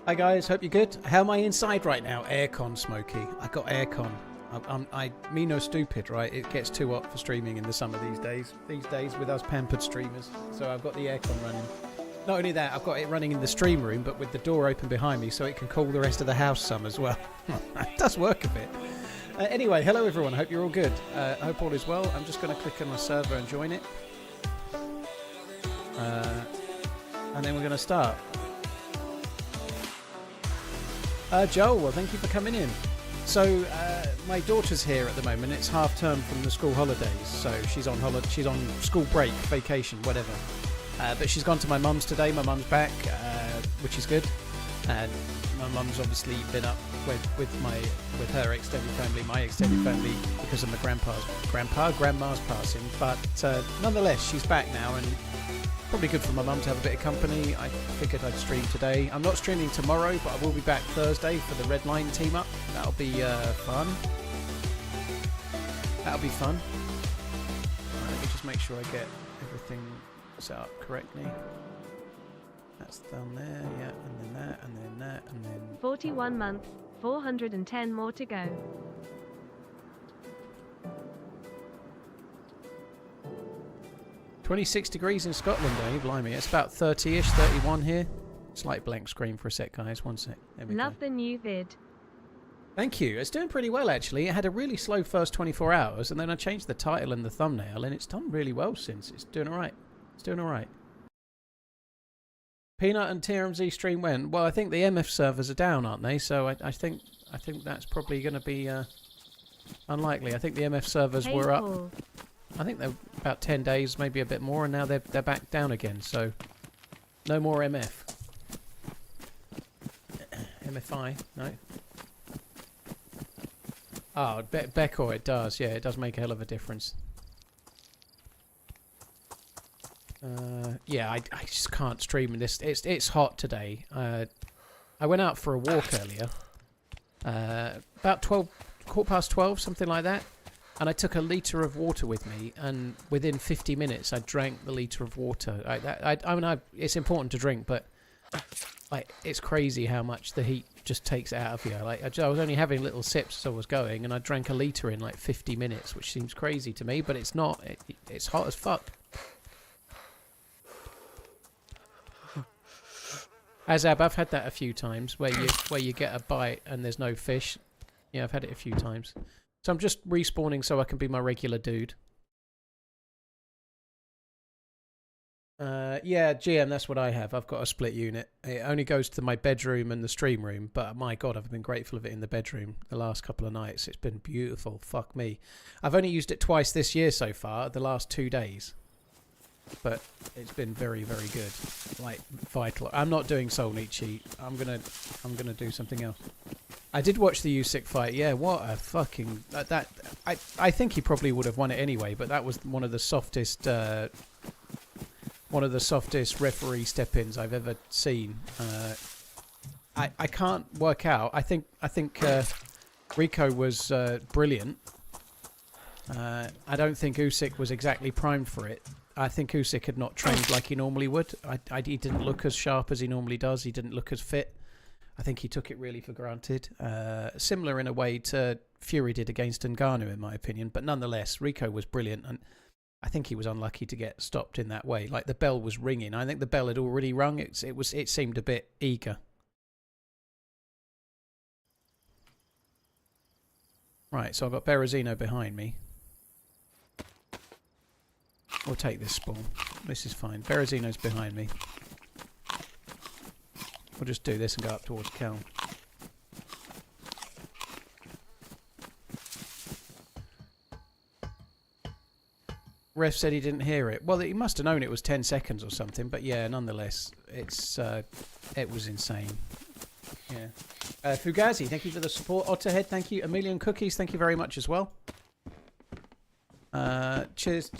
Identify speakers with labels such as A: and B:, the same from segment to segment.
A: Hi guys, hope you're good. How am I inside right now? Aircon, Smokey. I got aircon. Me no stupid, right? It gets too hot for streaming in the summer these days. These days with us pampered streamers. So I've got the aircon running. Not only that, I've got it running in the stream room, but with the door open behind me so it can cool the rest of the house some as well. It does work a bit. Anyway, hello everyone. Hope you're all good. I hope all is well. I'm just going to click on my server and join it. And then we're going to start. Joel, well, thank you for coming in. So my daughter's here at the moment. It's half term from the school holidays, so she's on school break, vacation, whatever. But she's gone to my mum's today. My mum's back, which is good. And my mum's obviously been up with her extended family, my extended family, because of my grandma's passing. But nonetheless, she's back now, and probably good for my mum to have a bit of company. I figured I'd stream today. I'm not streaming tomorrow, but I will be back Thursday for the Red Line team up. That'll be fun. That'll be fun. Right, let me just make sure I get everything set up correctly. That's down there, yeah, and then that, and then that, and then...
B: 41 months, 410 more to go.
A: "26 degrees in Scotland, eh? Blimey. It's about 30-ish, 31 here. Slight blank screen for a sec, guys. One sec. There we
B: Love
A: go.
B: the new vid.
A: Thank you. It's doing pretty well, actually. It had a really slow first 24 hours, and then I changed the title and the thumbnail, and it's done really well since. It's doing all right. It's doing all right. Peanut and TRMZ stream when? Well, I think the MF servers are down, aren't they? So I think that's probably going to be unlikely. I think the MF servers were up. I think they're about 10 days, maybe a bit more, and now they're back down again. So no more MF. MFI, no. Oh, Becor, it does. Yeah, it does make a hell of a difference. Yeah, I just can't stream in this. It's hot today. I went out for a walk earlier. About 12:15, something like that. And I took a litre of water with me, and within 50 minutes I drank the litre of water. I mean, it's important to drink, but it's crazy how much the heat just takes it out of you. I was only having little sips as I was going, and I drank a litre in like 50 minutes, which seems crazy to me, but it's not. It's hot as fuck. Azab, I've had that a few times, where you get a bite and there's no fish. Yeah, I've had it a few times. So I'm just respawning so I can be my regular dude. Yeah, GM, that's what I have. I've got a split unit. It only goes to my bedroom and the stream room, but my God, I've been grateful of it in the bedroom the last couple of nights. It's been beautiful. Fuck me. I've only used it twice this year so far, the last 2 days. But it's been very, very good. Like, vital. I'm not doing Soul Nietzsche. I'm gonna do something else. I did watch the Usyk fight. Yeah, what a fucking... I think he probably would have won it anyway, but that was one of the softest referee step-ins I've ever seen. I can't work out. I think Rico was brilliant. I don't think Usyk was exactly primed for it. I think Usyk had not trained like he normally would. He didn't look as sharp as he normally does. He didn't look as fit. I think he took it really for granted. Similar in a way to Fury did against Ngannou, in my opinion. But nonetheless, Rico was brilliant. And I think he was unlucky to get stopped in that way. Like, the bell was ringing. I think the bell had already rung. It seemed a bit eager. Right, so I've got Berezino behind me. We'll take this spawn. This is fine. Berezino's behind me. We'll just do this and go up towards Kelm. Ref said he didn't hear it. Well, he must have known it was 10 seconds or something, but yeah, nonetheless, it was insane. Yeah. Fugazi, thank you for the support. Otterhead, thank you. A Million Cookies, thank you very much as well. Cheers,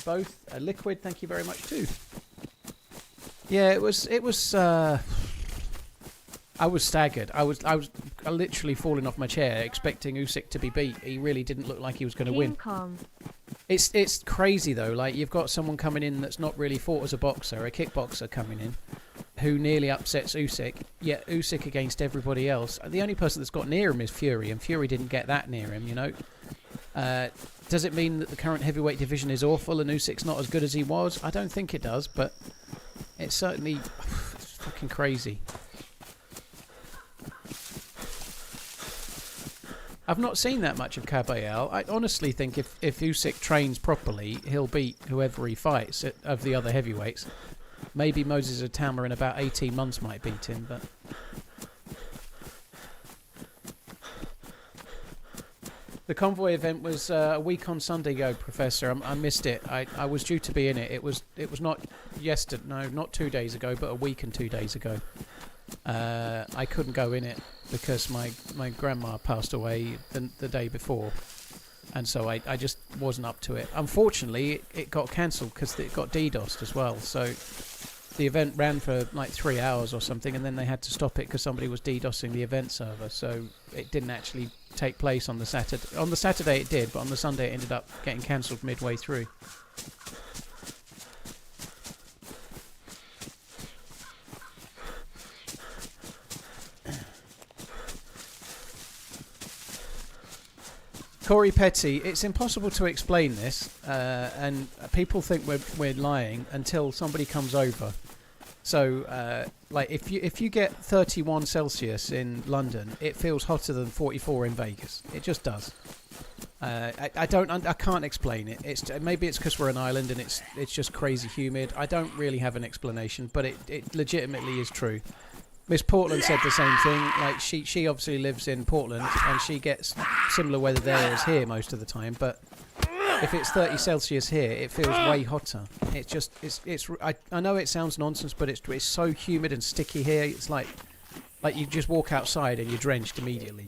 A: both. Liquid, thank you very much too. Yeah, it was. I was staggered. I was literally falling off my chair, expecting Usyk to be beat. He really didn't look like he was going to win. It's crazy though. Like, you've got someone coming in that's not really fought as a boxer, a kickboxer coming in, who nearly upsets Usyk, yet Usyk against everybody else. The only person that's got near him is Fury, and Fury didn't get that near him, you know. Does it mean that the current heavyweight division is awful and Usyk's not as good as he was? I don't think it does, but it's certainly it's fucking crazy. I've not seen that much of Caballero. I honestly think if Usyk trains properly, he'll beat whoever he fights of the other heavyweights. Maybe Moses Atama in about 18 months might beat him, but... The convoy event was a week on Sunday ago, Professor. I missed it. I was due to be in it. It was not yesterday. No, not 2 days ago, but a week and 2 days ago. I couldn't go in it because my grandma passed away the day before, and so I just wasn't up to it. Unfortunately, it got cancelled because it got DDoSed as well. So the event ran for like 3 hours or something, and then they had to stop it because somebody was DDoSing the event server. So it didn't actually take place on the Saturday. On the Saturday it did, but on the Sunday it ended up getting cancelled midway through. Corey Petty, it's impossible to explain this, and people think we're lying until somebody comes over. So, like, if you get 31 Celsius in London, it feels hotter than 44 in Vegas. It just does. I can't explain it. Maybe it's because we're an island and it's just crazy humid. I don't really have an explanation, but it legitimately is true. Miss Portland said the same thing. Like she obviously lives in Portland and she gets similar weather there as here most of the time. But if it's 30 Celsius here, it feels way hotter. It's just I know it sounds nonsense, but it's so humid and sticky here. It's like you just walk outside and you're drenched immediately.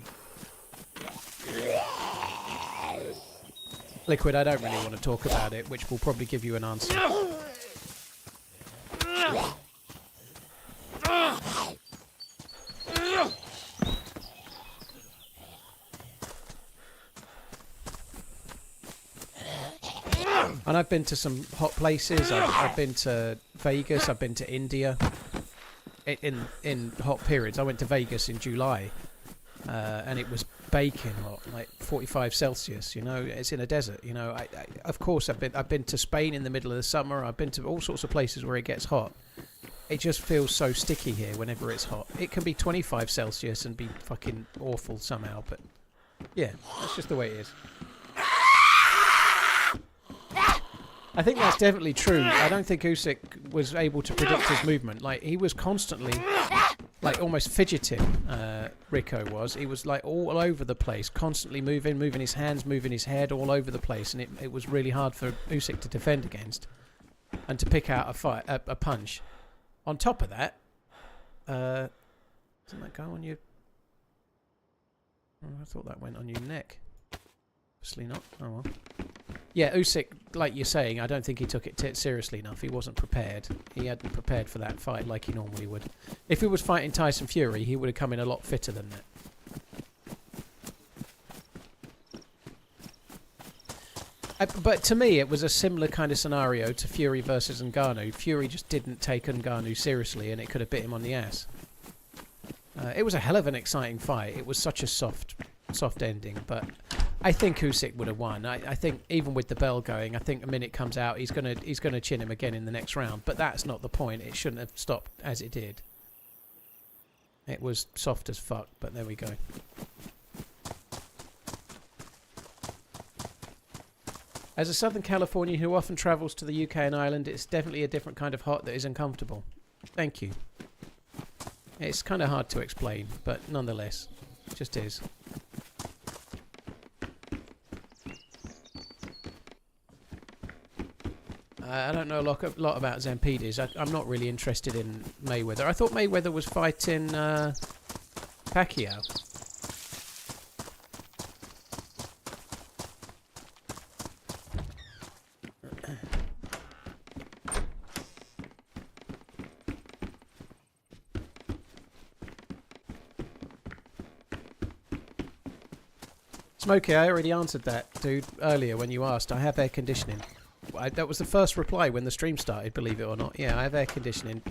A: Liquid, I don't really want to talk about it, which will probably give you an answer. And I've been to some hot places. I've been to Vegas. I've been to India. In hot periods, I went to Vegas in July, and it was baking hot, like 45 Celsius. You know, it's in a desert. You know, of course I've been to Spain in the middle of the summer. I've been to all sorts of places where it gets hot. It just feels so sticky here whenever it's hot. It can be 25 Celsius and be fucking awful somehow, but yeah, that's just the way it is. I think that's definitely true. I don't think Usyk was able to predict his movement. Like, he was constantly, like, almost fidgeting, Rico was. He was, like, all over the place, constantly moving his hands, moving his head all over the place, and it was really hard for Usyk to defend against and to pick out a punch. On top of that, doesn't that go on your... Oh, I thought that went on your neck. Obviously not. Oh well. Yeah, Usyk, like you're saying, I don't think he took it seriously enough. He wasn't prepared. He hadn't prepared for that fight like he normally would. If he was fighting Tyson Fury, he would have come in a lot fitter than that. But to me, it was a similar kind of scenario to Fury versus Ngannou. Fury just didn't take Ngannou seriously, and it could have bit him on the ass. It was a hell of an exciting fight. It was such a soft ending, but I think Usyk would have won. I think even with the bell going, I think the minute comes out, he's gonna chin him again in the next round. But that's not the point. It shouldn't have stopped as it did. It was soft as fuck, but there we go. As a Southern Californian who often travels to the UK and Ireland, it's definitely a different kind of hot that is uncomfortable. Thank you. It's kind of hard to explain, but nonetheless, it just is. I don't know a lot about Zampedes. I'm not really interested in Mayweather. I thought Mayweather was fighting Pacquiao. Smokey, I already answered that, dude, earlier when you asked. I have air conditioning. That was the first reply when the stream started, believe it or not. Yeah, I have air conditioning.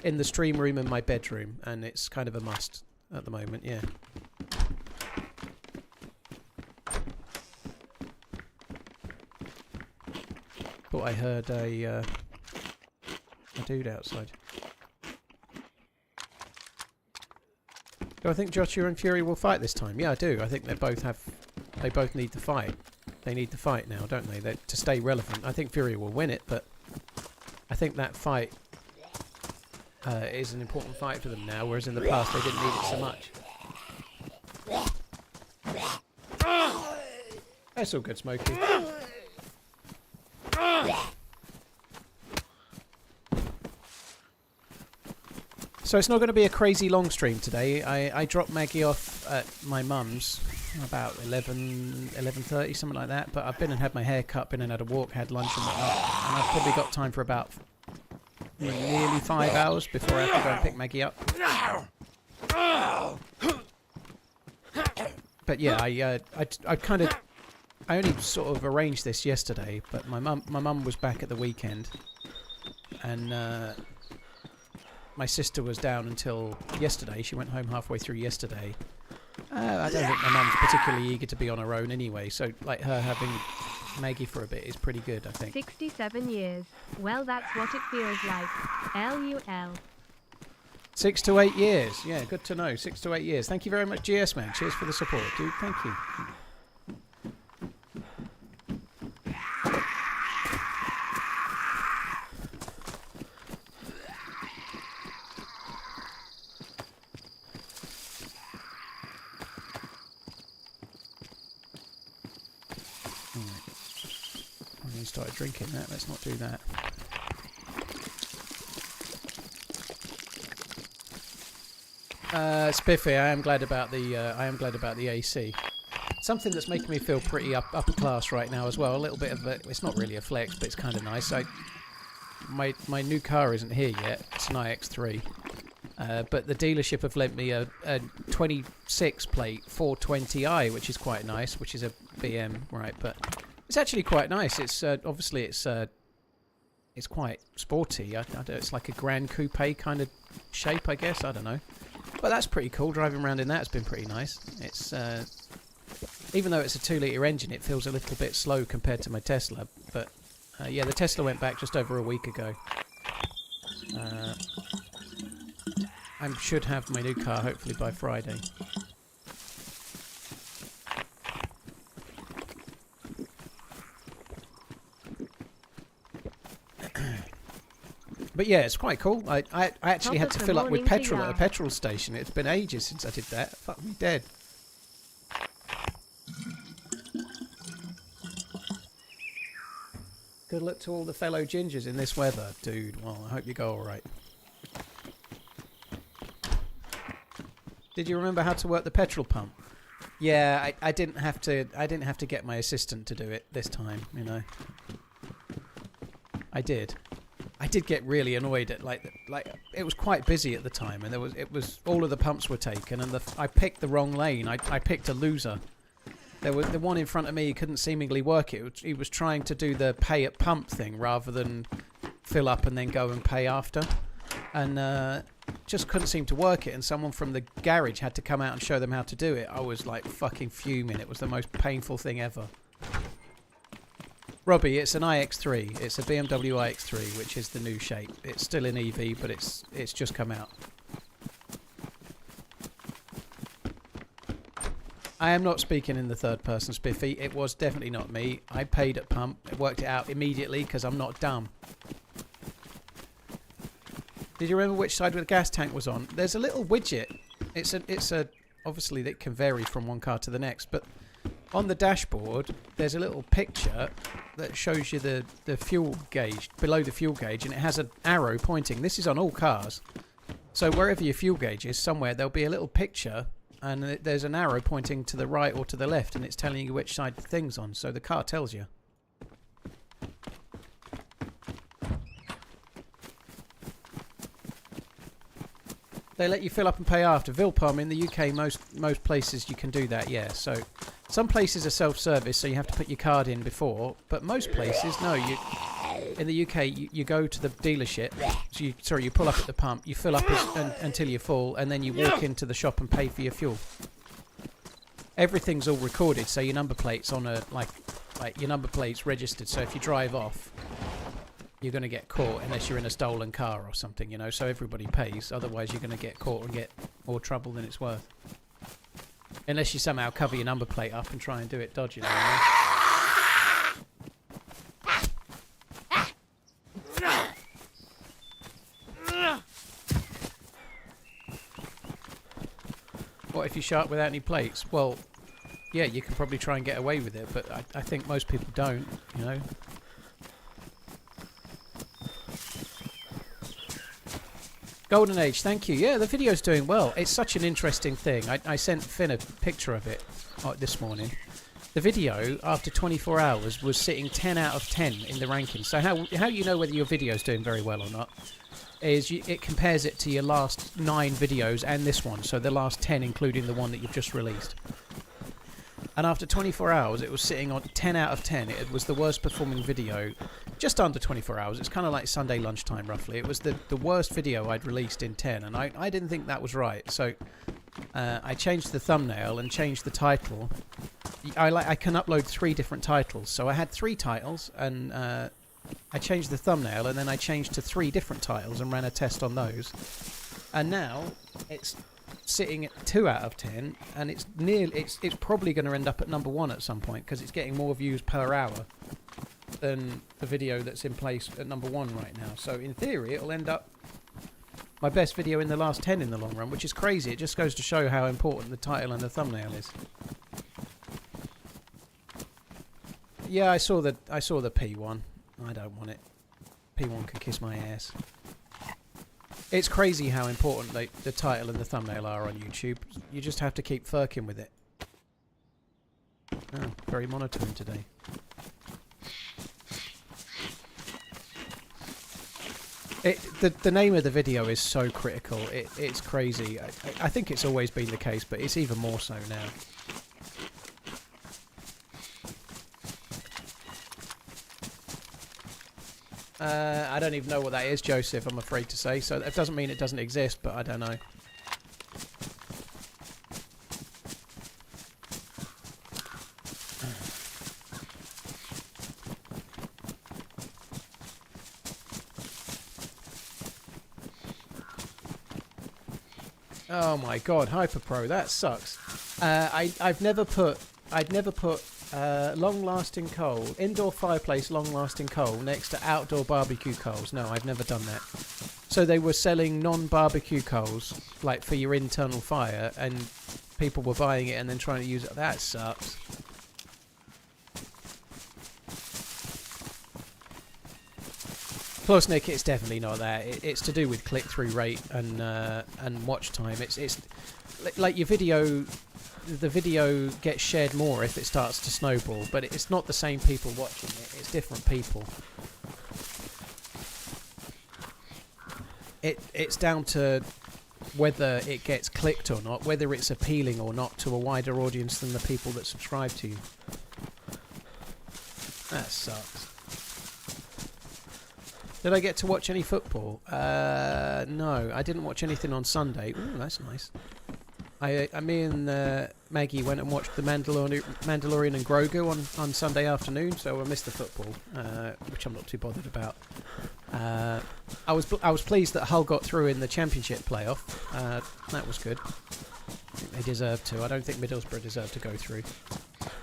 A: in the stream room and my bedroom, and it's kind of a must at the moment. Yeah. Thought I heard a dude outside. Do I think Joshua and Fury will fight this time? Yeah, I do. I think they both need the fight. They need the fight now, don't they? To stay relevant. I think Fury will win it, but I think that fight is an important fight for them now, whereas in the past they didn't need it so much. That's all good, Smokey. So it's not going to be a crazy long stream today. I dropped Maggie off at my mum's about 11:30, something like that. But I've been and had my hair cut, been and had a walk, had lunch and whatnot. And I've probably got time for about nearly 5 hours before I have to go and pick Maggie up. But yeah, I only sort of arranged this yesterday. But my mum was back at the weekend, and my sister was down until yesterday. She went home halfway through yesterday. I don't think my mum's particularly eager to be on her own anyway, so like her having Maggie for a bit is pretty good, I think.
B: 67 years. Well, that's what it feels like. LUL.
A: 6 to 8 years. Yeah, good to know. 6 to 8 years. Thank you very much, GS Man. Cheers for the support, dude. Thank you. Started drinking that. Let's not do that. Spiffy, I am glad about the AC. Something that's making me feel pretty upper class right now as well. A little bit of it's not really a flex, but it's kind of nice. My new car isn't here yet. It's an iX3. But the dealership have lent me a 26 plate 420i, which is quite nice, which is a BM, right? But it's actually quite nice. It's obviously it's quite sporty. It's like a Grand Coupe kind of shape, I guess. I don't know, but that's pretty cool. Driving around in that's been pretty nice. It's even though it's a 2-litre engine, it feels a little bit slow compared to my Tesla. But yeah, the Tesla went back just over a week ago. I should have my new car hopefully by Friday. But yeah, it's quite cool. I actually had to fill up with petrol at a petrol station. It's been ages since I did that. Fuck me dead. Good luck to all the fellow gingers in this weather, dude. Well, I hope you go all right. Did you remember how to work the petrol pump? Yeah, I didn't have to get my assistant to do it this time, you know. I did get really annoyed at like it was quite busy at the time, and it was all of the pumps were taken, and I picked the wrong lane. I picked a loser. There was the one in front of me. He couldn't seemingly work it. He was trying to do the pay at pump thing rather than fill up and then go and pay after, and just couldn't seem to work it. And someone from the garage had to come out and show them how to do it. I was like fucking fuming. It was the most painful thing ever. Robbie, it's an iX3. It's a BMW iX3, which is the new shape. It's still in EV, but it's just come out. I am not speaking in the third person, Spiffy. It was definitely not me. I paid at pump. I worked it out immediately because I'm not dumb. Did you remember which side the gas tank was on? There's a little widget. It's a obviously that can vary from one car to the next, but on the dashboard there's a little picture that shows you the fuel gauge, below the fuel gauge, and it has an arrow pointing. This is on all cars. So wherever your fuel gauge is, somewhere there'll be a little picture, and there's an arrow pointing to the right or to the left, and it's telling you which side the thing's on. So the car tells you. They let you fill up and pay after. Vilpom, in the UK, most places you can do that, yeah. So some places are self-service, so you have to put your card in before. But most places, no. in the UK, you go to the dealership. So you pull up at the pump, you fill up until you're full, and then you walk into the shop and pay for your fuel. Everything's all recorded, so your number plate's on a like your number plate's registered. So if you drive off, you're going to get caught unless you're in a stolen car or something, you know. So everybody pays. Otherwise, you're going to get caught and get more trouble than it's worth. Unless you somehow cover your number plate up and try and do it dodgy. You know? What if you sharp without any plates? Well, yeah, you can probably try and get away with it, but I think most people don't, you know. Golden Age, thank you. Yeah, the video's doing well. It's such an interesting thing. I sent Finn a picture of it this morning. The video, after 24 hours, was sitting 10 out of 10 in the rankings. So how you know whether your video's doing very well or not is it compares it to your last 9 videos and this one. So the last 10, including the one that you've just released. And after 24 hours, it was sitting on 10 out of 10. It was the worst performing video, just under 24 hours. It's kind of like Sunday lunchtime, roughly. It was the worst video I'd released in 10, and I didn't think that was right. So I changed the thumbnail and changed the title. I can upload 3 different titles. So I had 3 titles, and I changed the thumbnail, and then I changed to 3 different titles and ran a test on those. And now it's sitting at 2 out of 10, and it's probably going to end up at number 1 at some point because it's getting more views per hour than the video that's in place at number 1 right now. So in theory, it'll end up my best video in the last 10 in the long run, which is crazy. It just goes to show how important the title and the thumbnail is. Yeah, I saw the P1. I don't want it. P1 can kiss my ass. It's crazy how important the title and the thumbnail are on YouTube. You just have to keep furking with it. Oh, very monotone today. The name of the video is so critical. It's crazy. I think it's always been the case, but it's even more so now. I don't even know what that is, Joseph, I'm afraid to say. So that doesn't mean it doesn't exist, but I don't know. Oh my god, Hyperpro, that sucks. I'd never put long-lasting coal, indoor fireplace long-lasting coal next to outdoor barbecue coals. No, I've never done that. So they were selling non-barbecue coals, like for your internal fire, and people were buying it and then trying to use it. That sucks. Plus, Nick, it's definitely not that. It's to do with click-through rate and watch time. It's like your video. The video gets shared more if it starts to snowball, but it's not the same people watching it. It's different people. It's down to whether it gets clicked or not, whether it's appealing or not to a wider audience than the people that subscribe to you. That sucks. Did I get to watch any football? No, I didn't watch anything on Sunday. Ooh, that's nice. Me and Maggie went and watched the Mandalorian and Grogu on Sunday afternoon, so I missed the football, which I'm not too bothered about. I was pleased that Hull got through in the Championship playoff. That was good. I think they deserved to. I don't think Middlesbrough deserved to go through.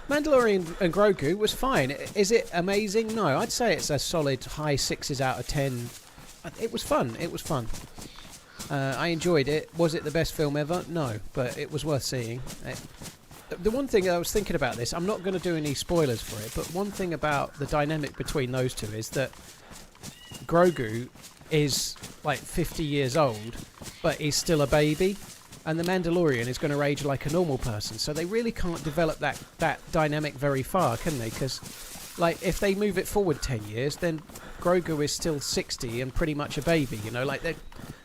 A: Mandalorian and Grogu was fine. Is it amazing? No, I'd say it's a solid high 6s out of 10. It was fun. It was fun. I enjoyed it. Was it the best film ever? No, but it was worth seeing. The one thing I was thinking about this, I'm not going to do any spoilers for it, but one thing about the dynamic between those two is that Grogu is like 50 years old, but he's still a baby, and the Mandalorian is going to age like a normal person, so they really can't develop that dynamic very far, can they? Because like, if they move it forward 10 years, then Grogu is still 60 and pretty much a baby, you know, like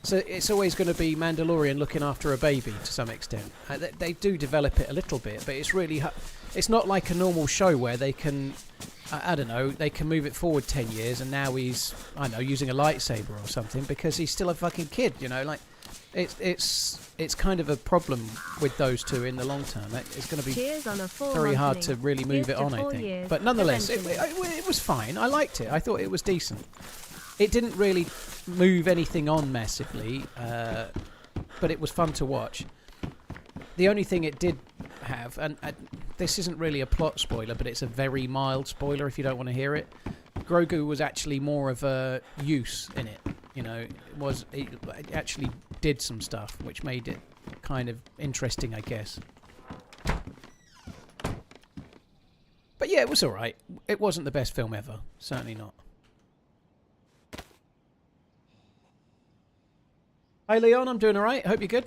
A: so it's always going to be Mandalorian looking after a baby to some extent. They do develop it a little bit, but it's It's not like a normal show where they can, I don't know, they can move it forward 10 years and now he's, I don't know, using a lightsaber or something because he's still a fucking kid, you know, like it's kind of a problem with those two in the long term. It's going to be very hard to really move it on, I think. But nonetheless, it was fine. I liked it. I thought it was decent. It didn't really move anything on massively, but it was fun to watch. The only thing it did have, and this isn't really a plot spoiler, but it's a very mild spoiler if you don't want to hear it. Grogu was actually more of a use in it. You know, it actually did some stuff, which made it kind of interesting, I guess. But yeah, it was alright. It wasn't the best film ever. Certainly not. Hi Leon, I'm doing alright. Hope you're good.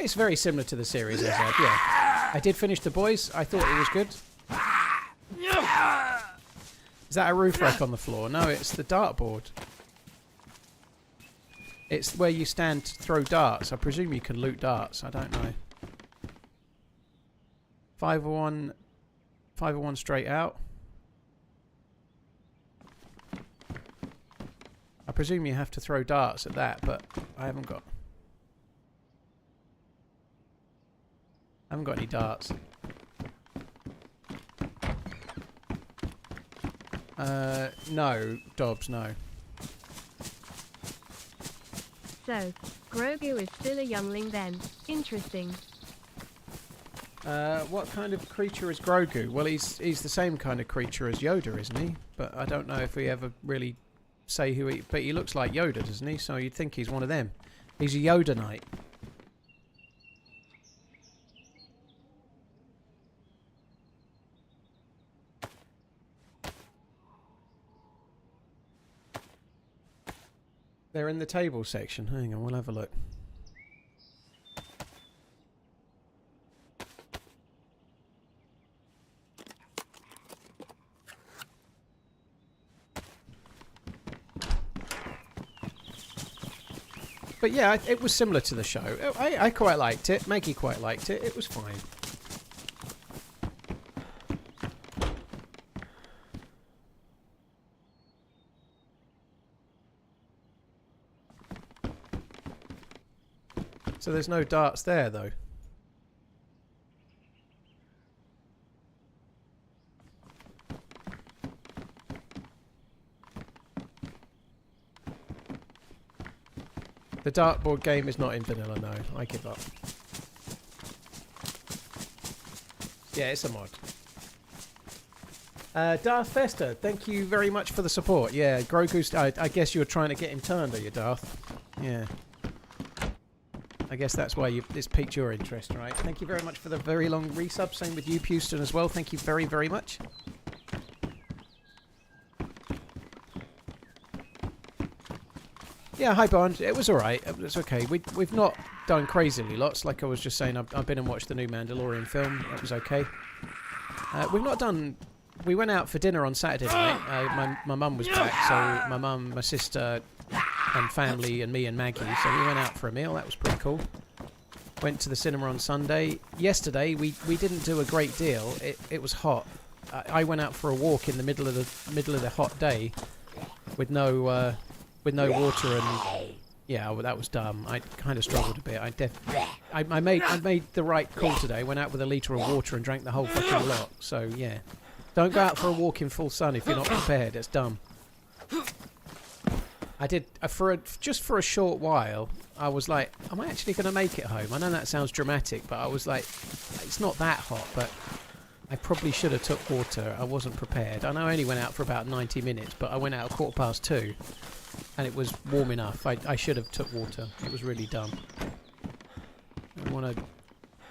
A: It's very similar to the series, as I said. Yeah. I did finish The Boys. I thought it was good. Is that a roof wreck on the floor? No, it's the dartboard. It's where you stand to throw darts. I presume you can loot darts. I don't know. 501 straight out. I presume you have to throw darts at that, but I haven't got any darts. No, Dobbs, no.
B: So, Grogu is still a youngling then. Interesting.
A: What kind of creature is Grogu? Well, he's the same kind of creature as Yoda, isn't he? But I don't know if we ever really say who he... But he looks like Yoda, doesn't he? So you'd think he's one of them. He's a Yoda Knight. They're in the table section. Hang on, we'll have a look. But yeah, it was similar to the show. I quite liked it. Maggie quite liked it. It was fine. So there's no darts there, though. The dartboard game is not in vanilla, no. I give up. Yeah, it's a mod. Darth Fester, thank you very much for the support. Yeah, Grogu's... I guess you were trying to get him turned, are you, Darth? Yeah. I guess that's why it's piqued your interest, right? Thank you very much for the very long resub. Same with you, Puston, as well. Thank you very, very much. Yeah, hi, Bond. It was alright. It was okay. We've not done crazily lots. Like I was just saying, I've been and watched the new Mandalorian film. It was okay. We've not done... We went out for dinner on Saturday night. My mum was back, so my mum, my sister... and family and me and Maggie, so we went out for a meal. That was pretty cool. Went to the cinema on Sunday. Yesterday we didn't do a great deal. It was hot. I went out for a walk in the middle of the hot day with no water, and yeah, well, that was dumb. I kind of struggled a bit. I made the right call today. Went out with a litre of water and drank the whole fucking lot. So yeah, don't go out for a walk in full sun if you're not prepared. It's dumb. I did, just for a short while, I was like, am I actually going to make it home? I know that sounds dramatic, but I was like, it's not that hot, but I probably should have took water. I wasn't prepared. I know I only went out for about 90 minutes, but I went out at 2:15, and it was warm enough. I should have took water. It was really dumb. I want to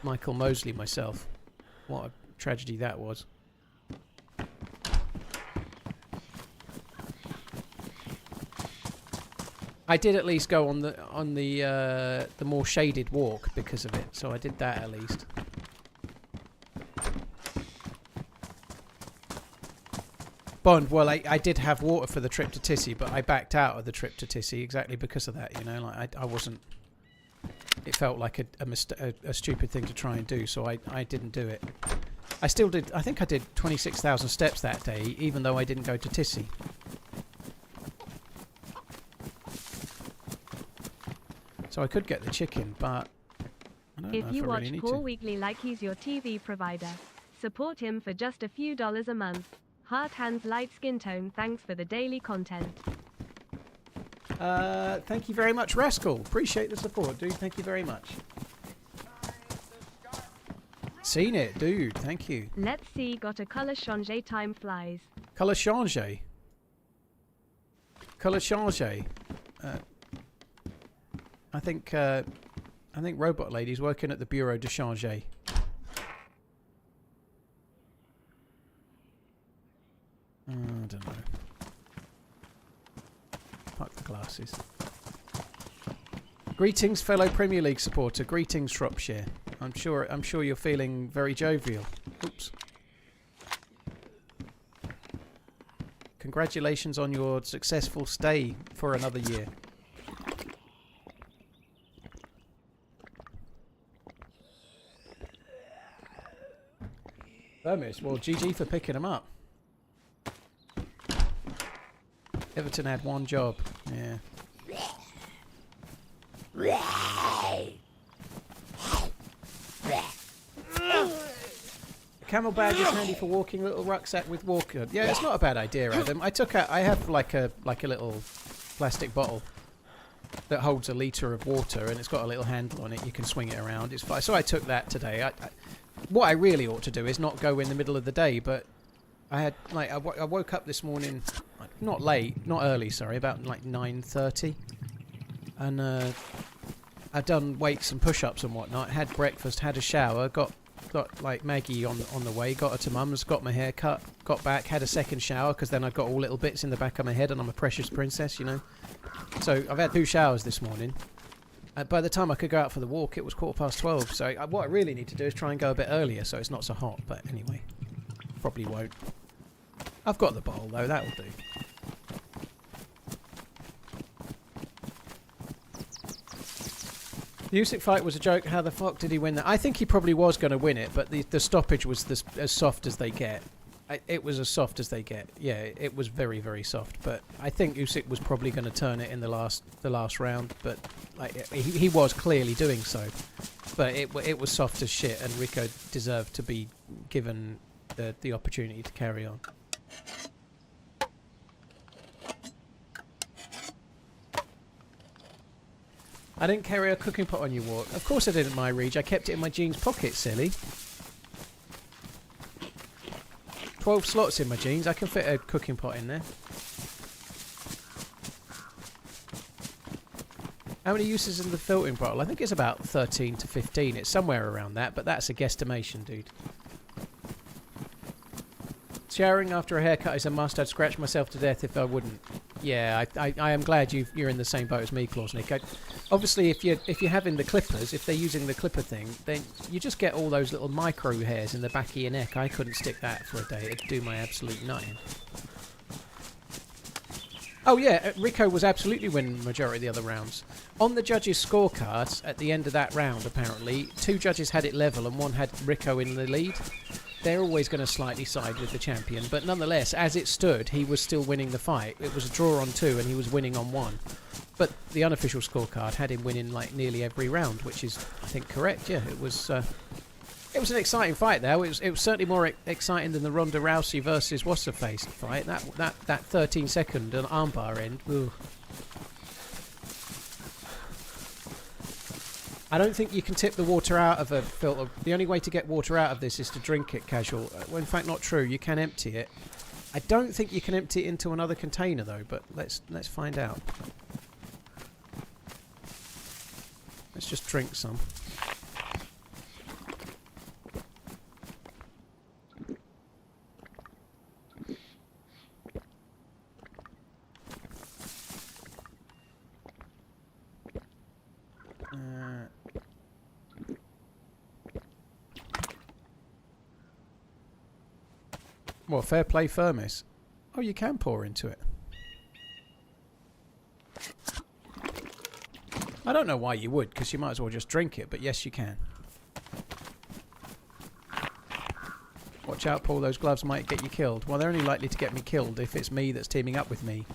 A: Michael Mosley myself. What a tragedy that was. I did at least go on the more shaded walk because of it, so I did that at least. Bond, well, I did have water for the trip to Tissy, but I backed out of the trip to Tissy exactly because of that. You know, like I wasn't it felt like a stupid thing to try and do, so I didn't do it. I still did. I think I did 26,000 steps that day, even though I didn't go to Tissy. So I could get the chicken, but I don't know
B: If you
A: I
B: watch
A: really need
B: Paul
A: to.
B: weekly like he's your TV provider, support him for just a few dollars a month. Heart hands light skin tone, thanks for the daily content.
A: Thank you very much, Rascal. Appreciate the support, dude. Thank you very much. Seen it, dude. Thank you.
B: Let's see, got a color change, time flies.
A: Color change. Color change. I think Robot Lady's working at the Bureau de Change. I don't know. Fuck the glasses. Greetings, fellow Premier League supporter. Greetings, Shropshire. I'm sure you're feeling very jovial. Oops. Congratulations on your successful stay for another year. Burmese, well, GG for picking them up. Everton had one job. Yeah. Camel bag is handy for walking. Little rucksack with walker. Yeah, it's not a bad idea, Adam. I have like a little plastic bottle that holds a litre of water, and it's got a little handle on it. You can swing it around. It's fine. So I took that today. What I really ought to do is not go in the middle of the day, but I had I woke up this morning, not late, not early, sorry, about like 9:30, and I'd done weights and push-ups and whatnot. Had breakfast, had a shower, got like Maggie on the way, got her to Mum's, got my hair cut, got back, had a second shower because then I got all little bits in the back of my head, and I'm a precious princess, you know. So I've had 2 showers this morning. By the time I could go out for the walk, it was 12:15. So what I really need to do is try and go a bit earlier, so it's not so hot. But anyway, probably won't. I've got the bowl though. That'll do. The Usyk fight was a joke. How the fuck did he win that? I think he probably was going to win it, but the stoppage was as soft as they get. It was as soft as they get. Yeah, it was very, very soft. But I think Usyk was probably going to turn it in the last round. But like he was clearly doing so. But it was soft as shit, and Rico deserved to be given the opportunity to carry on. I didn't carry a cooking pot on your walk. Of course I didn't, my Reg. I kept it in my jeans pocket, silly. 12 slots in my jeans. I can fit a cooking pot in there. How many uses in the filtering bottle? I think it's about 13 to 15. It's somewhere around that, but that's a guesstimation, dude. Showering after a haircut is a must. I'd scratch myself to death if I wouldn't. Yeah, I am glad you're in the same boat as me, Clausnick. Obviously, if you're having the clippers, if they're using the clipper thing, then you just get all those little micro hairs in the back of your neck. I couldn't stick that for a day. It'd do my absolute nutting. Oh yeah, Rico was absolutely winning the majority of the other rounds. On the judges' scorecards at the end of that round, apparently, 2 judges had it level and 1 had Rico in the lead. They're always going to slightly side with the champion, but nonetheless, as it stood, he was still winning the fight. It was a draw on 2 and he was winning on 1. But the unofficial scorecard had him winning like nearly every round, which is, I think, correct. Yeah, it was an exciting fight there. It was certainly more exciting than the Ronda Rousey versus What's-Her-Face fight. That 13-second armbar end. Ugh. I don't think you can tip the water out of a filter. The only way to get water out of this is to drink it casual. Well, in fact, not true. You can empty it. I don't think you can empty it into another container though. But let's find out. Let's just drink some. Well, fair play, Firmis. Oh, you can pour into it. I don't know why you would, because you might as well just drink it, but yes, you can. Watch out, Paul, those gloves might get you killed. Well, they're only likely to get me killed if it's me that's teaming up with me.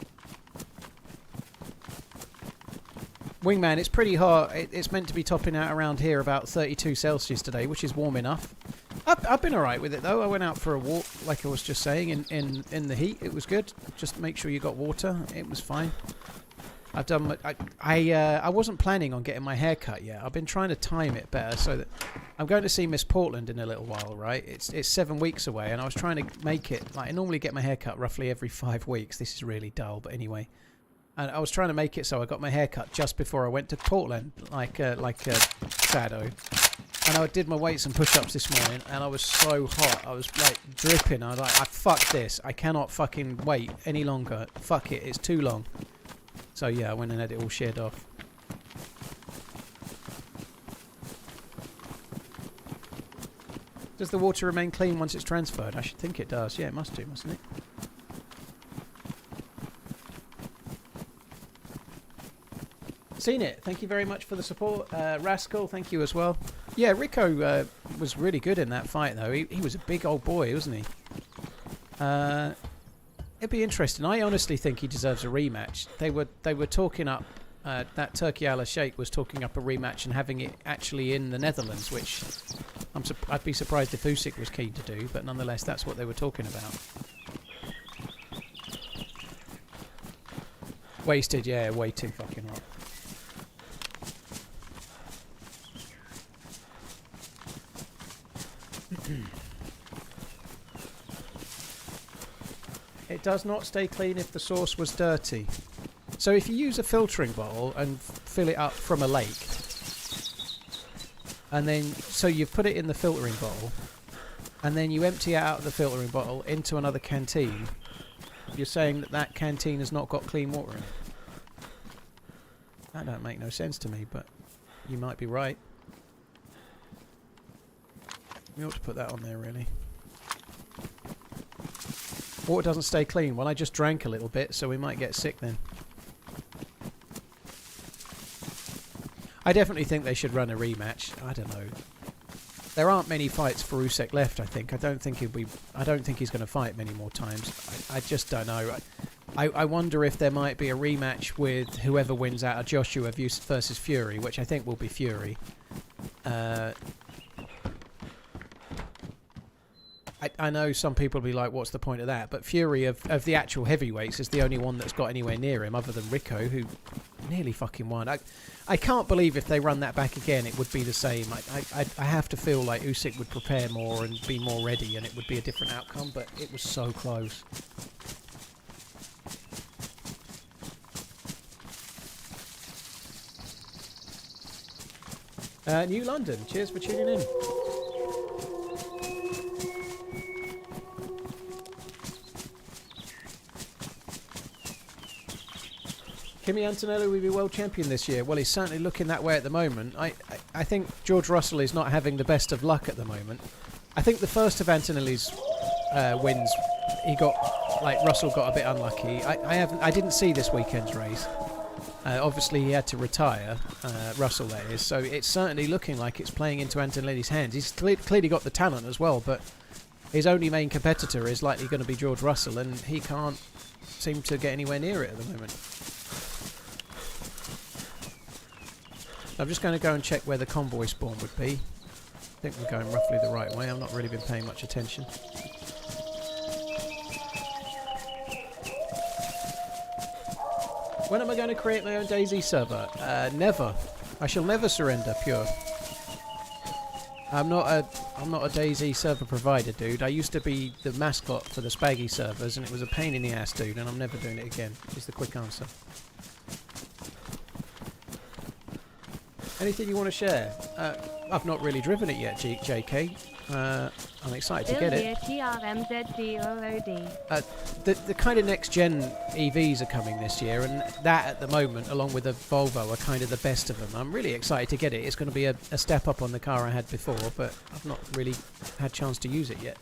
A: Wingman, it's pretty hot. It's meant to be topping out around here about 32 Celsius today, which is warm enough. I've been alright with it, though. I went out for a walk, like I was just saying, in the heat. It was good. Just make sure you got water. It was fine. I've done. I wasn't planning on getting my hair cut yet. I've been trying to time it better so that I'm going to see Miss Portland in a little while. Right? It's 7 weeks away, and I was trying to make it like I normally get my hair cut roughly every 5 weeks. This is really dull, but anyway. And I was trying to make it so I got my hair cut just before I went to Portland, like Sado. And I did my weights and push-ups this morning, and I was so hot. I was like dripping. I was like, fuck this. I cannot fucking wait any longer. Fuck it. It's too long. So yeah, I went and had it all sheared off. Does the water remain clean once it's transferred? I should think it does. Yeah, it must do, mustn't it? Seen it. Thank you very much for the support. Rascal, thank you as well. Yeah, Rico was really good in that fight, though. He was a big old boy, wasn't he? It'd be interesting. I honestly think he deserves a rematch. They were talking up. That Turkey Ala Sheikh was talking up a rematch and having it actually in the Netherlands, which I'd be surprised if Usyk was keen to do, but nonetheless, that's what they were talking about. Wasted, yeah, way too fucking hot. It does not stay clean if the sauce was dirty. So if you use a filtering bottle and fill it up from a lake, and then so you've put it in the filtering bottle, and then you empty it out of the filtering bottle into another canteen, you're saying that that canteen has not got clean water in it. That don't make no sense to me, but you might be right. We ought to put that on there, really. Water doesn't stay clean. Well, I just drank a little bit, so we might get sick then. I definitely think they should run a rematch. I don't know. There aren't many fights for Usyk left, I think. I don't think he's going to fight many more times. I just don't know. I wonder if there might be a rematch with whoever wins out of Joshua versus Fury, which I think will be Fury. I know some people will be like, what's the point of that? But Fury of the actual heavyweights is the only one that's got anywhere near him other than Rico, who nearly fucking won. I can't believe if they run that back again it would be the same. I have to feel like Usyk would prepare more and be more ready and it would be a different outcome, but it was so close. New London, cheers for tuning in. Kimi Antonello will be world champion this year. Well, he's certainly looking that way at the moment. I think George Russell is not having the best of luck at the moment. I think the first of Antonelli's wins, Russell got a bit unlucky. I didn't see this weekend's race. Obviously, he had to retire, Russell that is. So it's certainly looking like it's playing into Antonelli's hands. He's clearly got the talent as well, but his only main competitor is likely going to be George Russell, and he can't seem to get anywhere near it at the moment. I'm just going to go and check where the convoy spawn would be. I think we're going roughly the right way. I've not really been paying much attention. When am I going to create my own DayZ server? Never. I shall never surrender, Pure. I'm not a DayZ server provider, dude. I used to be the mascot for the Spaggy servers, and it was a pain in the ass, dude, and I'm never doing it again. Is the quick answer. Anything you want to share? I've not really driven it yet, JK. I'm excited to get it. The kind of next-gen EVs are coming this year, and that at the moment, along with the Volvo, are kind of the best of them. I'm really excited to get it. It's going to be a step up on the car I had before, but I've not really had a chance to use it yet.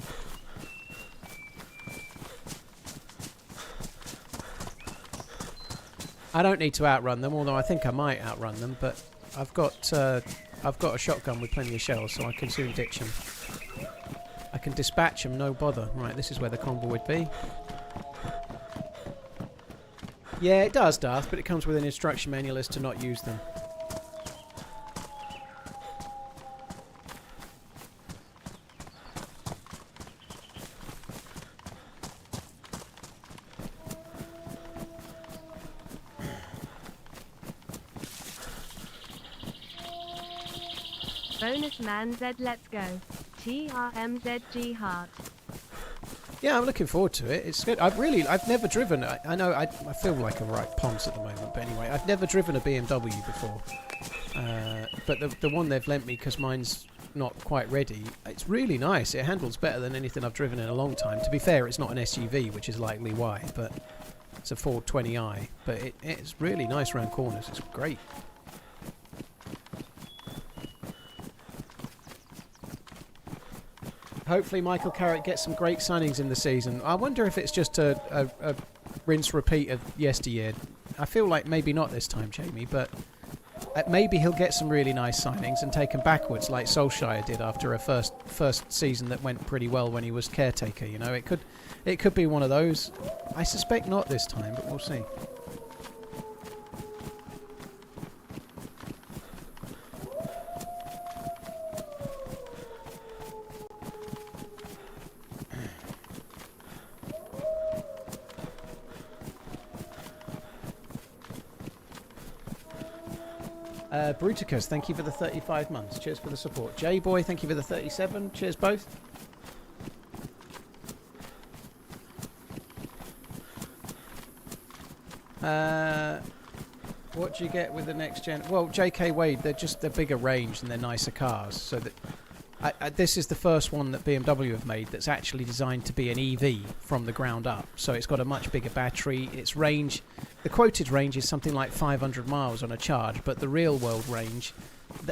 A: I don't need to outrun them, although I think I might outrun them, but I've got a shotgun with plenty of shells, so I can soon ditch them. I can dispatch them, no bother. Right, this is where the convoy would be. Yeah, it does, Darth, but it comes with an instruction manual as to not use them.
B: Bonus man Z, let's go. TRMZG heart.
A: Yeah, I'm looking forward to it. It's good. I've never driven. I know I feel like a right ponce at the moment, but anyway, I've never driven a BMW before. But the one they've lent me, because mine's not quite ready, it's really nice. It handles better than anything I've driven in a long time. To be fair, it's not an SUV, which is likely why, but it's a Ford 20i. But it's really nice round corners. It's great. Hopefully Michael Carrick gets some great signings in the season. I wonder if it's just a rinse repeat of yesteryear. I feel like maybe not this time, Jamie, but maybe he'll get some really nice signings and take them backwards like Solskjaer did after a first season that went pretty well when he was caretaker. You know, it could be one of those. I suspect not this time, but we'll see. Bruticus, thank you for the 35 months. Cheers for the support. J-Boy, thank you for the 37. Cheers both. What do you get with the next gen? Well, JK Wade, they're bigger range and they're nicer cars. So that this is the first one that BMW have made that's actually designed to be an EV from the ground up. So it's got a much bigger battery. Its range, the quoted range is something like 500 miles on a charge, but the real world range,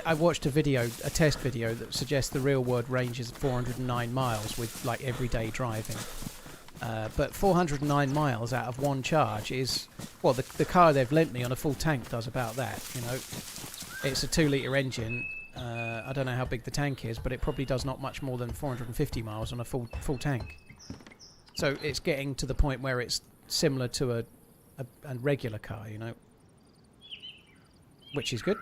A: I watched a test video that suggests the real world range is 409 miles with like everyday driving. But 409 miles out of one charge is, well, the car they've lent me on a full tank does about that. You know, it's a 2-litre engine. I don't know how big the tank is, but it probably does not much more than 450 miles on a full tank. So it's getting to the point where it's similar to a regular car, you know, which is good.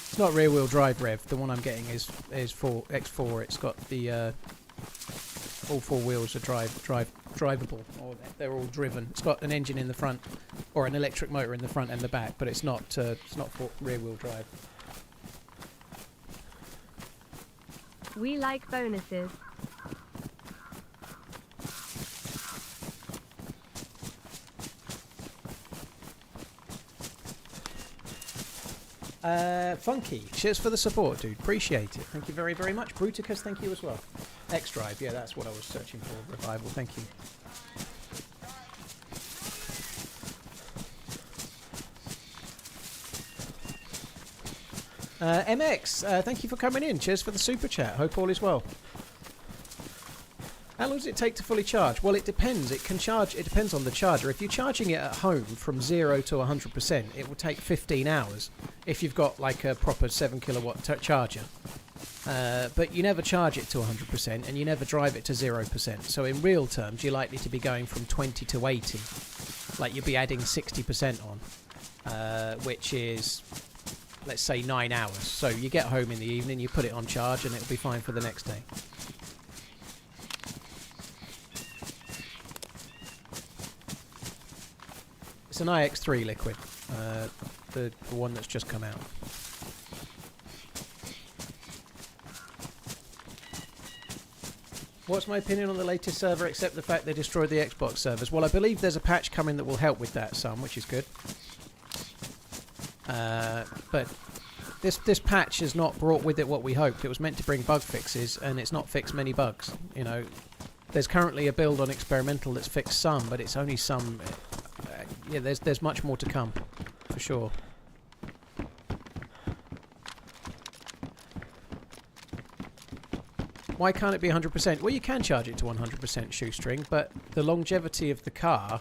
A: It's not rear-wheel drive rev. The one I'm getting is for X4. It's got the all four wheels are drivable, or they're all driven. It's got an engine in the front, or an electric motor in the front and the back, but it's not for rear-wheel drive.
B: We like bonuses.
A: Funky, cheers for the support, dude. Appreciate it. Thank you very, very much. Bruticus, thank you as well. X-Drive, yeah, that's what I was searching for. Revival, thank you. MX, thank you for coming in. Cheers for the super chat. Hope all is well. How long does it take to fully charge? Well, it depends. It depends on the charger. If you're charging it at home from 0 to 100%, it will take 15 hours if you've got like a proper 7 kilowatt charger. But you never charge it to 100% and you never drive it to 0%. So in real terms, you're likely to be going from 20 to 80. Like you'll be adding 60% on, which is, let's say, 9 hours. So you get home in the evening, you put it on charge and it'll be fine for the next day. It's an iX3 liquid, the one that's just come out. What's my opinion on the latest server, except the fact they destroyed the Xbox servers? Well, I believe there's a patch coming that will help with that some, which is good. But this patch has not brought with it what we hoped. It was meant to bring bug fixes, and it's not fixed many bugs. You know, there's currently a build on experimental that's fixed some, but it's only some. Yeah, there's much more to come, for sure. Why can't it be 100%? Well, you can charge it to 100% shoestring, but the longevity of the car,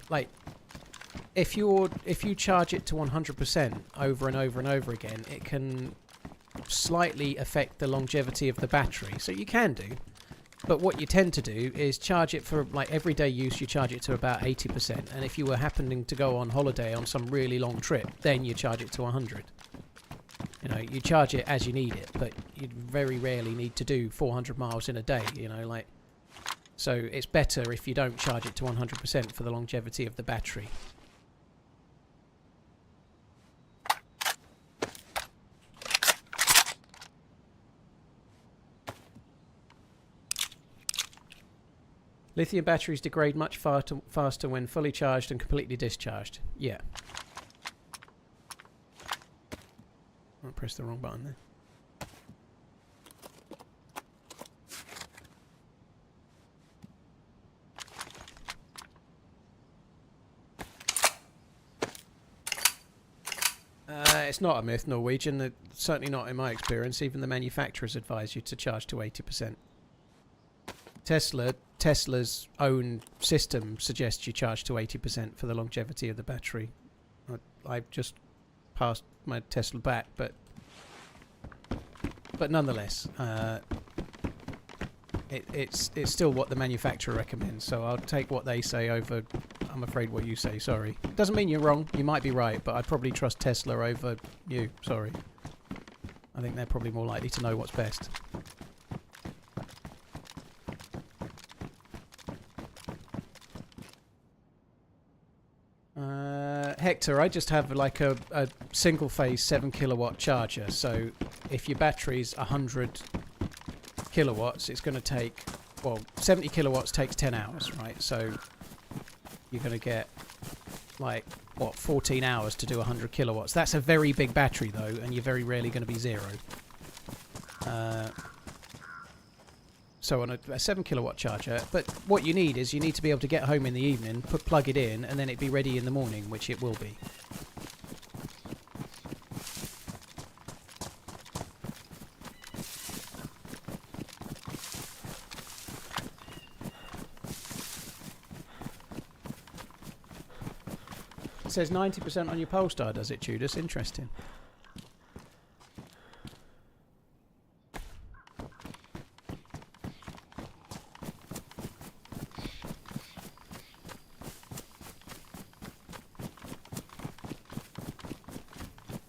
A: like, if you charge it to 100% over and over and over again, it can slightly affect the longevity of the battery. So you can do, but what you tend to do is charge it for like everyday use. You charge it to about 80%, and if you were happening to go on holiday on some really long trip, then you charge it to 100. You know, you charge it as you need it, but you very rarely need to do 400 miles in a day, you know, like... So it's better if you don't charge it to 100% for the longevity of the battery. Lithium batteries degrade much faster when fully charged and completely discharged. Yeah. I pressed the wrong button there. It's not a myth, Norwegian. Certainly not in my experience. Even the manufacturers advise you to charge to 80%. Tesla's own system suggests you charge to 80% for the longevity of the battery. I've just passed my Tesla back, but nonetheless, it's still what the manufacturer recommends. So I'll take what they say over, I'm afraid, what you say. Sorry. Doesn't mean you're wrong. You might be right, but I'd probably trust Tesla over you. Sorry. I think they're probably more likely to know what's best. Hector, I just have like a single phase 7 kilowatt charger, so if your battery's 100 kilowatts, it's going to take, well, 70 kilowatts takes 10 hours, right? So you're going to get like, what, 14 hours to do 100 kilowatts. That's a very big battery though, and you're very rarely going to be zero. So on a 7 kilowatt charger, but what you need is you need to be able to get home in the evening, plug it in, and then it'd be ready in the morning, which it will be. It says 90% on your Polestar, does it, Judas? Interesting.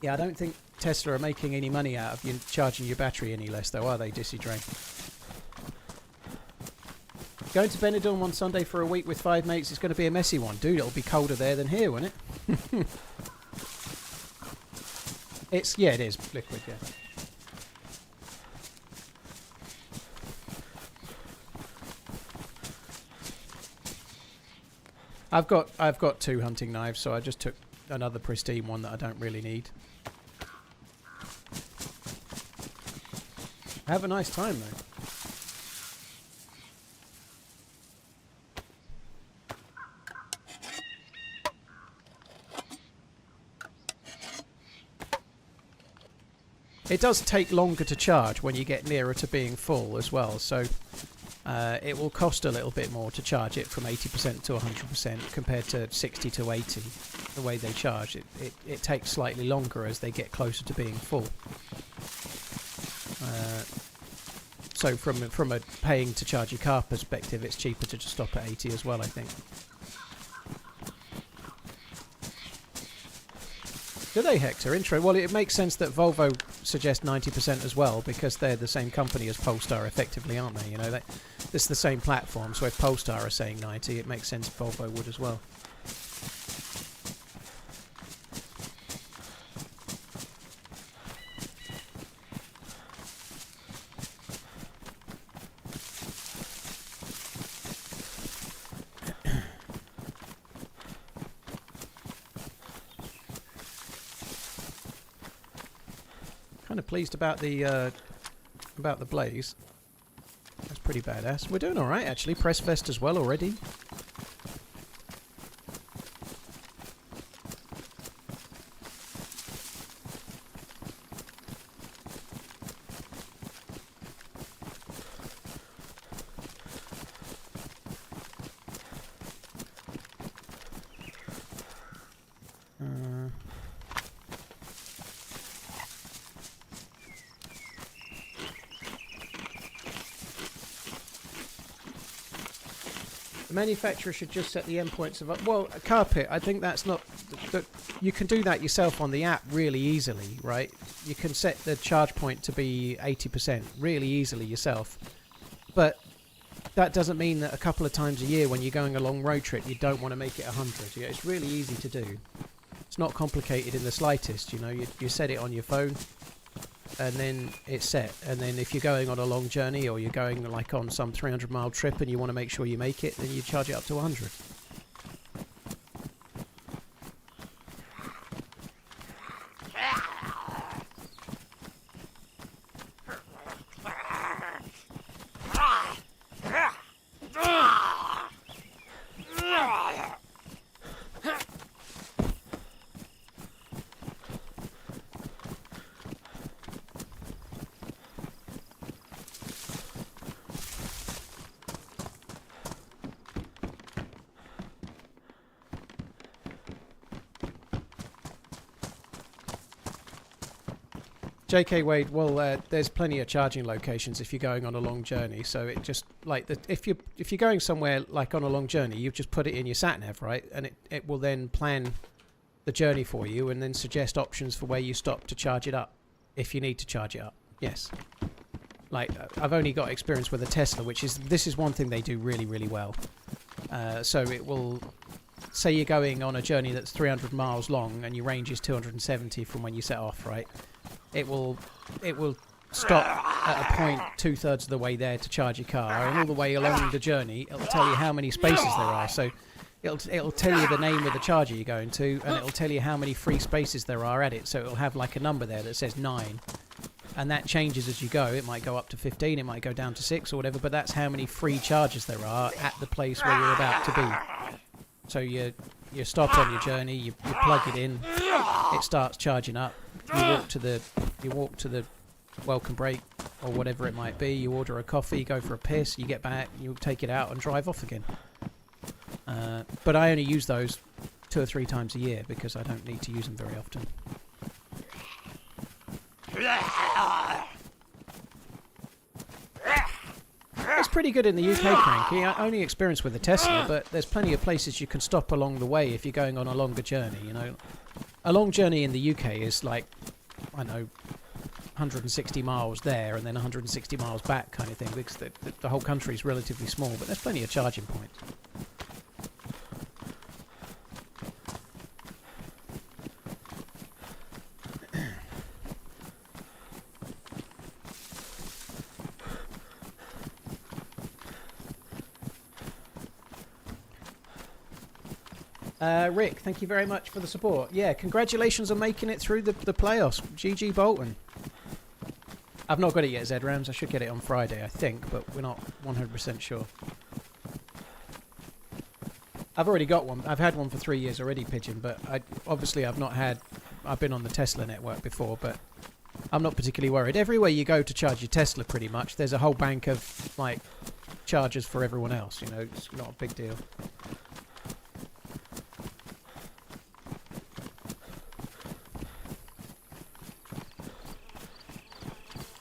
A: Yeah, I don't think Tesla are making any money out of you charging your battery any less, though, are they, Dissy Drain? Going to Benidorm on Sunday for a week with 5 mates is going to be a messy one. Dude, it'll be colder there than here, won't it? Yeah, it is liquid, yeah. I've got 2 hunting knives, so I just took another pristine one that I don't really need. Have a nice time, though. It does take longer to charge when you get nearer to being full as well, so it will cost a little bit more to charge it from 80% to 100% compared to 60 to 80. The way they charge it takes slightly longer as they get closer to being full. So from a paying to charge your car perspective, it's cheaper to just stop at 80 as well, I think. Do they, Hector? Intro. Well, it makes sense that Volvo suggest 90% as well, because they're the same company as Polestar, effectively, aren't they? You know, it's the same platform. So if Polestar are saying 90, it makes sense Volvo would as well. Kind of pleased about the blaze. That's pretty badass. We're doing all right, actually. Press vest as well already. The manufacturer should just set the endpoints of... Well, a carpet, I think that's not... You can do that yourself on the app really easily, right? You can set the charge point to be 80% really easily yourself. But that doesn't mean that a couple of times a year when you're going a long road trip, you don't want to make it 100. Yeah, it's really easy to do. It's not complicated in the slightest, you know. You set it on your phone, and then it's set. And then if you're going on a long journey or you're going like on some 300-mile trip and you want to make sure you make it, then you charge it up to 100. JK Wade, well, there's plenty of charging locations if you're going on a long journey. So it just like if you're going somewhere like on a long journey, you just put it in your sat nav, right? And it will then plan the journey for you and then suggest options for where you stop to charge it up if you need to charge it up. Yes. Like I've only got experience with a Tesla, this is one thing they do really, really well. So it will say you're going on a journey that's 300 miles long and your range is 270 from when you set off, right? It will stop at a point 2/3 of the way there to charge your car, and all the way along the journey it'll tell you how many spaces there are. So it'll tell you the name of the charger you're going to, and it'll tell you how many free spaces there are at it. So it'll have like a number there that says 9, and that changes as you go. It might go up to 15, it might go down to 6 or whatever, but that's how many free charges there are at the place where you're about to be. So you stop on your journey, you plug it in, it starts charging up. You walk to the welcome break or whatever it might be. You order a coffee, go for a piss, you get back, you take it out and drive off again. But I only use those 2 or 3 times a year because I don't need to use them very often. It's pretty good in the UK, Cranky. I only experience with the Tesla, but there's plenty of places you can stop along the way if you're going on a longer journey, you know. A long journey in the UK is like, I don't know, 160 miles there and then 160 miles back kind of thing, because the whole country is relatively small, but there's plenty of charging points. Rick, thank you very much for the support. Yeah, congratulations on making it through the playoffs. GG Bolton. I've not got it yet, Z-Rams. I should get it on Friday, I think, but we're not 100% sure. I've already got one. I've had one for 3 years already, Pigeon, but I've been on the Tesla network before, but I'm not particularly worried. Everywhere you go to charge your Tesla, pretty much, there's a whole bank of, like, chargers for everyone else, you know. It's not a big deal.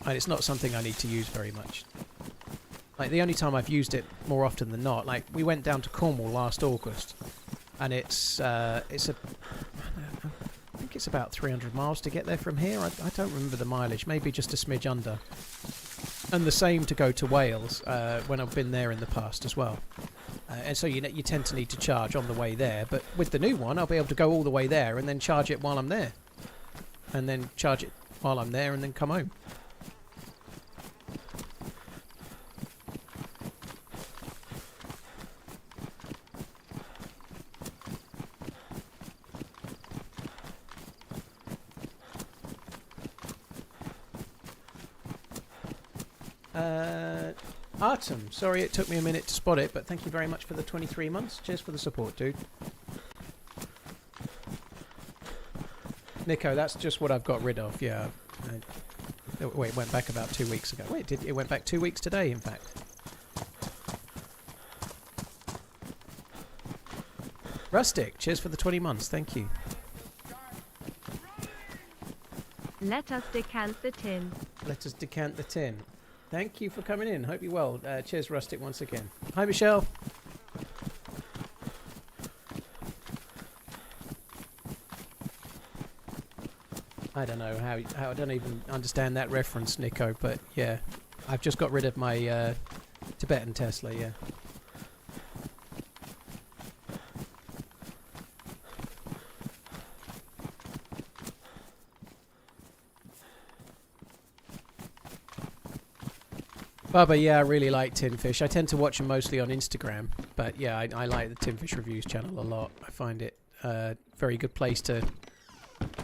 A: And it's not something I need to use very much. Like, the only time I've used it more often than not, like, we went down to Cornwall last August, and I think it's about 300 miles to get there from here. I don't remember the mileage, maybe just a smidge under. And the same to go to Wales, when I've been there in the past as well. And so you tend to need to charge on the way there, but with the new one, I'll be able to go all the way there and then charge it while I'm there. And then charge it while I'm there and then come home. Artem, sorry it took me a minute to spot it, but thank you very much for the 23 months. Cheers for the support, dude. Nico, that's just what I've got rid of, yeah. Wait, it went back about 2 weeks ago. Wait, it went back 2 weeks today, in fact. Rustic, cheers for the 20 months, thank you.
B: Let us decant the tin.
A: Let us decant the tin. Thank you for coming in. Hope you're well. Cheers, Rustic, once again. Hi, Michelle. I don't know how I don't even understand that reference, Nico, but yeah. I've just got rid of my Tibetan Tesla, yeah. Bubba, yeah, I really like Tinfish. I tend to watch him mostly on Instagram, but yeah, I like the Tinfish Reviews channel a lot. I find it a very good place to...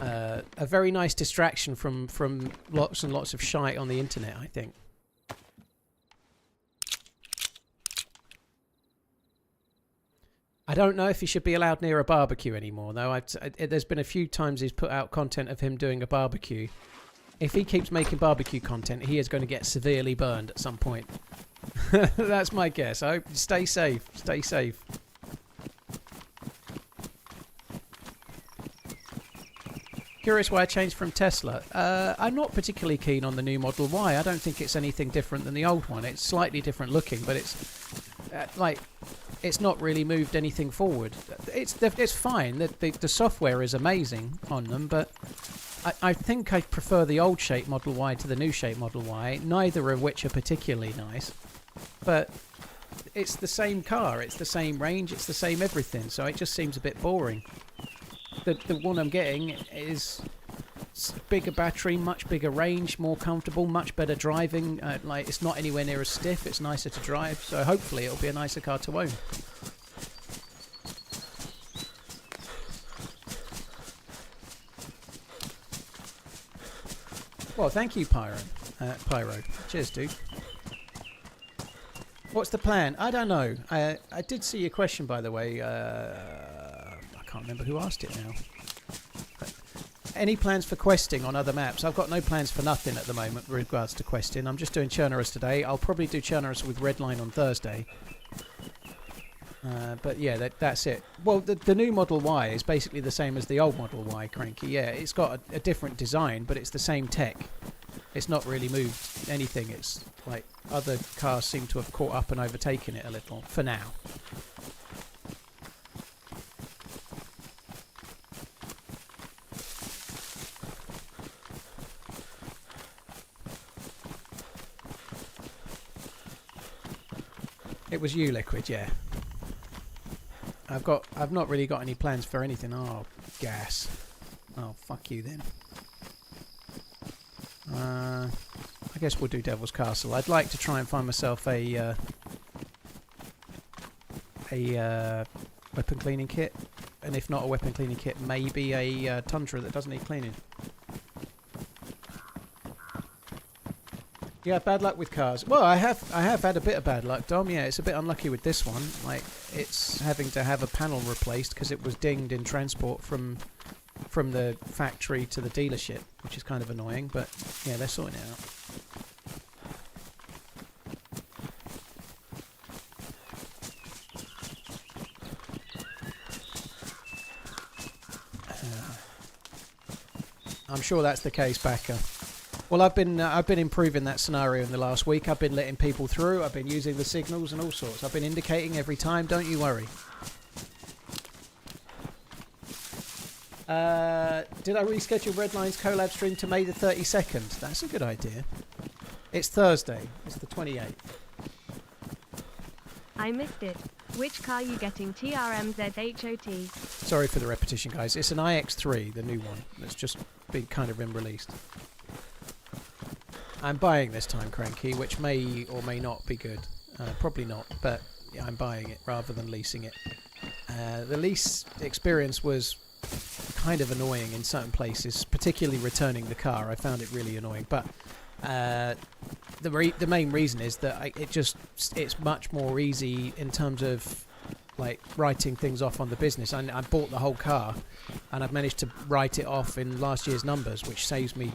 A: a very nice distraction from lots and lots of shite on the internet, I think. I don't know if he should be allowed near a barbecue anymore, though. There's been a few times he's put out content of him doing a barbecue. If he keeps making barbecue content, he is going to get severely burned at some point. That's my guess. I hope. Stay safe. Stay safe. Curious why I changed from Tesla. I'm not particularly keen on the new Model Y. I don't think it's anything different than the old one. It's slightly different looking, but it's it's not really moved anything forward. It's fine. The software is amazing on them, but I think I prefer the old shape Model Y to the new shape Model Y, neither of which are particularly nice. But it's the same car, it's the same range, it's the same everything, so it just seems a bit boring. The one I'm getting is bigger battery, much bigger range, more comfortable, much better driving. It's not anywhere near as stiff, it's nicer to drive, so hopefully it'll be a nicer car to own. Well, thank you, Pyro. Cheers, dude. What's the plan? I don't know. I did see your question, by the way. I can't remember who asked it now. Any plans for questing on other maps? I've got no plans for nothing at the moment with regards to questing. I'm just doing Chernarus today. I'll probably do Chernarus with Redline on Thursday. But yeah, that's it. Well, the new Model Y is basically the same as the old Model Y, Cranky. Yeah, it's got a different design, but it's the same tech. It's not really moved anything. It's like other cars seem to have caught up and overtaken it a little, for now. It was you, Liquid, yeah. I've not really got any plans for anything. Oh, gas. Oh, fuck you then. I guess we'll do Devil's Castle. I'd like to try and find myself a weapon cleaning kit, and if not a weapon cleaning kit, maybe a Tundra that doesn't need cleaning. Yeah, bad luck with cars. Well, I have had a bit of bad luck, Dom. Yeah, it's a bit unlucky with this one. Like, it's having to have a panel replaced because it was dinged in transport from the factory to the dealership, which is kind of annoying. But yeah, they're sorting it out. I'm sure that's the case, Backer. Well, I've been improving that scenario in the last week. I've been letting people through. I've been using the signals and all sorts. I've been indicating every time. Don't you worry. Did I reschedule Redline's collab stream to May the 32nd? That's a good idea. It's Thursday. It's the 28th.
B: I missed it. Which car you getting? TRMZ HOT.
A: Sorry for the repetition, guys. It's an iX3, the new one. That's just been released. I'm buying this time, Cranky, which may or may not be good. Probably not, but yeah, I'm buying it rather than leasing it. The lease experience was kind of annoying in certain places, particularly returning the car. I found it really annoying, but the main reason is that it's much more easy in terms of like writing things off on the business. I bought the whole car, and I've managed to write it off in last year's numbers, which saves me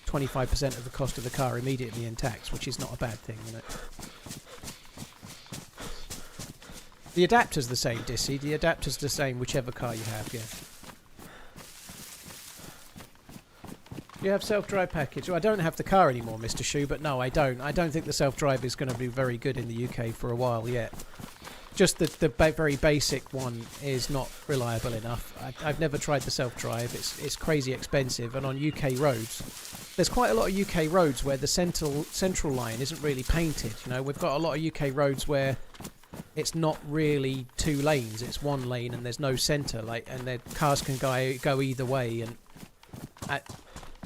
A: 25% of the cost of the car immediately in tax, which is not a bad thing, isn't it? The adapter's the same, Dissy. The adapter's the same whichever car you have, yeah. You have self-drive package. Well, I don't have the car anymore, Mr. Shoe, but no, I don't. I don't think the self-drive is going to be very good in the UK for a while yet. just the very basic one is not reliable enough. I've never tried the self-drive. It's crazy expensive, and on UK roads, there's quite a lot of UK roads where the central line isn't really painted. You know, we've got a lot of UK roads where it's not really 2 lanes; it's 1 lane, and there's no centre. And the cars can go either way. And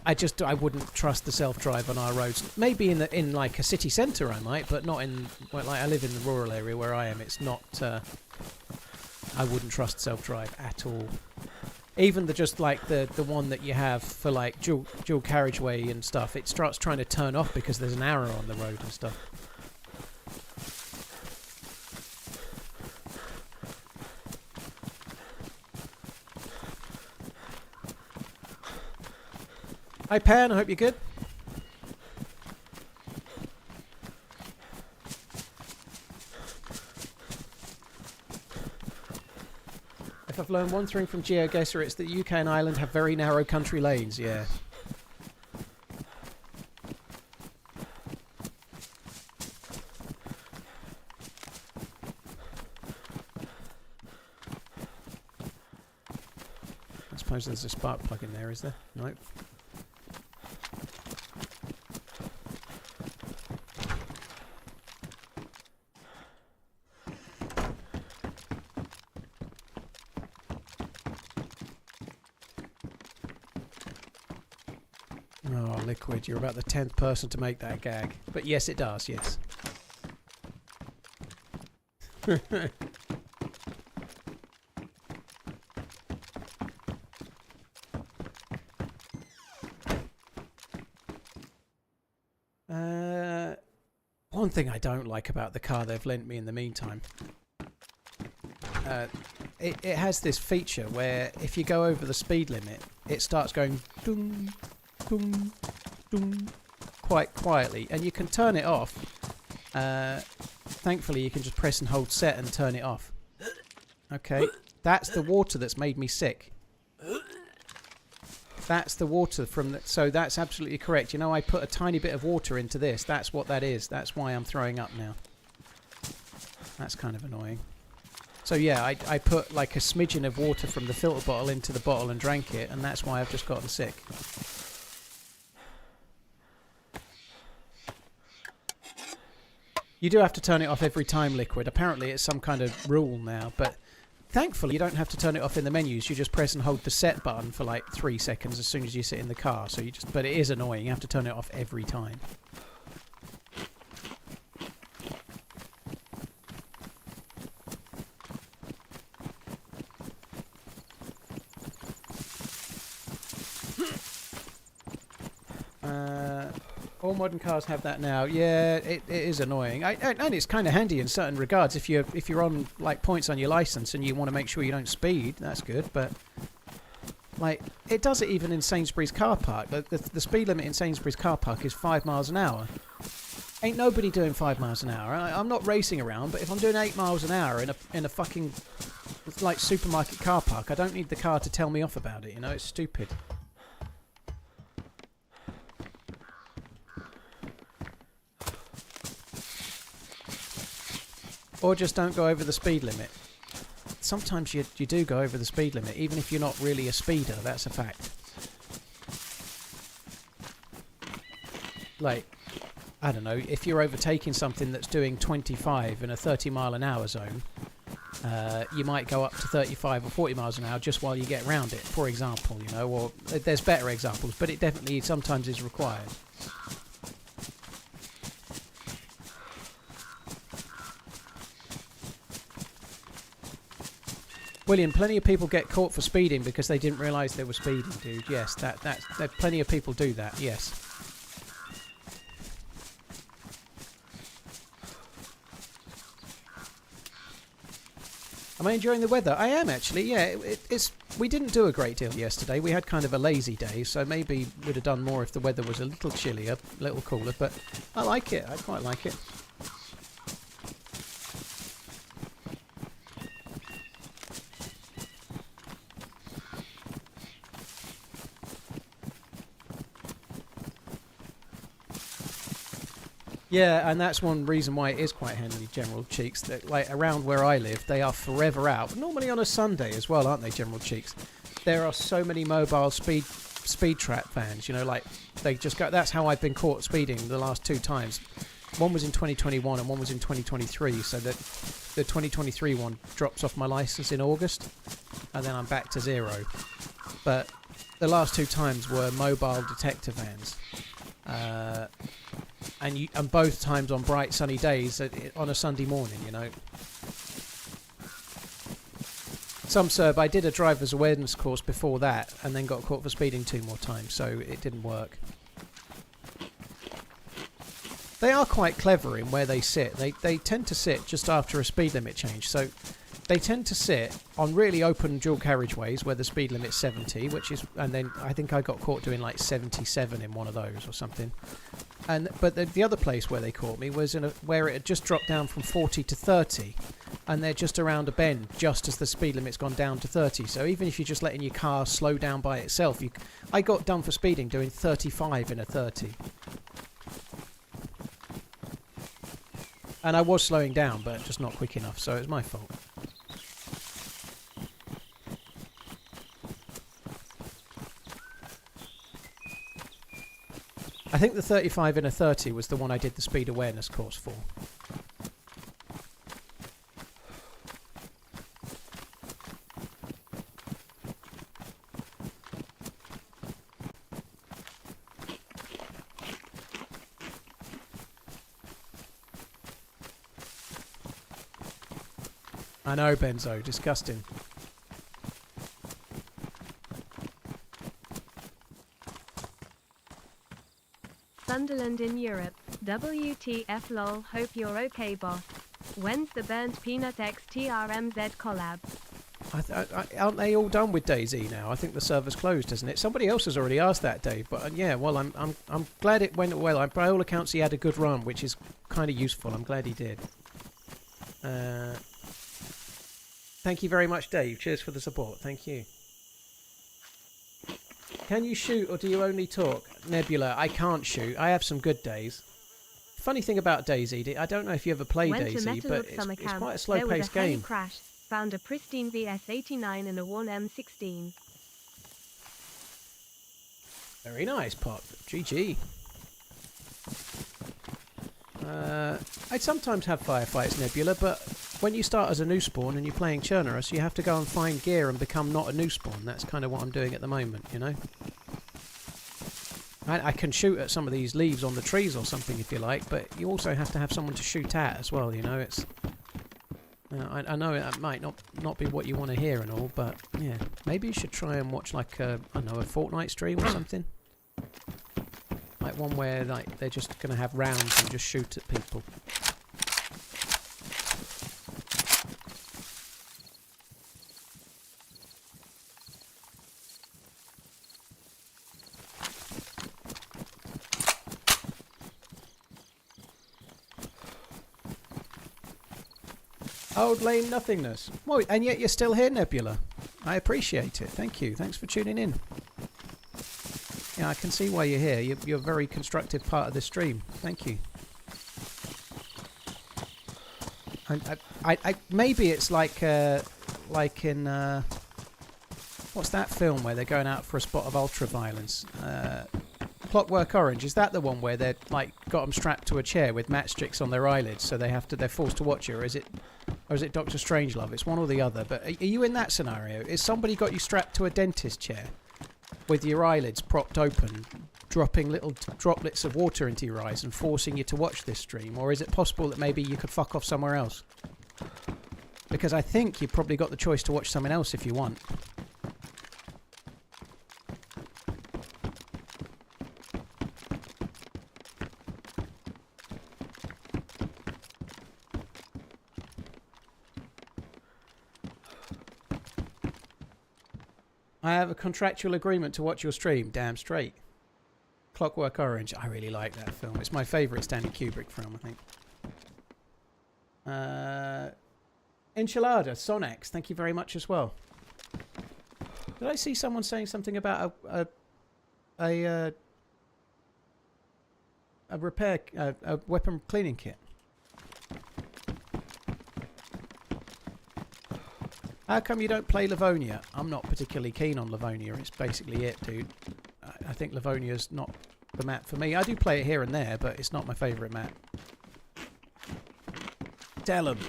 A: I wouldn't trust the self-drive on our roads. Maybe in like a city centre I might, but not in like I live in the rural area where I am. It's not. I wouldn't trust self-drive at all. Even the one that you have for like dual carriageway and stuff, it starts trying to turn off because there's an arrow on the road and stuff. Hi Pan, I hope you're good. If I've learned one thing from GeoGuessr, it's that UK and Ireland have very narrow country lanes, yeah. I suppose there's a spark plug in there, is there? Nope. Oh, Liquid, you're about the 10th person to make that gag. But yes, it does, yes. One thing I don't like about the car they've lent me in the meantime, it has this feature where if you go over the speed limit, it starts going ding, ding, ding, quite quietly, and you can turn it off. Thankfully, you can just press and hold set and turn it off. Okay, that's the water that's made me sick. That's the water from the... So that's absolutely correct. You know, I put a tiny bit of water into this. That's what that is. That's why I'm throwing up now. That's kind of annoying. So yeah, I put like a smidgen of water from the filter bottle into the bottle and drank it, and that's why I've just gotten sick. You do have to turn it off every time, Liquid. Apparently it's some kind of rule now, but... Thankfully, you don't have to turn it off in the menus. You just press and hold the set button for like 3 seconds as soon as you sit in the car. So you just, but it is annoying. You have to turn it off every time. All modern cars have that now. Yeah, it is annoying. And it's kind of handy in certain regards. If you're on like points on your license and you want to make sure you don't speed, that's good. But like it does it even in Sainsbury's car park. The speed limit in Sainsbury's car park is 5 miles an hour. Ain't nobody doing 5 miles an hour. I'm not racing around, but if I'm doing 8 miles an hour in a fucking like supermarket car park, I don't need the car to tell me off about it. You know, it's stupid. Or just don't go over the speed limit. Sometimes you do go over the speed limit, even if you're not really a speeder, that's a fact. Like, I don't know, if you're overtaking something that's doing 25 in a 30 mile an hour zone, you might go up to 35 or 40 miles an hour just while you get around it, for example, you know, or there's better examples, but it definitely sometimes is required. William, plenty of people get caught for speeding because they didn't realise they were speeding, dude. Yes, that plenty of people do that, yes. Am I enjoying the weather? I am, actually, yeah. We didn't do a great deal yesterday. We had kind of a lazy day, so maybe we'd have done more if the weather was a little chillier, a little cooler, but I like it. I quite like it. Yeah, and that's one reason why it is quite handy, General Cheeks. That, like, around where I live, they are forever out. Normally on a Sunday as well, aren't they, General Cheeks? There are so many mobile speed trap vans, you know, like, they just go... That's how I've been caught speeding the last 2 times. One was in 2021 and one was in 2023, so that the 2023 one drops off my licence in August, and then I'm back to 0. But the last 2 times were mobile detector vans. And both times on bright sunny days on a Sunday morning, you know. Some Serb, I did a driver's awareness course before that and then got caught for speeding 2 more times, so it didn't work. They are quite clever in where they sit. They tend to sit just after a speed limit change, so they tend to sit on really open dual carriageways where the speed limit's 70, which is, and then I think I got caught doing like 77 in one of those or something. But the other place where they caught me was where it had just dropped down from 40 to 30, and they're just around a bend just as the speed limit's gone down to 30. So even if you're just letting your car slow down by itself, I got done for speeding doing 35 in a 30. And I was slowing down, but just not quick enough, so it was my fault. I think the 35 in a 30 was the one I did the speed awareness course for. I know, Benzo, disgusting.
B: Sunderland in Europe. WTF lol, hope you're okay, boss. When's the Burnt Peanut X TRMZ collab?
A: Aren't they all done with DayZ now? I think the server's closed, isn't it? Somebody else has already asked that, Dave. But yeah, well, I'm glad it went well. By all accounts, he had a good run, which is kind of useful. I'm glad he did. Thank you very much, Dave. Cheers for the support. Thank you. Can you shoot or do you only talk? Nebula, I can't shoot. I have some good days. Funny thing about DayZ, I don't know if you ever play DayZ, but it's quite a slow-paced game.
B: Crash. Found a pristine VS89 and a worn M16.
A: Very nice, Pop. GG. I'd sometimes have firefights, Nebula, but when you start as a new spawn and you're playing Chernarus, you have to go and find gear and become not a new spawn. That's kind of what I'm doing at the moment, you know. I can shoot at some of these leaves on the trees or something if you like, but you also have to have someone to shoot at as well, you know. It's I know it might not be what you want to hear and all, but yeah, maybe you should try and watch like I don't know, a Fortnite stream or something. Like one where like they're just going to have rounds and just shoot at people. Old lane nothingness. Well, and yet you're still here, Nebula. I appreciate it. Thank you. Thanks for tuning in. Yeah, I can see why you're here. You're a very constructive part of the stream. Thank you. Maybe it's like in what's that film where they're going out for a spot of ultra-violence? Clockwork Orange. Is that the one where they're like got them strapped to a chair with matchsticks on their eyelids, so they're forced to watch it, or is it Dr. Strangelove? It's one or the other. But are you in that scenario? Is somebody got you strapped to a dentist chair with your eyelids propped open, dropping little droplets of water into your eyes and forcing you to watch this stream? Or is it possible that maybe you could fuck off somewhere else? Because I think you've probably got the choice to watch something else if you want. I have a contractual agreement to watch your stream. Damn straight. Clockwork Orange. I really like that film. It's my favourite Stanley Kubrick film, I think. Enchilada, Sonex. Thank you very much as well. Did I see someone saying something about a a weapon cleaning kit. How come you don't play Livonia? I'm not particularly keen on Livonia. It's basically it, dude. I think Livonia's not the map for me. I do play it here and there, but it's not my favourite map. Tell 'em.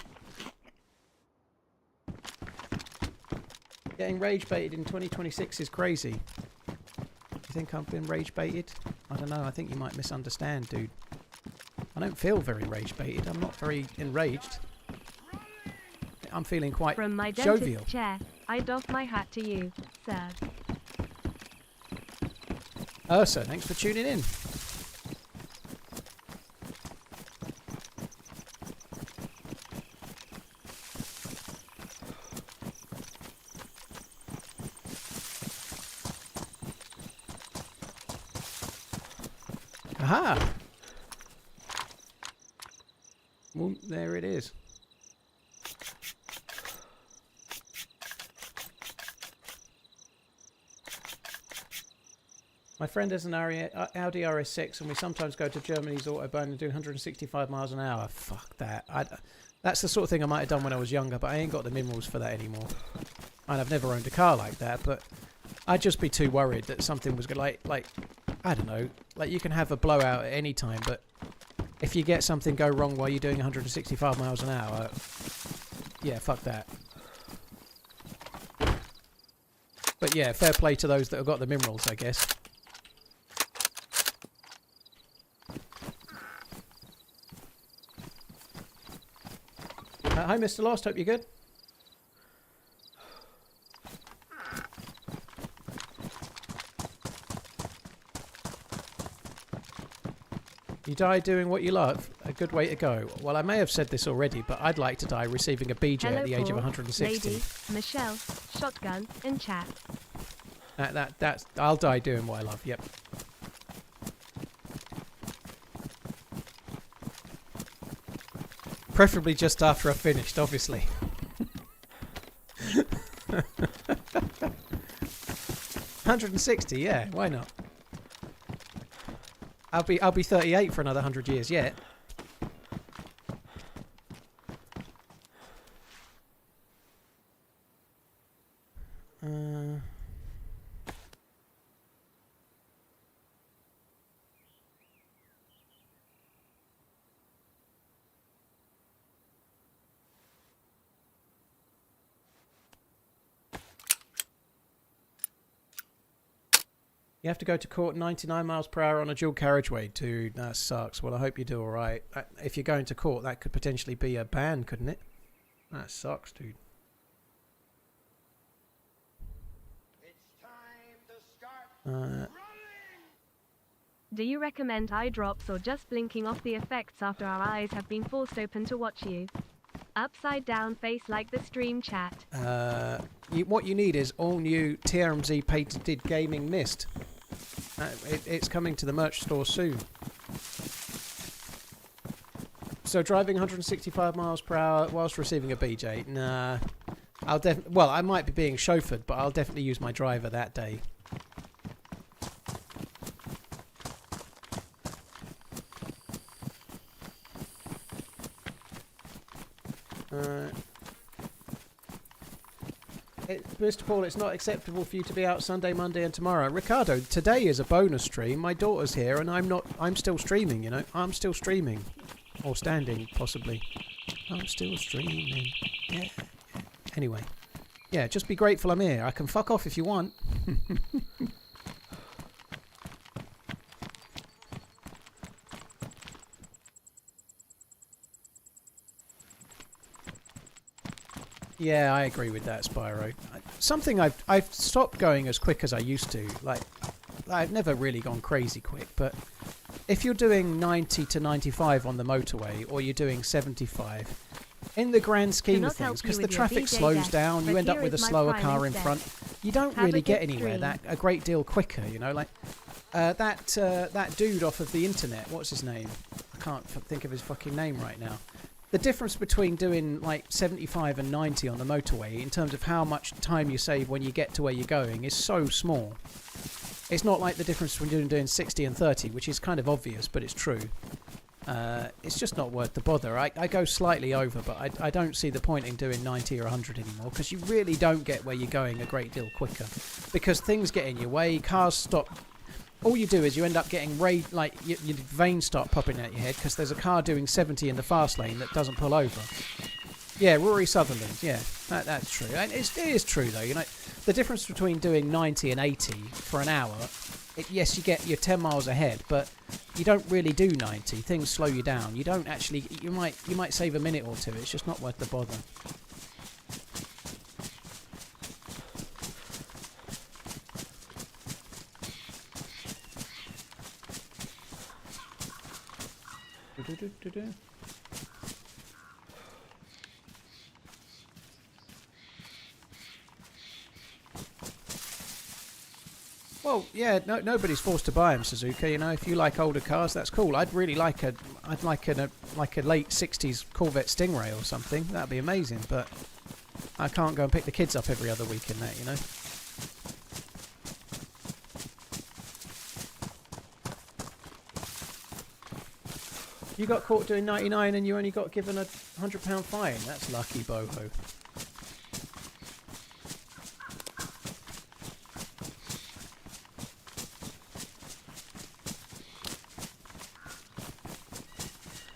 A: Getting rage baited in 2026 is crazy. You think I've been rage baited? I don't know. I think you might misunderstand, dude. I don't feel very rage baited. I'm not very enraged. I'm feeling quite
B: From my
A: jovial.
B: dentist chair, I doff my hat to you, sir.
A: Ursa, thanks for tuning in. Aha! Well, there it is. My friend has an Audi RS6 and we sometimes go to Germany's Autobahn and do 165 miles an hour. Fuck that. That's the sort of thing I might have done when I was younger, but I ain't got the minerals for that anymore. And I've never owned a car like that, but I'd just be too worried that something was going to, like, I don't know, like you can have a blowout at any time, but if you get something go wrong while you're doing 165 miles an hour, yeah, fuck that. But yeah, fair play to those that have got the minerals, I guess. Hi, Mr. Lost. Hope you're good. You die doing what you love. A good way to go. Well, I may have said this already, but I'd like to die receiving a BJ
B: Hello,
A: at the age of
B: Paul,
A: 160.
B: Lady, Michelle, Shotgun, and Chat.
A: That's. I'll die doing what I love. Yep. Preferably just after I've finished, obviously. 160, yeah, why not? I'll be 38 for another 100 years yet. You have to go to court 99 miles per hour on a dual carriageway, dude. That sucks. Well, I hope you do all right. If you're going to court, that could potentially be a ban, couldn't it? That sucks, dude.
C: It's time to start running.
B: Do you recommend eye drops or just blinking off the effects after our eyes have been forced open to watch you? Upside down face like the stream chat.
A: What you need is all new TRMZ patented gaming mist. It's coming to the merch store soon. So driving 165 miles per hour whilst receiving a BJ? Nah. Well, I might be being chauffeured, but I'll definitely use my driver that day. Mr. Paul, it's not acceptable for you to be out Sunday, Monday and tomorrow. Ricardo, today is a bonus stream. My daughter's here and I'm still streaming, you know. I'm still streaming. Or standing, possibly. I'm still streaming. Yeah. Anyway. Yeah, just be grateful I'm here. I can fuck off if you want. Yeah, I agree with that, Spyro. Something I've stopped going as quick as I used to. Like, I've never really gone crazy quick, but if you're doing 90 to 95 on the motorway, or you're doing 75, in the grand scheme of things, because the traffic slows down, you end up with a slower car in front. You don't really get anywhere a great deal quicker, you know. Like that dude off of the internet. What's his name? I can't think of his fucking name right now. The difference between doing like 75 and 90 on the motorway in terms of how much time you save when you get to where you're going is so small. It's not like the difference between doing 60 and 30, which is kind of obvious, but it's true. It's just not worth the bother. I go slightly over, but I don't see the point in doing 90 or 100 anymore, because you really don't get where you're going a great deal quicker. Because things get in your way, cars stop. All you do is you end up getting your veins start popping out your head because there's a car doing 70 in the fast lane that doesn't pull over. Yeah, Rory Sutherland. Yeah, that's true. And it is true though. You know, the difference between doing 90 and 80 for an hour. Yes, you're 10 miles ahead, but you don't really do 90. Things slow you down. You don't actually. You might save a minute or two. It's just not worth the bother. Well, yeah, nobody's forced to buy them, Suzuka. You know, if you like older cars, that's cool. I'd like a late '60s Corvette Stingray or something. That'd be amazing. But I can't go and pick the kids up every other week in that, you know. You got caught doing 99 and you only got given a £100 fine. That's lucky, boho.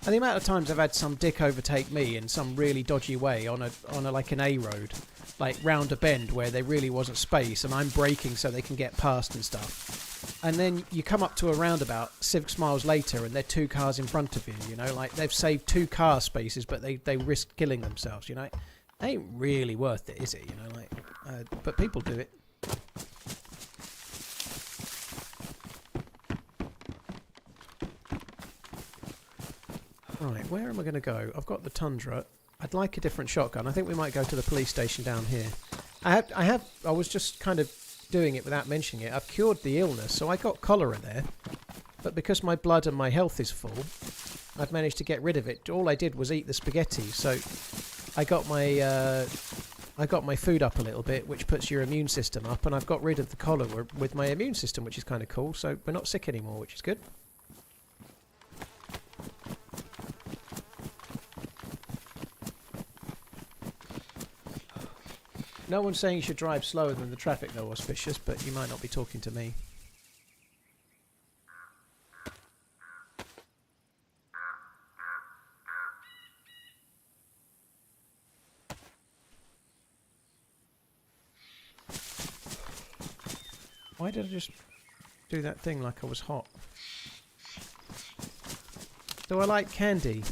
A: And the amount of times I've had some dick overtake me in some really dodgy way on a like an A road, like round a bend where there really wasn't space, and I'm braking so they can get past and stuff. And then you come up to a roundabout 6 miles later and there are 2 cars in front of you, you know, like they've saved 2 car spaces, but they risked killing themselves, you know. It ain't really worth it, is it, you know, like, but people do it. Right, where am I going to go? I've got the Tundra. I'd like a different shotgun. I think we might go to the police station down here. I was just kind of doing it without mentioning it. I've cured the illness, so I got cholera there. But because my blood and my health is full, I've managed to get rid of it. All I did was eat the spaghetti, so I got my food up a little bit, which puts your immune system up, and I've got rid of the cholera with my immune system, which is kind of cool. So we're not sick anymore, which is good. No one's saying you should drive slower than the traffic, though, Auspicious, but you might not be talking to me. Why did I just do that thing like I was hot? Do I like candy?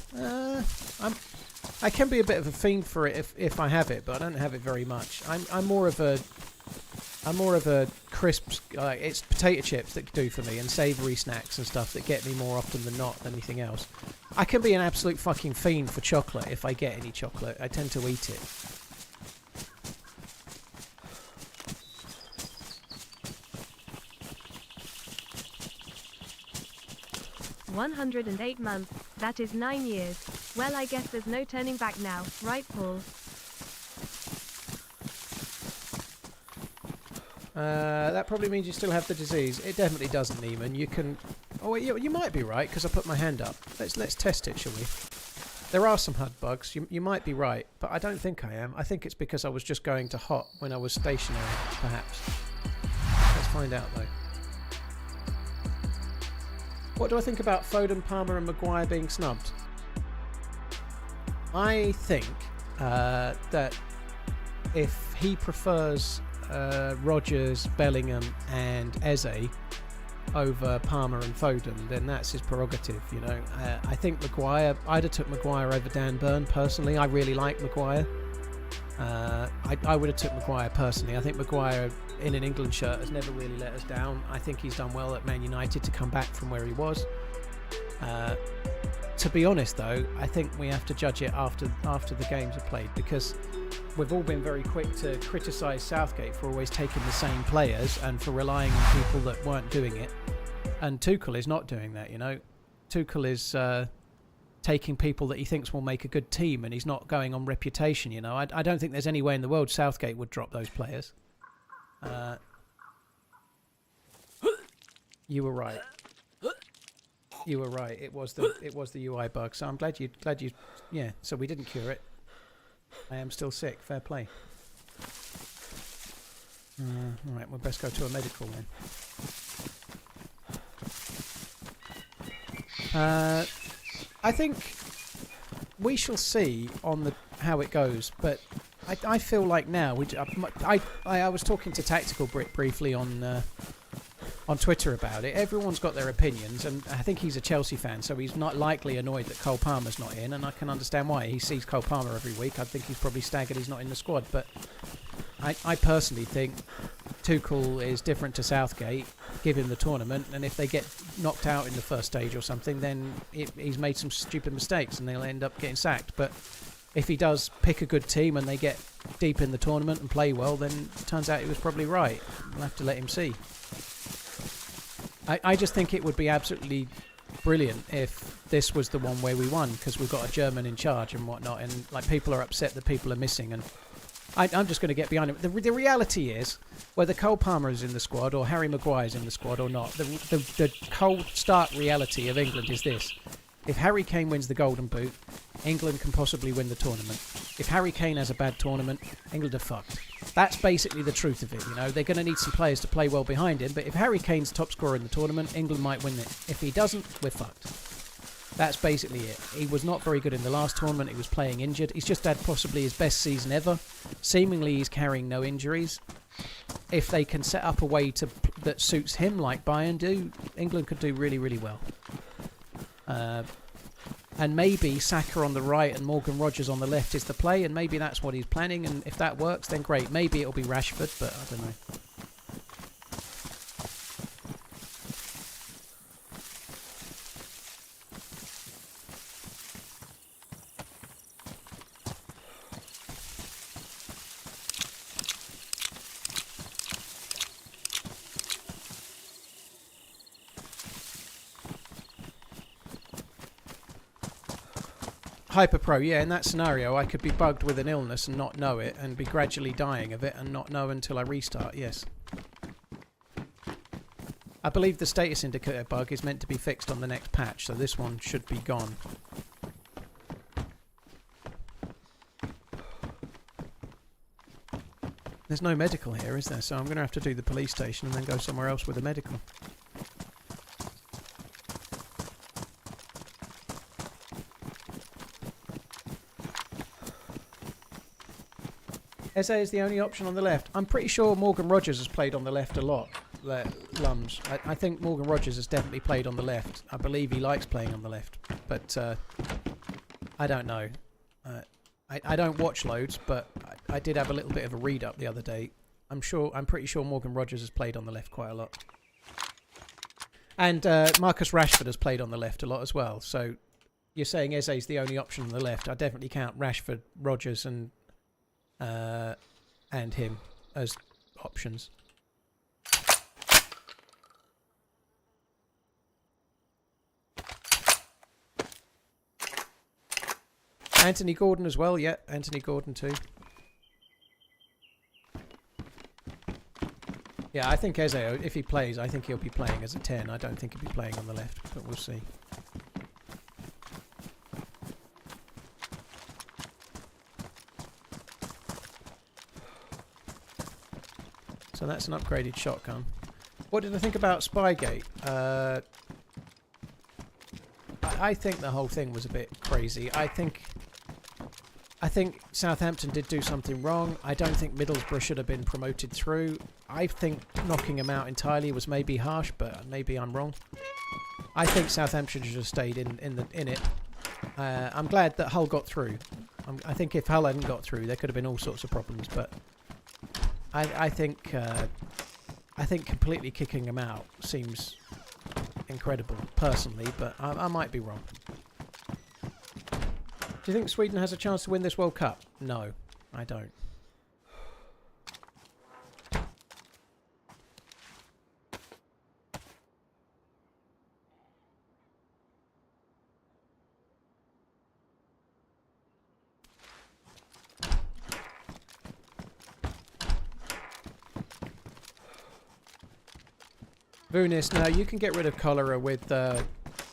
A: I can be a bit of a fiend for it if I have it, but I don't have it very much. I'm more of a crisps. It's potato chips that do for me, and savoury snacks and stuff that get me more often than not than anything else. I can be an absolute fucking fiend for chocolate if I get any chocolate. I tend to eat it.
B: "108 months, that is 9 years. Well, I guess there's no turning back now, right, Paul?"
A: That probably means you still have the disease. It definitely doesn't, Neiman. You can... Oh, wait, you might be right, because I put my hand up. Let's test it, shall we? There are some HUD bugs. You might be right, but I don't think I am. I think it's because I was just going to hot when I was stationary, perhaps. Let's find out, though. What do I think about Foden, Palmer and Maguire being snubbed? I think that if he prefers Rodgers, Bellingham and Eze over Palmer and Foden, then that's his prerogative, you know. I think Maguire, I'd have took Maguire over Dan Burn personally. I really like Maguire. I would have took Maguire personally. I think Maguire in an England shirt has never really let us down. I think he's done well at Man United to come back from where he was. To be honest though, I think we have to judge it after the games are played, because we've all been very quick to criticise Southgate for always taking the same players and for relying on people that weren't doing it. And Tuchel is not doing that, you know. Tuchel is taking people that he thinks will make a good team, and he's not going on reputation, you know. I don't think there's any way in the world Southgate would drop those players. You were right. You were right. It was the UI bug. So I'm glad you yeah. So we didn't cure it. I am still sick. Fair play. All right, we'll best go to a medical then. I think we shall see on how it goes, but I feel like now I was talking to Tactical Brit briefly on Twitter about it. Everyone's got their opinions, and I think he's a Chelsea fan, so he's not likely annoyed that Cole Palmer's not in, and I can understand why. He sees Cole Palmer every week. I think he's probably staggered he's not in the squad, but I personally think Tuchel is different to Southgate. Give him the tournament, and if they get knocked out in the first stage or something, then he's made some stupid mistakes and they'll end up getting sacked. But if he does pick a good team and they get deep in the tournament and play well, then it turns out he was probably right. We'll have to let him see. I just think it would be absolutely brilliant if this was the one where we won, because we've got a German in charge and whatnot, and like people are upset that people are missing, and I'm just going to get behind him. The reality is, whether Cole Palmer is in the squad or Harry Maguire's in the squad or not, the cold start reality of England is this. If Harry Kane wins the Golden Boot, England can possibly win the tournament. If Harry Kane has a bad tournament, England are fucked. That's basically the truth of it, you know. They're going to need some players to play well behind him, but if Harry Kane's top scorer in the tournament, England might win it. If he doesn't, we're fucked. That's basically it. He was not very good in the last tournament. He was playing injured. He's just had possibly his best season ever. Seemingly he's carrying no injuries. If they can set up a way that suits him like Bayern do, England could do really, really well. And maybe Saka on the right and Morgan Rogers on the left is the play, and maybe that's what he's planning, and if that works, then great. Maybe it'll be Rashford, but I don't know. Hyper Pro, yeah, in that scenario I could be bugged with an illness and not know it, and be gradually dying of it and not know until I restart, yes. I believe the status indicator bug is meant to be fixed on the next patch, so this one should be gone. There's no medical here, is there? So I'm going to have to do the police station and then go somewhere else with a medical. Eze is the only option on the left. I'm pretty sure Morgan Rogers has played on the left a lot. Lums. I think Morgan Rogers has definitely played on the left. I believe he likes playing on the left. But I don't know. I don't watch loads, but I did have a little bit of a read up the other day. I'm pretty sure Morgan Rogers has played on the left quite a lot. And Marcus Rashford has played on the left a lot as well. So you're saying Eze's the only option on the left. I definitely count Rashford, Rogers and him as options. Anthony Gordon as well, yeah, Anthony Gordon too. Yeah, I think Eze, if he plays, I think he'll be playing as a 10. I don't think he'll be playing on the left, but we'll see. So that's an upgraded shotgun. What did I think about Spygate? I think the whole thing was a bit crazy. I think Southampton did do something wrong. I don't think Middlesbrough should have been promoted through. I think knocking him out entirely was maybe harsh, but maybe I'm wrong. I think Southampton should have stayed in it. I'm glad that Hull got through. I think if Hull hadn't got through, there could have been all sorts of problems, but I think completely kicking him out seems incredible, personally, but I might be wrong. Do you think Sweden has a chance to win this World Cup? No, I don't. Vunis, now you can get rid of cholera with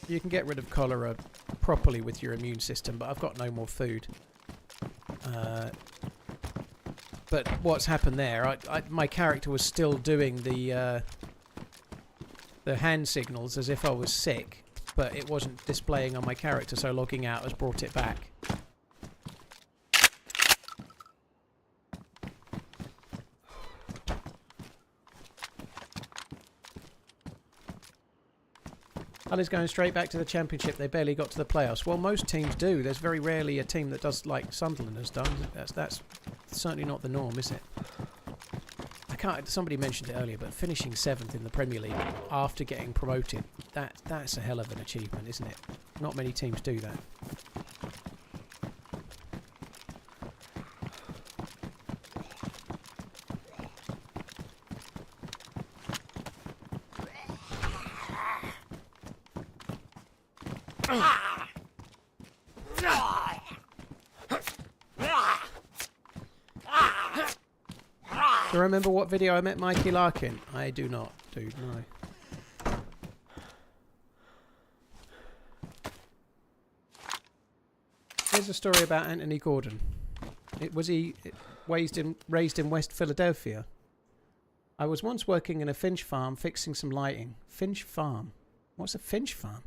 A: you can get rid of cholera properly with your immune system, but I've got no more food. But what's happened there? My character was still doing the hand signals as if I was sick, but it wasn't displaying on my character, so logging out has brought it back. Hull going straight back to the championship. They barely got to the playoffs. Well, most teams do. There's very rarely a team that does like Sunderland has done. That's certainly not the norm, is it? I can't. Somebody mentioned it earlier, but finishing 7th in the Premier League after getting promoted, that's a hell of an achievement, isn't it? Not many teams do that. Do you remember what video I met Mikey Larkin? I do not, dude, no. Here's a story about Anthony Gordon. Was he raised in West Philadelphia? I was once working in a finch farm fixing some lighting. Finch farm? What's a finch farm?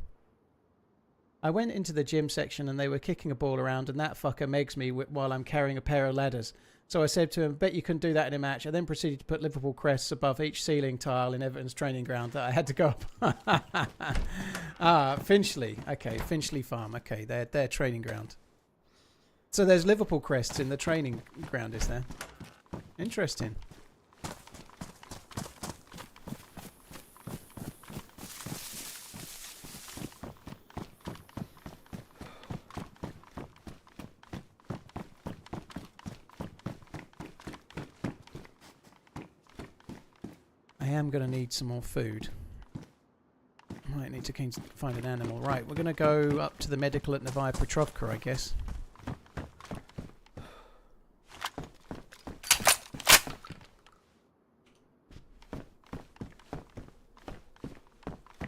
A: I went into the gym section and they were kicking a ball around and that fucker megs me while I'm carrying a pair of ladders. So I said to him, bet you couldn't do that in a match. I then proceeded to put Liverpool crests above each ceiling tile in Everton's training ground that I had to go up. Finchley. Okay, Finchley Farm. Okay, their training ground. So there's Liverpool crests in the training ground, is there? Interesting. I am going to need some more food. Might need to find an animal. Right, we're going to go up to the medical at Novaya Petrovka, I guess.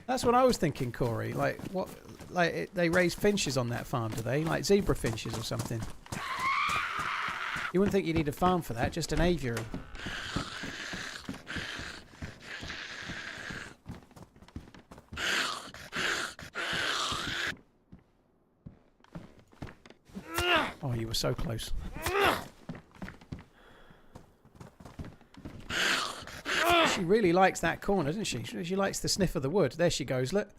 A: That's what I was thinking, Corey. Like, what? Like, they raise finches on that farm, do they? Like zebra finches or something? You wouldn't think you need a farm for that, just an aviary. Oh, you were so close. She really likes that corner, doesn't she? She likes the sniff of the wood. There she goes, look.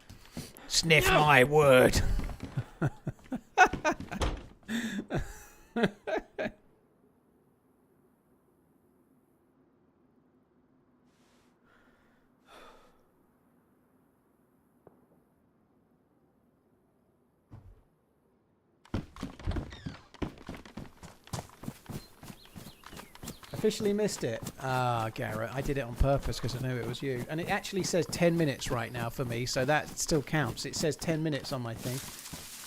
A: Sniff my wood. Officially missed it. Ah, Garrett, I did it on purpose because I knew it was you. And it actually says 10 minutes right now for me, so that still counts. It says 10 minutes on my thing.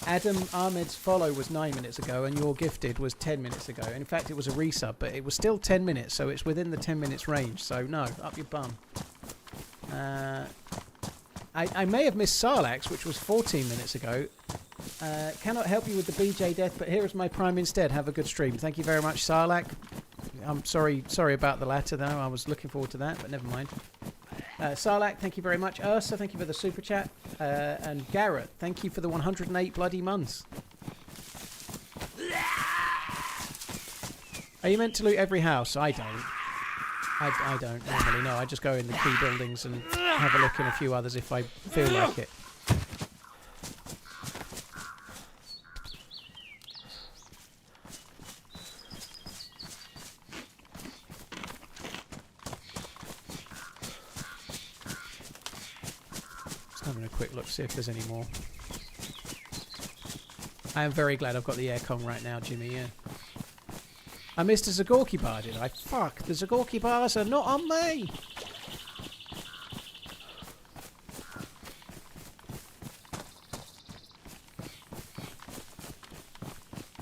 A: Adam Ahmed's follow was 9 minutes ago, and your gifted was 10 minutes ago. In fact, it was a resub, but it was still 10 minutes, so it's within the 10 minutes range. So, no, up your bum. I may have missed Sarlax, which was 14 minutes ago. Cannot help you with the BJ death, but here is my prime instead. Have a good stream. Thank you very much, Sarlak. I'm sorry about the latter, though. I was looking forward to that, but never mind. Sarlak, thank you very much. Ursa, thank you for the super chat. And Garrett, thank you for the 108 bloody months. Are you meant to loot every house? I don't. I don't normally, no. I just go in the key buildings and have a look in a few others if I feel like it. Having a quick look, see if there's any more. I am very glad I've got the aircon right now, Jimmy, yeah. I missed a Zagorki bar, did I? Fuck, the Zagorki bars are not on me!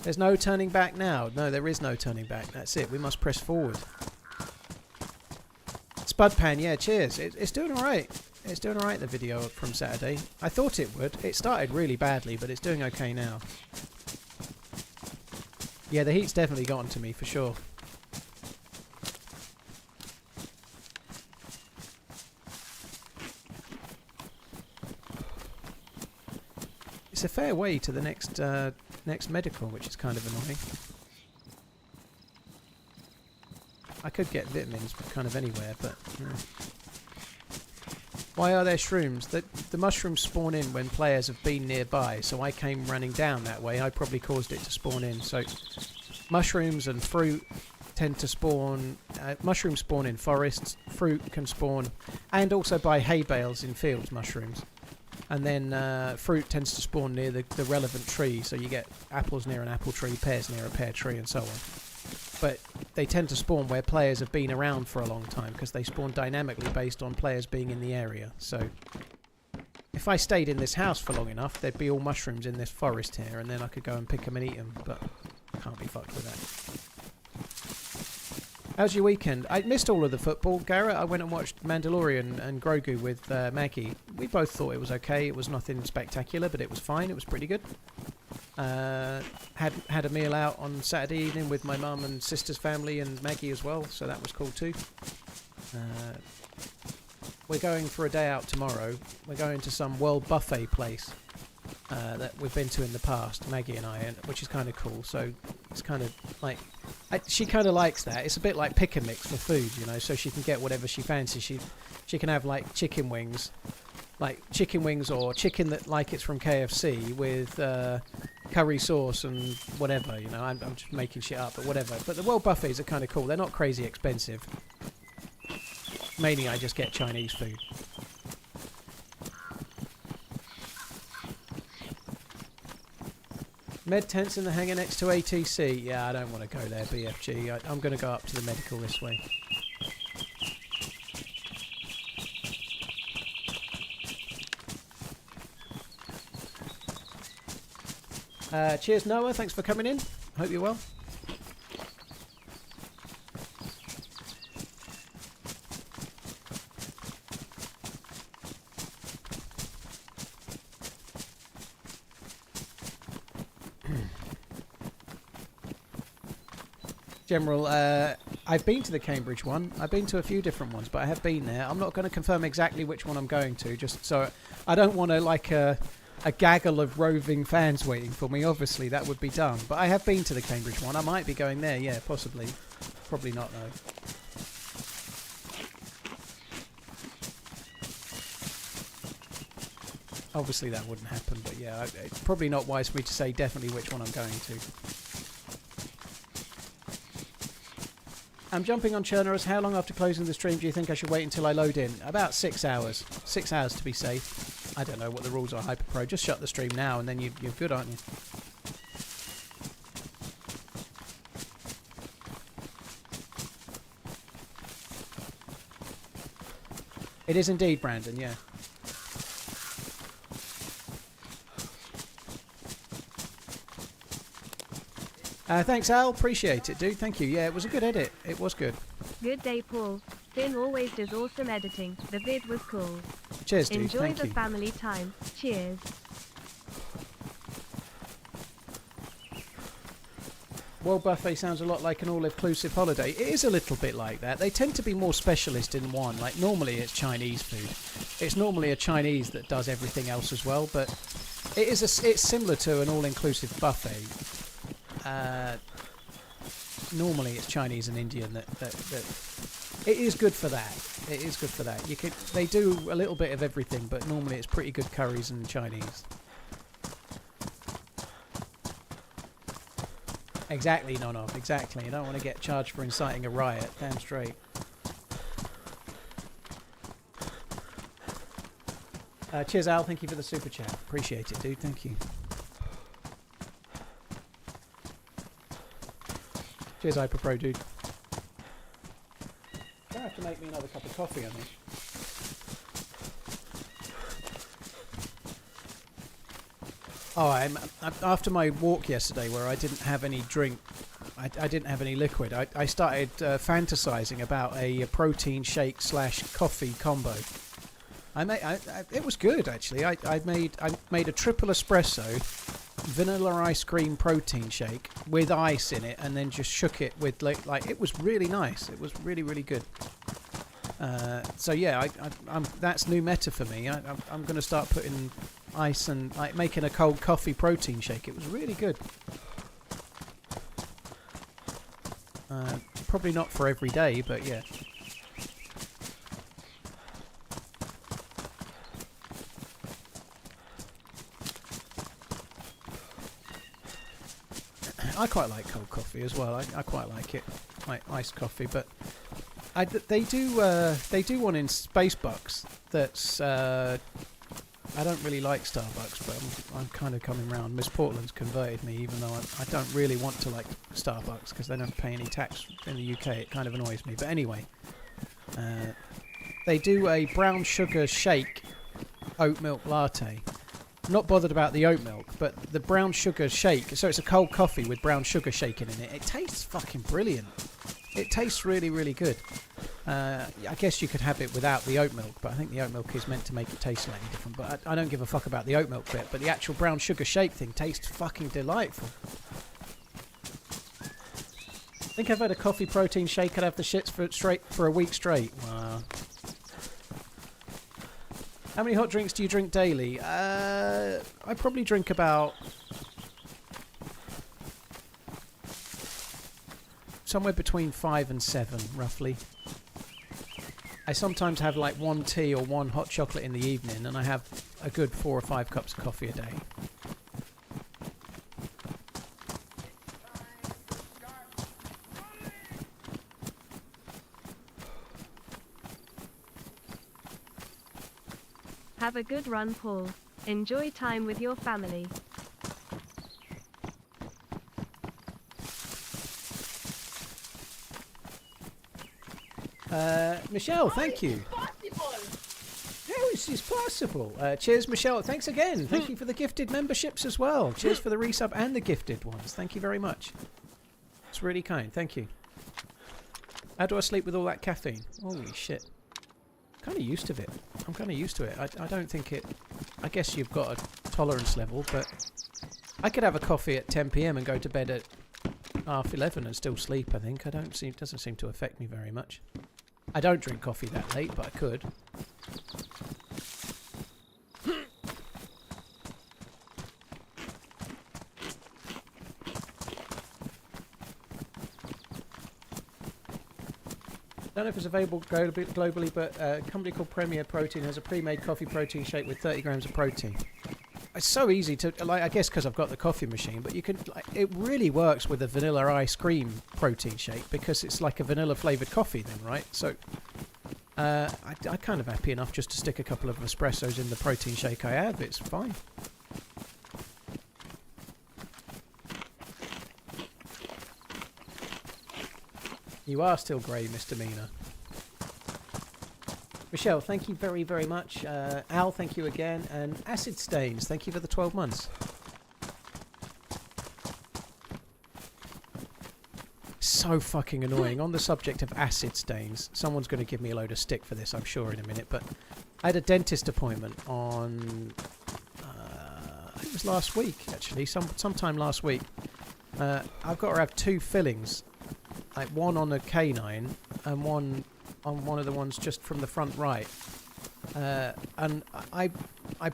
A: There's no turning back now. No, there is no turning back. That's it, we must press forward. Spudpan, yeah, cheers. It's doing alright. It's doing alright, the video from Saturday. I thought it would. It started really badly, but it's doing okay now. Yeah, the heat's definitely gotten to me, for sure. It's a fair way to the next medical, which is kind of annoying. I could get vitamins kind of anywhere, but... Why are there shrooms? The mushrooms spawn in when players have been nearby, so I came running down that way. I probably caused it to spawn in. So mushrooms and fruit tend to spawn... mushrooms spawn in forests, fruit can spawn, and also by hay bales in fields, mushrooms. And then fruit tends to spawn near the relevant tree, so you get apples near an apple tree, pears near a pear tree, and so on. But they tend to spawn where players have been around for a long time, because they spawn dynamically based on players being in the area. So if I stayed in this house for long enough, there'd be all mushrooms in this forest here, and then I could go and pick them and eat them, but can't be fucked with that. How's your weekend? I missed all of the football, Garrett. I went and watched Mandalorian and Grogu with Maggie. We both thought it was okay. It was nothing spectacular, but it was fine. It was pretty good. Had a meal out on Saturday evening with my mum and sister's family and Maggie as well, so that was cool too. We're going for a day out tomorrow. We're going to some world buffet place that we've been to in the past, Maggie and I, which is kind of cool. So it's kind of like... she kind of likes that. It's a bit like pick and mix for food, you know, so she can get whatever she fancies. She can have like chicken wings or chicken that like it's from KFC with curry sauce and whatever, you know. I'm just making shit up, but whatever. But the world buffets are kind of cool. They're not crazy expensive. Mainly I just get Chinese food. Med tents in the hangar next to ATC. Yeah, I don't want to go there, BFG. I'm going to go up to the medical this way. Cheers, Noah. Thanks for coming in. Hope you're well. General, I've been to the Cambridge one. I've been to a few different ones, but I have been there. I'm not going to confirm exactly which one I'm going to, just so I don't want to like a gaggle of roving fans waiting for me. Obviously, that would be dumb. But I have been to the Cambridge one. I might be going there, yeah, possibly. Probably not, though. Obviously, that wouldn't happen, but yeah, it's probably not wise for me to say definitely which one I'm going to. I'm jumping on Chernarus. How long after closing the stream do you think I should wait until I load in? About 6 hours. 6 hours to be safe. I don't know what the rules are, HyperPro. Just shut the stream now and then you're good, aren't you? It is indeed, Brandon, yeah. Thanks, Al. Appreciate it, dude. Thank you. Yeah, it was a good edit. It was good.
B: Good day, Paul. Finn always does awesome editing. The vid was cool.
A: Cheers, dude.
B: Enjoy
A: Thank
B: the
A: you.
B: family time. Cheers.
A: World Buffet sounds a lot like an all-inclusive holiday. It is a little bit like that. They tend to be more specialist in one. Like, normally it's Chinese food. It's normally a Chinese that does everything else as well, but it's similar to an all-inclusive buffet. Normally it's Chinese and Indian that it is good for that. It is good for that. They do a little bit of everything, but normally it's pretty good curries and Chinese. Exactly, Nonov, exactly. You don't want to get charged for inciting a riot. Damn straight. Cheers, Al. Thank you for the super chat. Appreciate it, dude. Thank you. Cheers, HyperPro, dude. I have to make me another cup of coffee, I think. Oh, after my walk yesterday where I didn't have any drink, I didn't have any liquid, I started fantasizing about a protein shake / coffee combo. It was good actually. I made a triple espresso, vanilla ice cream protein shake with ice in it, and then just shook it with like it was really nice. It was really good. So yeah, that's new meta for me. I'm going to start putting ice and like making a cold coffee protein shake. It was really good. Probably not for every day, but yeah. I quite like cold coffee as well. I quite like it, like iced coffee. But they do one in Spacebucks that's I don't really like Starbucks, but I'm kind of coming round. Miss Portland's converted me, even though I don't really want to like Starbucks because they don't pay any tax in the UK. It kind of annoys me. But anyway, they do a brown sugar shake oat milk latte. Not bothered about the oat milk, but the brown sugar shake. So it's a cold coffee with brown sugar shaken in it. It tastes fucking brilliant. It tastes really good. I guess you could have it without the oat milk, but I think the oat milk is meant to make it taste slightly different. But I don't give a fuck about the oat milk bit. But the actual brown sugar shake thing tastes fucking delightful. I think I've had a coffee protein shake. I'd have the shits for a week straight. Wow. How many hot drinks do you drink daily? I probably drink about somewhere between 5 and 7, roughly. I sometimes have like 1 tea or 1 hot chocolate in the evening, and I have a good 4 or 5 cups of coffee a day.
B: Have a good run, Paul. Enjoy time with your family.
A: Michelle, thank you. How is this possible? Cheers, Michelle. Thanks again. Thank you for the gifted memberships as well. Cheers for the resub and the gifted ones. Thank you very much. It's really kind. Thank you. How do I sleep with all that caffeine? Holy shit. Kind of used to it. I'm kind of used to it. I don't think it... I guess you've got a tolerance level, but I could have a coffee at 10 PM and go to bed at 11:30 and still sleep, I think. It doesn't seem to affect me very much. I don't drink coffee that late, but I could. I don't know if it's available globally, but a company called Premier Protein has a pre-made coffee protein shake with 30 grams of protein. It's so easy to, like, I guess because I've got the coffee machine, but you can, like, it really works with a vanilla ice cream protein shake because it's like a vanilla flavoured coffee then, right? So I'm kind of happy enough just to stick a couple of espressos in the protein shake I have. It's fine. You are still grey, Mr. Mina. Michelle, thank you very, very much. Al, thank you again. And Acid Stains, thank you for the 12 months. So fucking annoying. On the subject of acid stains, someone's going to give me a load of stick for this, I'm sure, in a minute. But I had a dentist appointment on... it was last week, actually. Sometime last week. I've got to have 2 fillings. Like one on a canine and one on one of the ones just from the front right. And I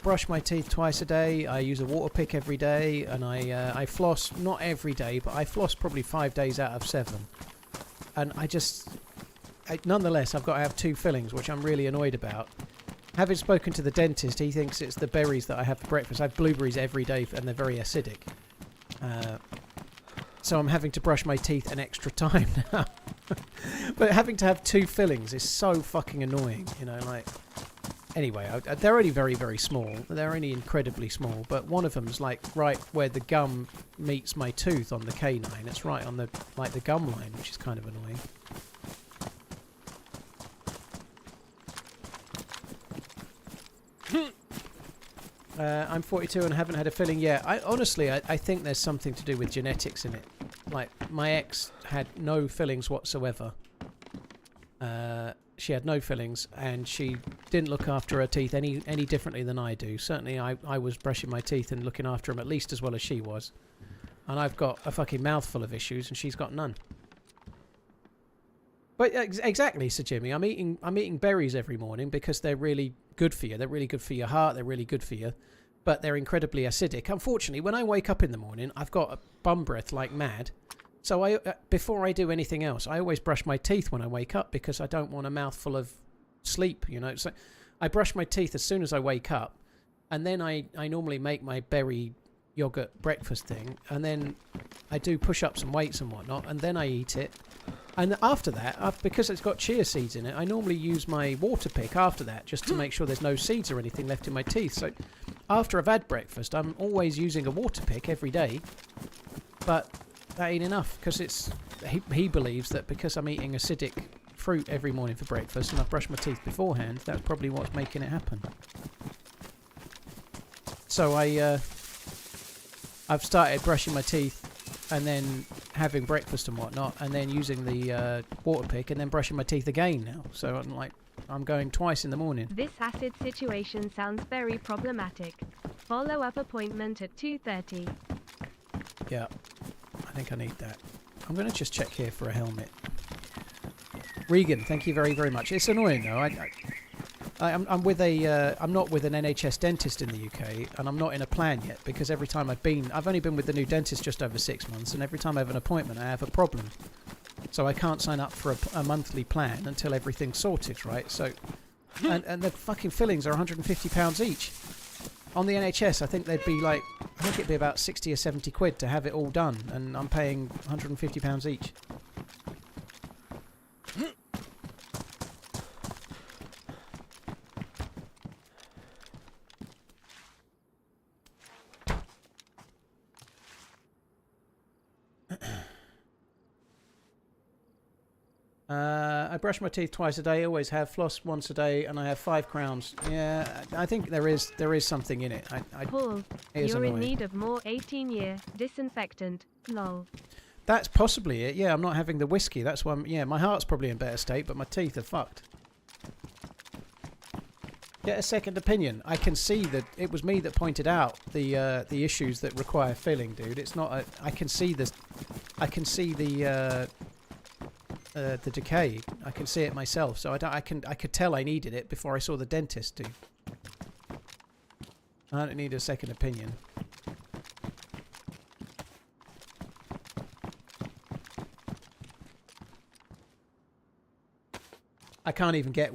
A: brush my teeth twice a day. I use a water pick every day, and I floss not every day, but I floss probably 5 days out of 7. And nonetheless, I've got to have 2 fillings, which I'm really annoyed about. Having spoken to the dentist, he thinks it's the berries that I have for breakfast. I have blueberries every day, and they're very acidic. So I'm having to brush my teeth an extra time now. But having to have 2 fillings is so fucking annoying, you know, like... Anyway, they're only very, very small. They're only incredibly small, but one of them's like right where the gum meets my tooth on the canine. It's right on the, like, the gum line, which is kind of annoying. I'm 42 and haven't had a filling yet. Honestly, I think there's something to do with genetics in it. Like, my ex had no fillings whatsoever. she had no fillings, and she didn't look after her teeth any differently than I do. Certainly, I was brushing my teeth and looking after them at least as well as she was. And I've got a fucking mouthful of issues, and she's got none. But exactly, Sir Jimmy. I'm eating berries every morning because they're really good for you. They're really good for your heart. They're really good for you. But they're incredibly acidic. Unfortunately, when I wake up in the morning, I've got a bum breath like mad. So before I do anything else, I always brush my teeth when I wake up because I don't want a mouthful of sleep, you know. So I brush my teeth as soon as I wake up, and then I normally make my berry yogurt breakfast thing, and then I do push-ups and weights and whatnot, and then I eat it. And after that, because it's got chia seeds in it, I normally use my water pick after that just to make sure there's no seeds or anything left in my teeth. So after I've had breakfast, I'm always using a water pick every day, but that ain't enough because he believes that because I'm eating acidic fruit every morning for breakfast and I've brushed my teeth beforehand, that's probably what's making it happen. So I've started brushing my teeth and then having breakfast and whatnot, and then using the water pick and then brushing my teeth again now. So I'm going twice in the morning.
B: This acid situation sounds very problematic. Follow-up appointment at 2:30.
A: Yeah, I think I need that. I'm going to just check here for a helmet. Regan, thank you very, very much. It's annoying though. I'm with I'm not with an NHS dentist in the UK, and I'm not in a plan yet because every time I've only been with the new dentist just over 6 months, and every time I have an appointment, I have a problem. So I can't sign up for a monthly plan until everything's sorted, right? So, and the fucking fillings are £150 each. On the NHS, I think they'd be like, I think it'd be about 60 or 70 quid to have it all done, and I'm paying £150 each. I brush my teeth twice a day, always have, floss once a day, and I have 5 crowns. Yeah, I think there is something in it.
B: Paul, you're in need of more 18-year disinfectant. Lol.
A: That's possibly it. Yeah, I'm not having the whiskey. That's why. Yeah, my heart's probably in better state, but my teeth are fucked. Get a second opinion. I can see that it was me that pointed out the issues that require filling, dude. It's not. I can see this. I can see the decay. I can see it myself, so I could tell I needed it before I saw the dentist, dude. I don't need a second opinion. I can't even get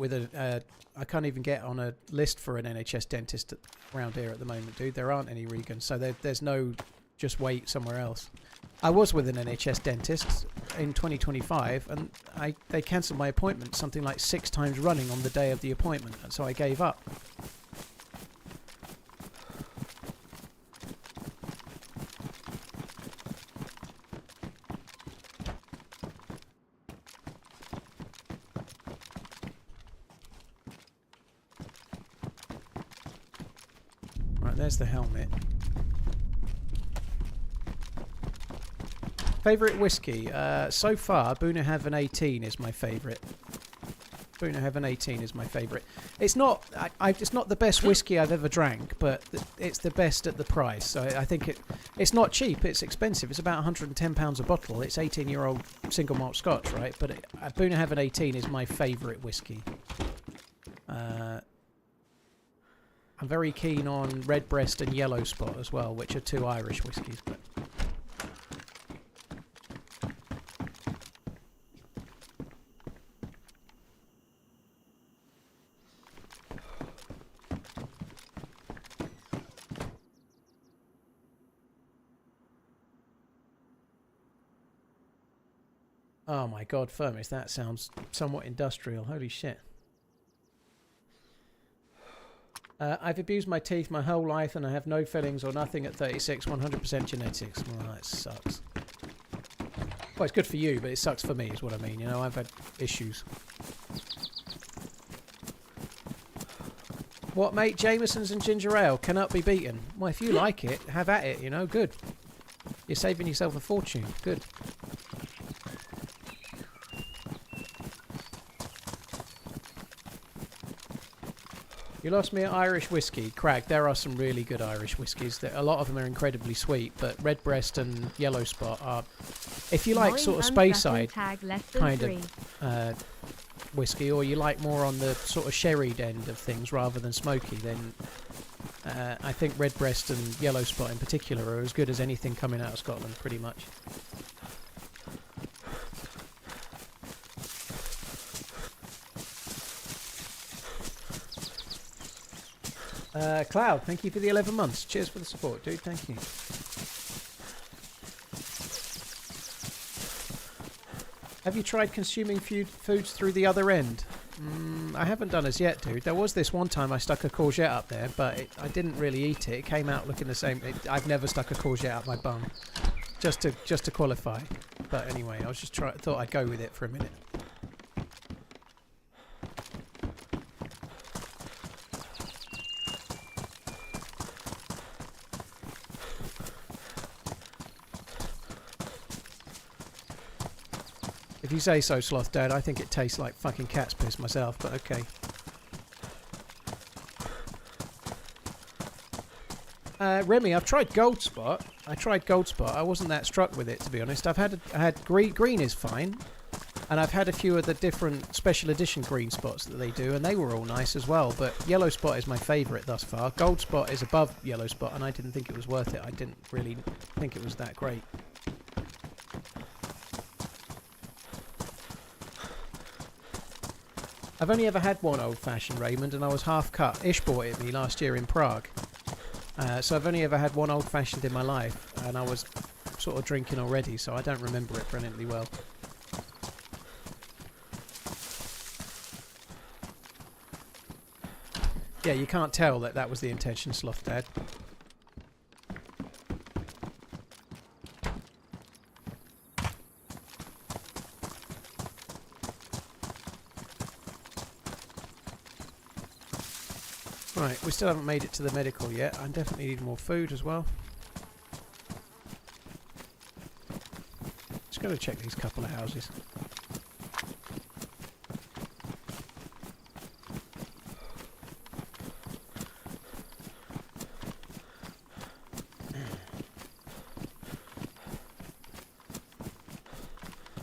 A: I can't even get on a list for an NHS dentist around here at the moment, dude. There aren't any Regan, so there's no just wait somewhere else. I was with an NHS dentist in 2025, and they cancelled my appointment something like 6 times running on the day of the appointment, and so I gave up. Right, there's the helmet. Favourite whiskey? So far, Bunnahabhain 18 is my favourite. Bunnahabhain 18 is my favourite. It's not it's not the best whiskey I've ever drank, but it's the best at the price. So I think it's not cheap, it's expensive. It's about £110 a bottle. It's 18-year-old single malt Scotch, right? But Bunnahabhain 18 is my favourite whiskey. I'm very keen on Redbreast and Yellow Spot as well, which are 2 Irish whiskies. But oh my god, Firmis, that sounds somewhat industrial. Holy shit. I've abused my teeth my whole life and I have no fillings or nothing at 36, 100% genetics. Well, that sucks. Well, it's good for you, but it sucks for me is what I mean. You know, I've had issues. What, mate? Jameson's and ginger ale cannot be beaten. Well, if you like it, have at it, you know. Good. You're saving yourself a fortune. Good. You lost me at Irish whiskey. Crag, there are some really good Irish whiskies. A lot of them are incredibly sweet, but Redbreast and Yellow Spot are... If you like sort of Speyside kind of whiskey, or you like more on the sort of sherried end of things rather than smoky, then I think Redbreast and Yellow Spot in particular are as good as anything coming out of Scotland, pretty much. Cloud, thank you for the 11 months. Cheers for the support, dude. Thank you. Have you tried consuming foods through the other end? I haven't done as yet, dude. There was this one time I stuck a courgette up there, but I didn't really eat it. It came out looking the same. I've never stuck a courgette up my bum, just to qualify. But anyway, I was just thought I'd go with it for a minute. If you say so, Sloth Dad, I think it tastes like fucking cat's piss myself, but okay. Remy, I've tried Gold Spot. I wasn't that struck with it, to be honest. I had green is fine, and I've had a few of the different special edition green spots that they do, and they were all nice as well. But Yellow Spot is my favourite thus far. Gold Spot is above Yellow Spot, and I didn't think it was worth it. I didn't really think it was that great. I've only ever had one old-fashioned, Raymond, and I was half cut. Ish bought it me last year in Prague. So I've only ever had one old-fashioned in my life, and I was sort of drinking already, so I don't remember it brilliantly well. Yeah, you can't tell that was the intention, Sloth Dad. Right, we still haven't made it to the medical yet. I definitely need more food as well. Just going to check these couple of houses.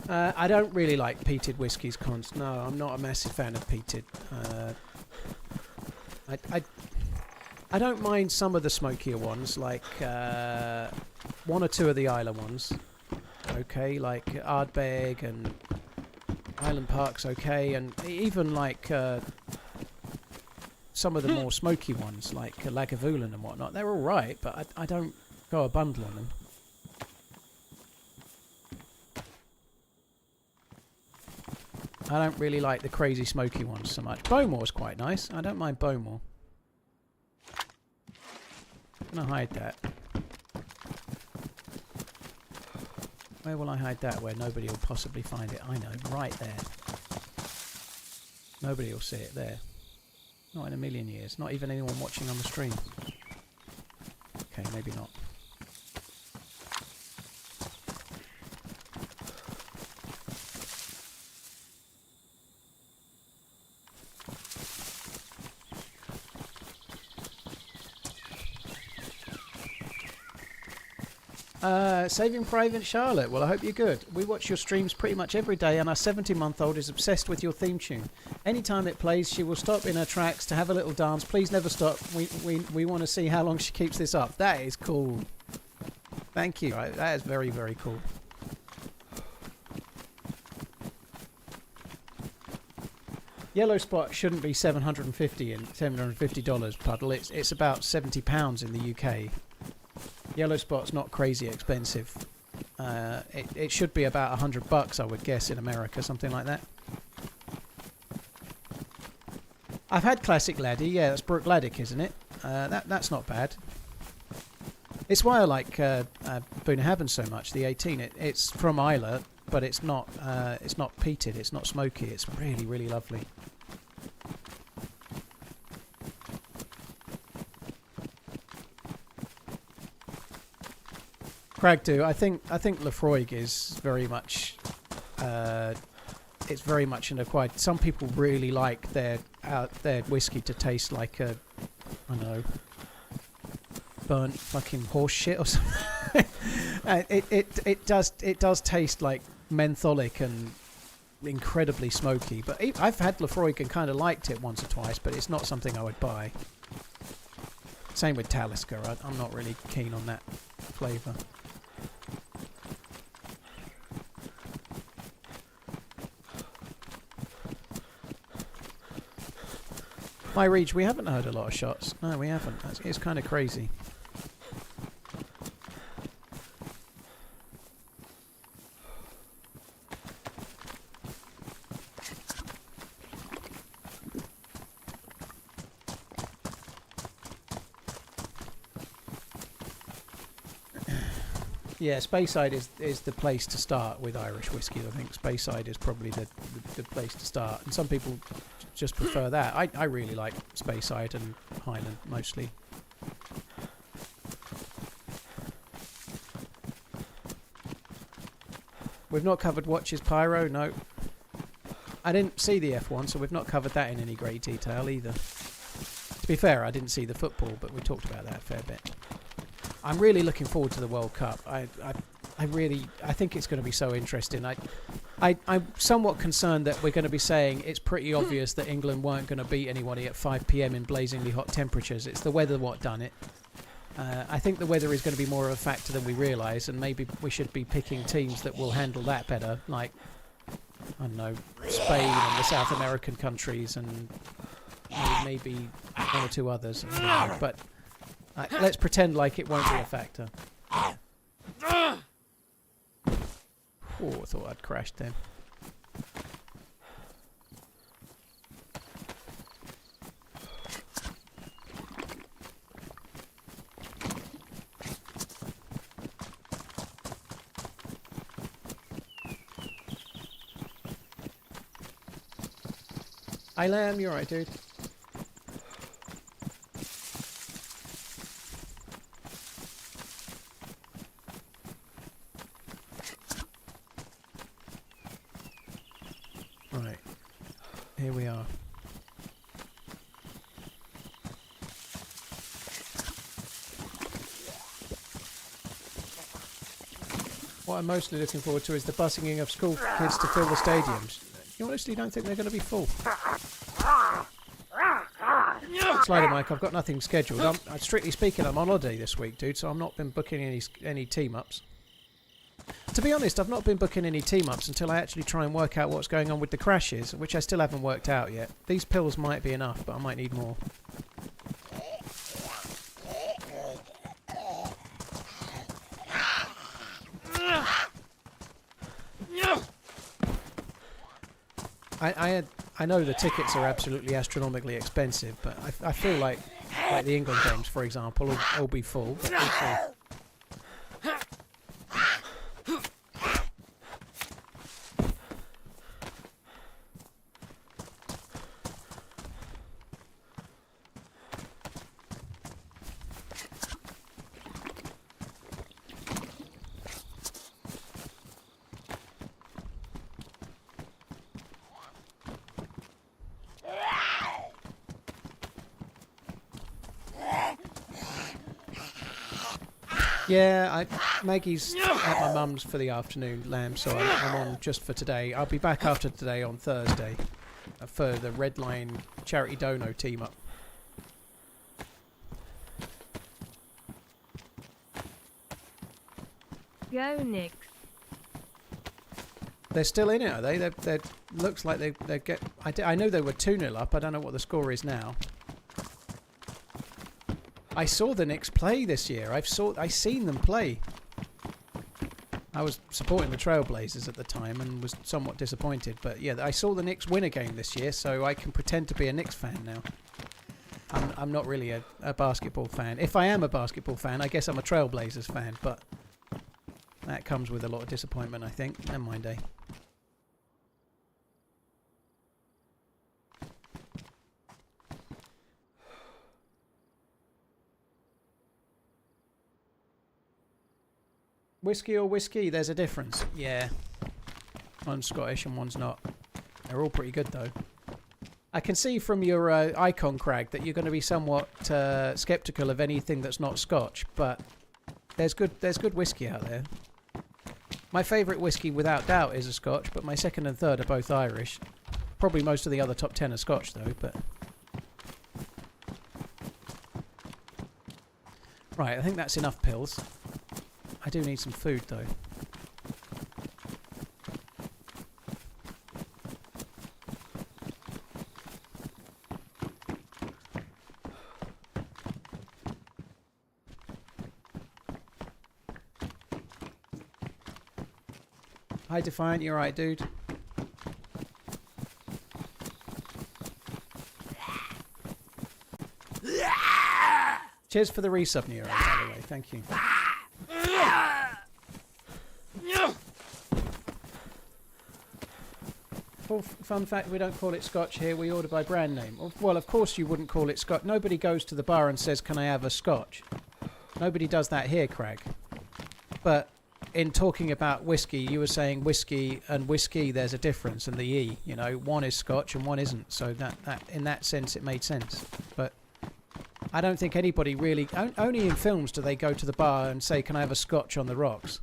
A: I don't really like peated whiskies, Cons. No, I'm not a massive fan of peated. I don't mind some of the smokier ones, like one or two of the Isla ones. Okay, like Ardbeg and Island Park's okay, and even like some of the more smoky ones, like Lagavulin and whatnot. They're all right, but I don't go a bundle on them. I don't really like the crazy smoky ones so much. Bowmore's quite nice. I don't mind Bowmore. I'm going to hide that. Where will I hide that? Where nobody will possibly find it. I know, right there. Nobody will see it there. Not in a million years. Not even anyone watching on the stream. Okay, maybe not. Saving Private Charlotte. Well, I hope you're good. We watch your streams pretty much every day, and our 70-month-old is obsessed with your theme tune. Anytime it plays, she will stop in her tracks to have a little dance. Please never stop. We want to see how long she keeps this up. That is cool. Thank you. That is very, very cool. Yellow Spot shouldn't be $750 puddle. It's about £70 in the UK. Yellow Spot's not crazy expensive. It should be about $100, I would guess, in America, something like that. I've had Classic Laddie. Yeah, that's Brook Laddick, isn't it? That's not bad. It's why I like Bunnahabhain so much. The 18. It's from Isla, but it's not peated. It's not smoky. It's really, really lovely. Cragdo, I think Lefroy is very much it's very much an acquired. Some people really like their their whiskey to taste like a, I don't know, burnt fucking horse shit or something. It does taste like mentholic and incredibly smoky. But I've had Lafroig and kind of liked it once or twice, but it's not something I would buy. Same with Talisker. I'm not really keen on that flavour. By Reach, we haven't heard a lot of shots. No, we haven't. It's kind of crazy. Yeah, Speyside is the place to start with Irish whiskey. I think Speyside is probably the place to start. And some people just prefer that. I really like Speyside and Highland mostly. We've not covered Watches Pyro, no. I didn't see the F1, so we've not covered that in any great detail either. To be fair, I didn't see the football, but we talked about that a fair bit. I'm really looking forward to the World Cup. I think it's going to be so interesting. I'm somewhat concerned that we're going to be saying it's pretty obvious that England weren't going to beat anybody at 5 p.m. in blazingly hot temperatures. It's the weather what done it. I think the weather is going to be more of a factor than we realise, and maybe we should be picking teams that will handle that better, like, I don't know, Spain and the South American countries, and maybe one or two others. I don't know, but let's pretend like it won't be a factor. Oh, I thought I'd crashed then. Hi Lamb, you alright, dude? Right, here we are. What I'm mostly looking forward to is the bussing of school kids to fill the stadiums. You honestly don't think they're going to be full? Slider Mike, I've got nothing scheduled. Strictly speaking, I'm on holiday this week, dude, so I've not been booking any team-ups. To be honest, I've not been booking any team-ups until I actually try and work out what's going on with the crashes, which I still haven't worked out yet. These pills might be enough, but I might need more. I know the tickets are absolutely astronomically expensive, but I feel like the England games, for example, will be full. But we'll see. Yeah, Maggie's at my mum's for the afternoon, Lamb, so I'm on just for today. I'll be back after today on Thursday for the Red Line Charity Dono team up.
B: Go Knicks.
A: They're still in it, are they? They looks like they get. I know they were 2-0 up. I don't know what the score is now. I saw the Knicks play this year. I seen them play. I was supporting the Trailblazers at the time and was somewhat disappointed. But yeah, I saw the Knicks win a game this year, so I can pretend to be a Knicks fan now. I'm not really a basketball fan. If I am a basketball fan, I guess I'm a Trailblazers fan. But that comes with a lot of disappointment, I think. Never mind, eh? Whiskey or whiskey, there's a difference. Yeah. One's Scottish and one's not. They're all pretty good though. I can see from your icon, Crag, that you're going to be somewhat sceptical of anything that's not Scotch, but there's good whiskey out there. My favourite whiskey, without doubt, is a Scotch, but my second and third are both Irish. Probably most of the other top 10 are Scotch, though, but... Right, I think that's enough pills. I do need some food, though. Hi, Defiant, you alright, dude? Cheers for the resub, Nero, by the way. Thank you. Fun fact, we don't call it Scotch here. We order by brand name. Well, of course you wouldn't call it Scotch. Nobody goes to the bar and says, can I have a Scotch? Nobody does that here, Craig. But in talking about whiskey, you were saying whiskey and whiskey, there's a difference, and the E, you know, one is Scotch and one isn't. So that in that sense, it made sense. But I don't think anybody really, only in films do they go to the bar and say, can I have a Scotch on the rocks?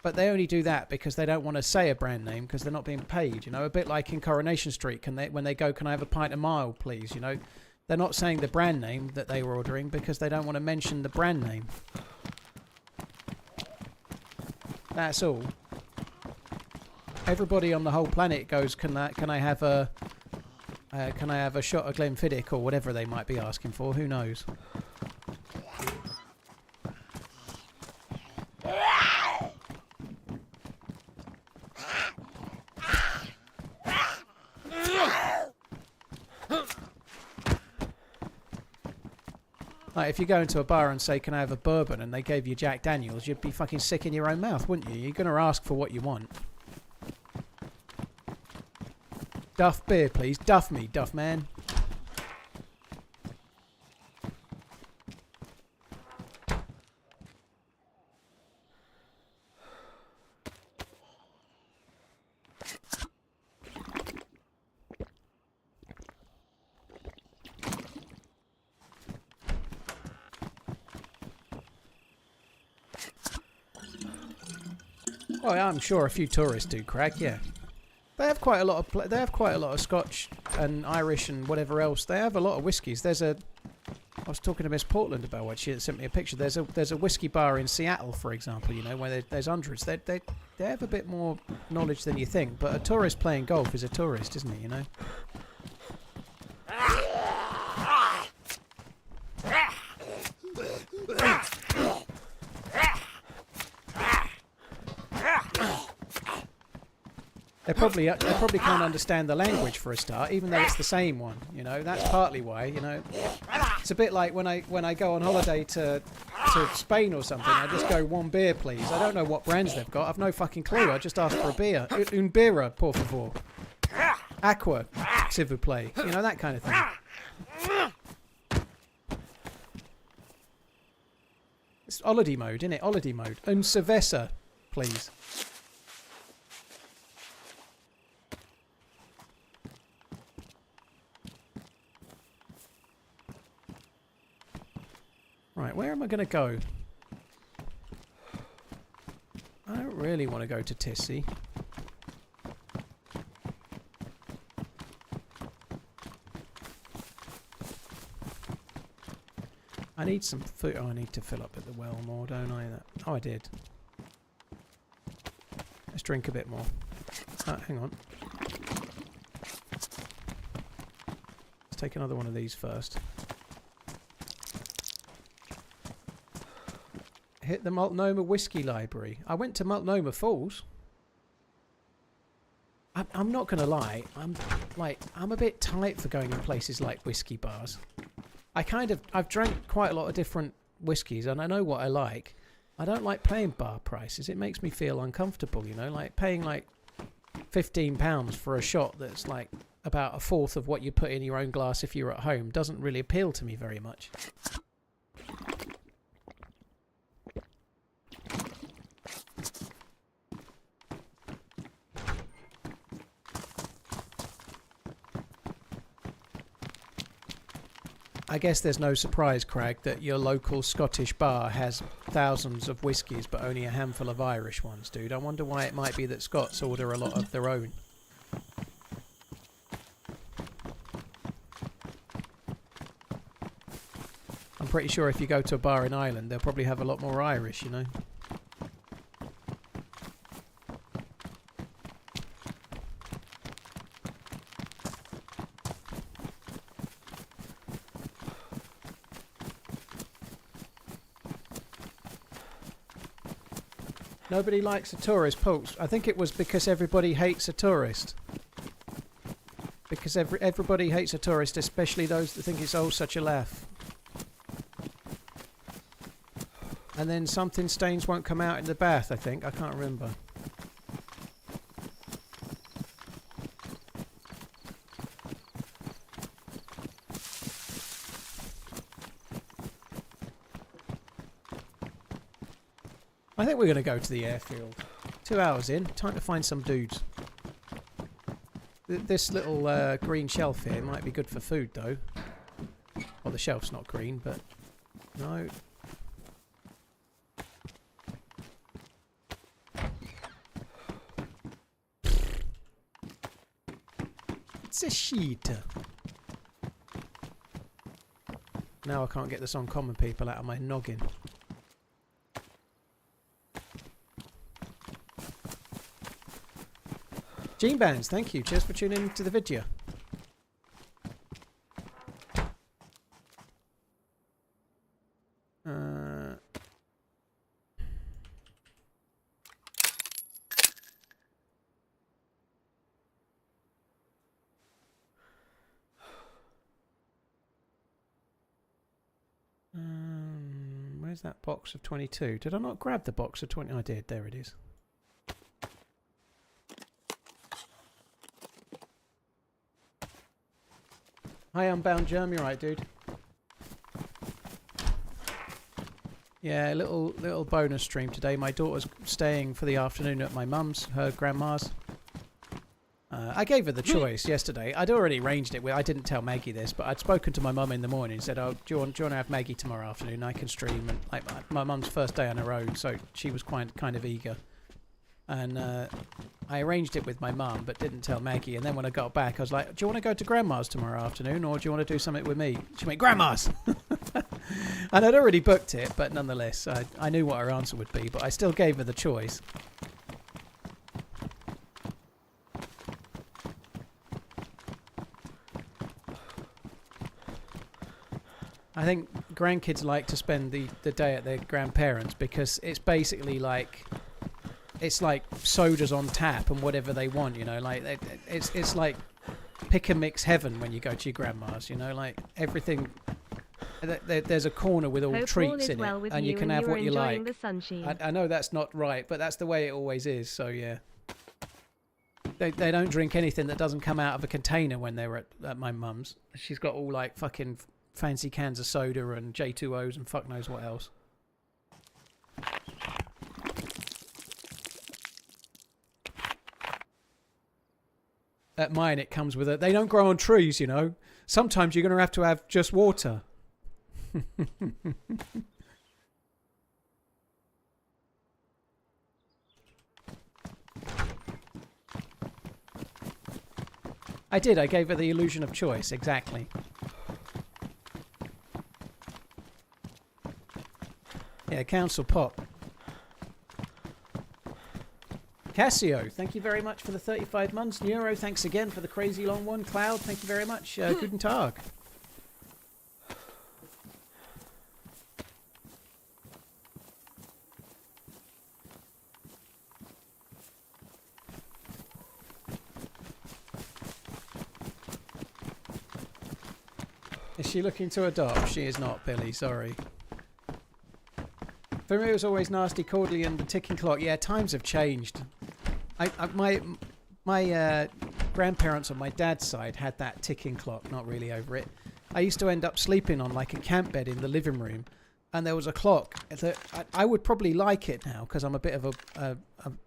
A: But they only do that because they don't want to say a brand name because they're not being paid, you know, a bit like in Coronation Street, when they go, can I have a pint of mild, please, you know? They're not saying the brand name that they were ordering because they don't want to mention the brand name. That's all. Everybody on the whole planet goes, can I have a shot of Glenfiddich or whatever they might be asking for? Who knows? Like if you go into a bar and say, can I have a bourbon, and they gave you Jack Daniels, you'd be fucking sick in your own mouth, wouldn't you? You're going to ask for what you want. Duff beer, please. Duff me, Duff man. Well, I'm sure a few tourists do, Craig. Yeah, they have quite a lot of Scotch and Irish and whatever else. They have a lot of whiskies. I was talking to Miss Portland about what she sent me a picture. There's a whiskey bar in Seattle, for example. You know, where there's hundreds. They have a bit more knowledge than you think. But a tourist playing golf is a tourist, isn't he? You know. They probably can't understand the language for a start, even though it's the same one. You know, that's partly why. You know, it's a bit like when I go on holiday to Spain or something. I just go, one beer, please. I don't know what brands they've got. I've no fucking clue. I just ask for a beer. Un birra, por favor. Aqua, s'il vous plaît. You know, that kind of thing. It's holiday mode, isn't it? Holiday mode. Un cerveza, please. Right, where am I going to go? I don't really want to go to Tissy. I need some food. Oh, I need to fill up at the well more, don't I? Oh, I did. Let's drink a bit more. Hang on. Let's take another one of these first. Hit the Multnomah Whiskey Library. I went to Multnomah Falls. I'm not gonna lie. I'm a bit tight for going in places like whiskey bars. I've drank quite a lot of different whiskies and I know what I like. I don't like paying bar prices. It makes me feel uncomfortable, you know, like paying like £15 for a shot that's like about a fourth of what you put in your own glass if you're at home doesn't really appeal to me very much. I guess there's no surprise, Craig, that your local Scottish bar has thousands of whiskies but only a handful of Irish ones, dude. I wonder why it might be that Scots order a lot of their own. I'm pretty sure if you go to a bar in Ireland, they'll probably have a lot more Irish, you know. Nobody likes a tourist, Pulse. I think it was because everybody hates a tourist. Because everybody hates a tourist, especially those that think it's all such a laugh. And then something stains won't come out in the bath, I think. I can't remember. I think we're going to go to the airfield. 2 hours in. Time to find some dudes. This little green shelf here might be good for food, though. Well, the shelf's not green, but... No. It's a sheet. Now I can't get the song Common People out of my noggin. Gene Bands, thank you. Cheers for tuning into the video. Where's that box of 22? Did I not grab the box of 20? I did. There it is. Hi, Unbound Germ. You're right, dude. Yeah, little bonus stream today. My daughter's staying for the afternoon at my mum's, her grandma's. I gave her the choice yesterday. I'd already arranged it. I didn't tell Maggie this, but I'd spoken to my mum in the morning and said, "Oh, do you want to have Maggie tomorrow afternoon? I can stream." And like my mum's first day on her own, so she was kind of eager. And I arranged it with my mum, but didn't tell Maggie. And then when I got back, I was like, "Do you want to go to Grandma's tomorrow afternoon, or do you want to do something with me?" She went, "Grandma's!" And I'd already booked it, but nonetheless, I knew what her answer would be, but I still gave her the choice. I think grandkids like to spend the day at their grandparents because it's basically like... It's like sodas on tap and whatever they want, you know. Like it's like pick and mix heaven when you go to your grandma's, you know. Like everything, there's a corner with all treats in it, and you can have what you like. I know that's not right, but that's the way it always is. So yeah, they don't drink anything that doesn't come out of a container when they're at my mum's. She's got all like fucking fancy cans of soda and J2Os and fuck knows what else. At mine, it comes with they don't grow on trees, you know. Sometimes you're going to have just water. I did. I gave her the illusion of choice. Exactly. Yeah, Council Pop. Cassio, thank you very much for the 35 months. Neuro, thanks again for the crazy long one. Cloud, thank you very much. Guten Tag. Is she looking to adopt? She is not, Billy, sorry. For me, it was always nasty, Cordially, and the ticking clock. Yeah, times have changed. My grandparents on my dad's side had that ticking clock, not really over it. I used to end up sleeping on like a camp bed in the living room, and there was a clock that I would probably like it now because I'm a bit of a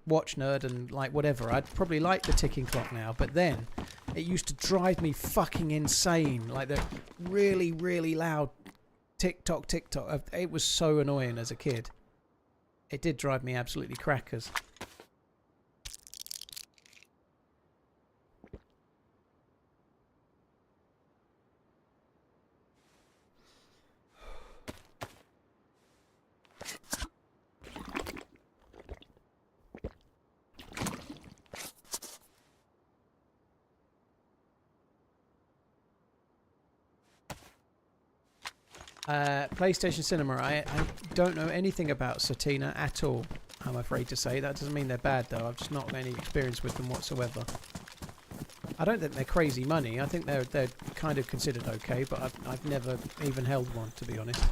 A: watch nerd and like whatever. I'd probably like the ticking clock now, but then It used to drive me fucking insane. Like the really, really loud tick-tock, tick-tock. It was so annoying as a kid. It did drive me absolutely crackers. PlayStation Cinema. I don't know anything about Satina at all, I'm afraid to say. That doesn't mean they're bad though. I've just not got any experience with them whatsoever. I don't think they're crazy money. I think they're kind of considered okay, but I've never even held one, to be honest.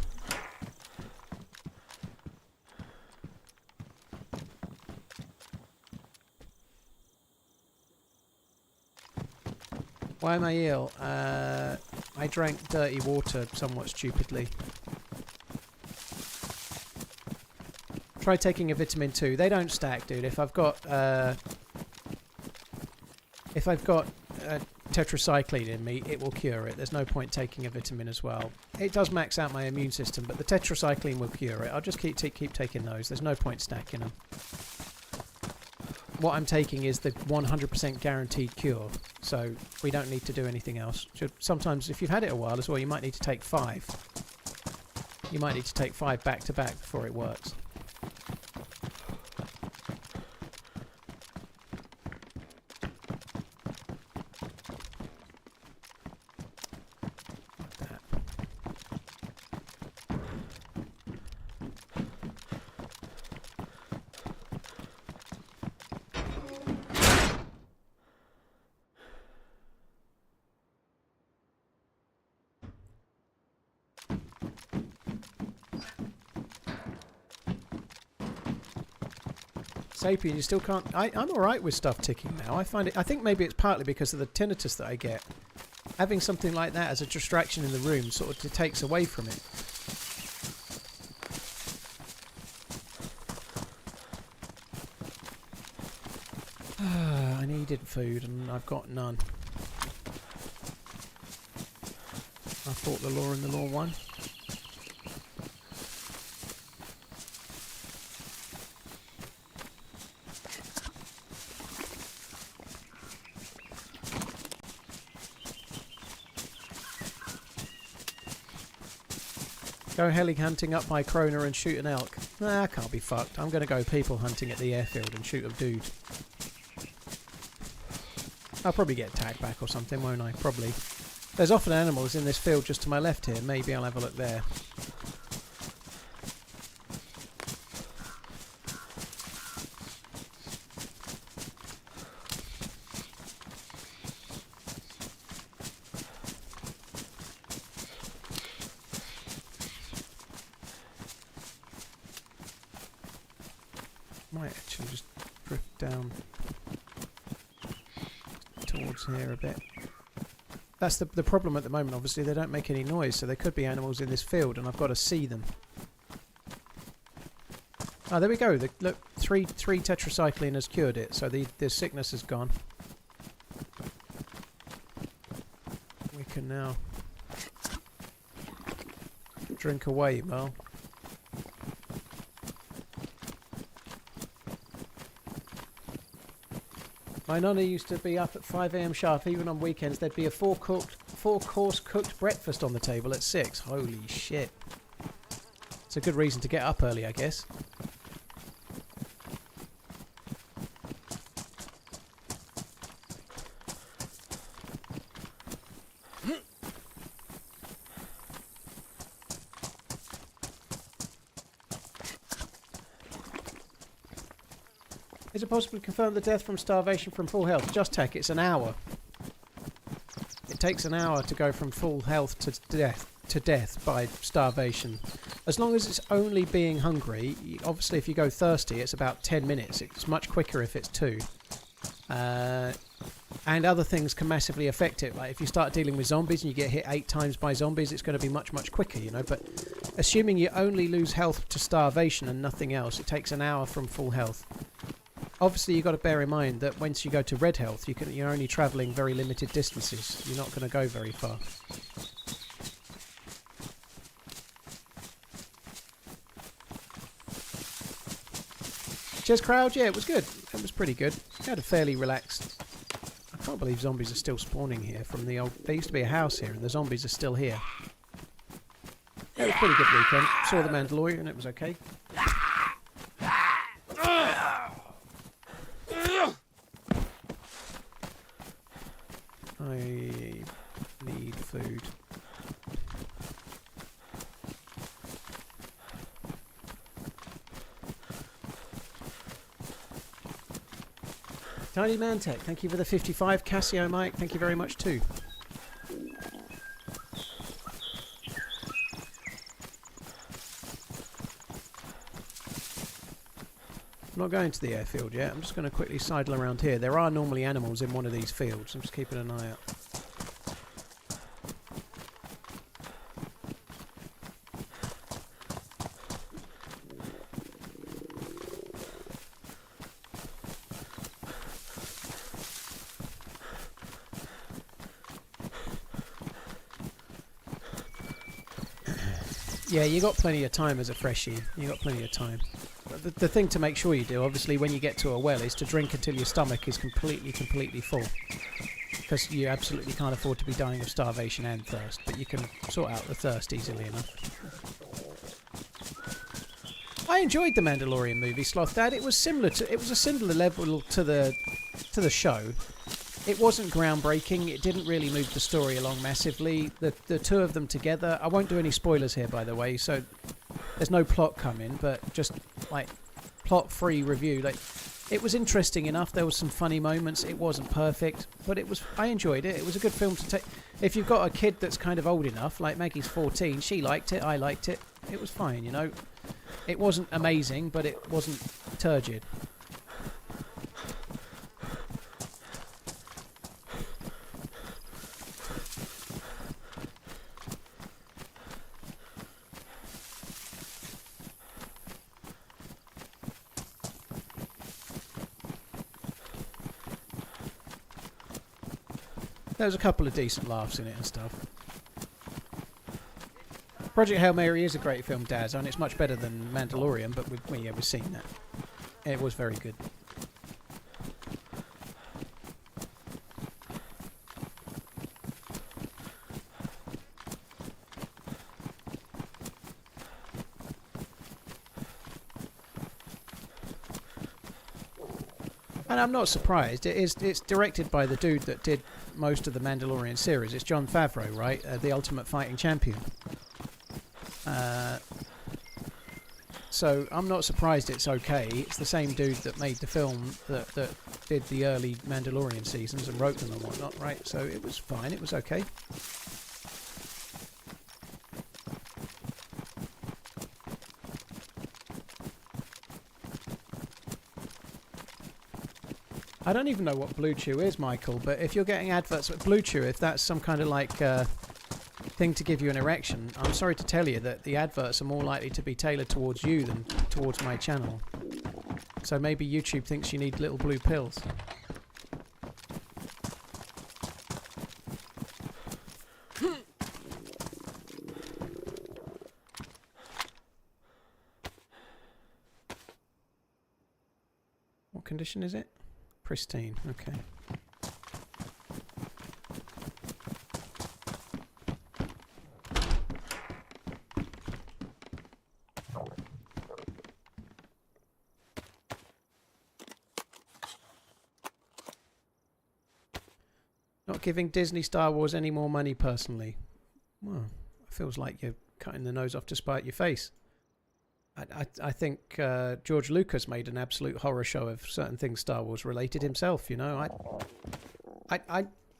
A: Why am I ill? I drank dirty water somewhat stupidly. Try taking a vitamin 2. They don't stack, dude. If I've got tetracycline in me, it will cure it. There's no point taking a vitamin as well. It does max out my immune system, but the tetracycline will cure it. I'll just keep taking those. There's no point stacking them. What I'm taking is the 100% guaranteed cure, so we don't need to do anything else. Sometimes, if you've had it a while as well, you might need to take 5. You might need to take 5 back to back before it works. Sapien, you still can't... I'm alright with stuff ticking now. I think maybe it's partly because of the tinnitus that I get. Having something like that as a distraction in the room sort of takes away from it. I needed food and I've got none. I fought the law and the law won. Go heli hunting up my Kroner and shoot an elk. Nah, I can't be fucked. I'm going to go people hunting at the airfield and shoot a dude. I'll probably get tagged back or something, won't I? Probably. There's often animals in this field just to my left here. Maybe I'll have a look there. Might actually just drift down towards here a bit. That's the problem at the moment. Obviously they don't make any noise, so there could be animals in this field and I've got to see them. Oh, there we go. Look, three tetracycline has cured it, so the sickness is gone. We can now drink away, Mel. My nonna used to be up at 5 AM sharp. Even on weekends there'd be a four-course cooked breakfast on the table at 6. Holy shit. It's a good reason to get up early, I guess. Is it possible to confirm the death from starvation from full health? Just tech, it's an hour. It takes an hour to go from full health to death by starvation. As long as it's only being hungry, obviously if you go thirsty it's about 10 minutes. It's much quicker if it's 2. And other things can massively affect it. Like if you start dealing with zombies and you get hit 8 times by zombies, it's going to be much, much quicker, you know. But assuming you only lose health to starvation and nothing else, it takes an hour from full health. obviously you've got to bear in mind that once you go to red health, you're only travelling very limited distances. You're not going to go very far. Cheers, crowd. Yeah, it was good. It was pretty good. I had a fairly relaxed. I can't believe zombies are still spawning here from the old. There used to be a house here, and the zombies are still here. Yeah, it was a pretty good weekend. Saw the Mandalorian. It was okay. I need food. Tiny Man Tech, thank you for the 55. Casio Mike, thank you very much too. I'm not going to the airfield yet. I'm just going to quickly sidle around here. There are normally animals in one of these fields. I'm just keeping an eye out. Yeah, you got plenty of time as a freshie. You got plenty of time. The thing to make sure you do, obviously, when you get to a well, is to drink until your stomach is completely full. Because you absolutely can't afford to be dying of starvation and thirst, but you can sort out the thirst easily enough. I enjoyed the Mandalorian movie, Sloth Dad. It was a similar level to the show. It wasn't groundbreaking. It didn't really move the story along massively. The two of them together. I won't do any spoilers here, by the way, so there's no plot coming, but just like plot-free review. Like, it was interesting enough. There was some funny moments. It wasn't perfect, but I enjoyed it. It was a good film to take. If you've got a kid that's kind of old enough, like Maggie's 14, she liked it. I liked it. It was fine, you know. It wasn't amazing, but it wasn't turgid. There was a couple of decent laughs in it and stuff. Project Hail Mary is a great film, Daz, and it's much better than Mandalorian, but we've seen that. It was very good. And I'm not surprised. It's directed by the dude that did most of the Mandalorian series. It's Jon Favreau, right? The Ultimate Fighting Champion. So I'm not surprised it's okay. It's the same dude that made the film that did the early Mandalorian seasons and wrote them and whatnot, right? So it was fine. It was okay. I don't even know what Blue Chew is, Michael, but if you're getting adverts with Blue Chew, if that's some kind of like thing to give you an erection, I'm sorry to tell you that the adverts are more likely to be tailored towards you than towards my channel. So maybe YouTube thinks you need little blue pills. What condition is it? Pristine, okay. Not giving Disney Star Wars any more money personally. Well, it feels like you're cutting the nose off to spite your face. I think George Lucas made an absolute horror show of certain things Star Wars related himself, you know.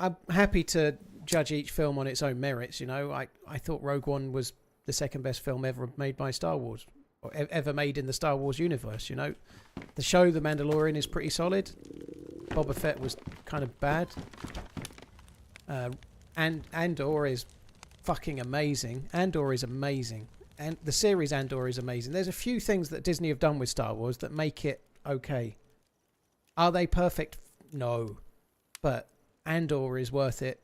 A: I'm happy to judge each film on its own merits, you know. I thought Rogue One was the second best film ever made by Star Wars, or ever made in the Star Wars universe, you know. The show The Mandalorian is pretty solid. Boba Fett was kind of bad. And Andor is fucking amazing. Andor is amazing. And the series Andor is amazing. There's a few things that Disney have done with Star Wars that make it okay. Are they perfect? No. But Andor is worth it.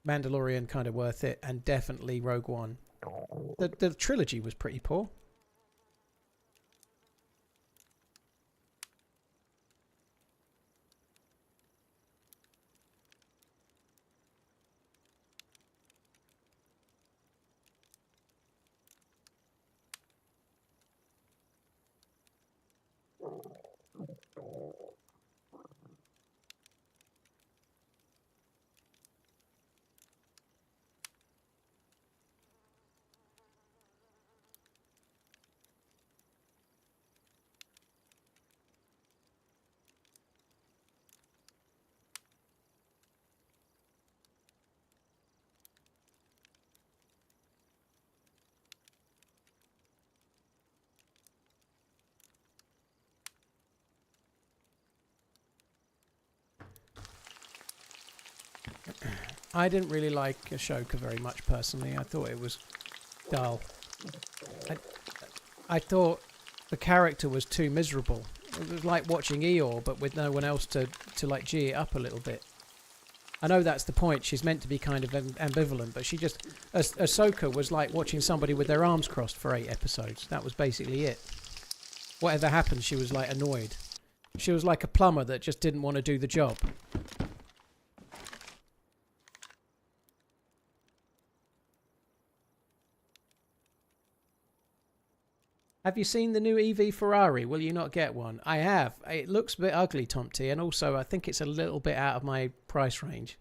A: Mandalorian kind of worth it. And definitely Rogue One. The trilogy was pretty poor. I didn't really like Ashoka very much personally. I thought it was dull. I thought the character was too miserable. It was like watching Eeyore, but with no one else to like G it up a little bit. I know that's the point. She's meant to be kind of ambivalent, but she just... Ahsoka was like watching somebody with their arms crossed for 8 episodes. That was basically it. Whatever happened, she was like annoyed. She was like a plumber that just didn't want to do the job. Have you seen the new EV Ferrari? Will you not get one? I have. It looks a bit ugly, Tom T, and also I think it's a little bit out of my price range.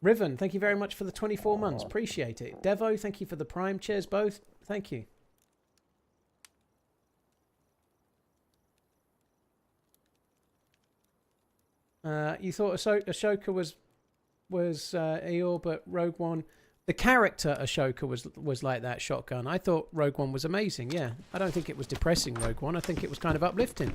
A: Riven, thank you very much for the 24 months. Appreciate it. Devo, thank you for the Prime. Cheers both. Thank you. You thought Ashoka was Eeyore, but Rogue One, the character Ashoka was like that shotgun. I thought Rogue One was amazing. Yeah, I don't think it was depressing. Rogue One, I think it was kind of uplifting.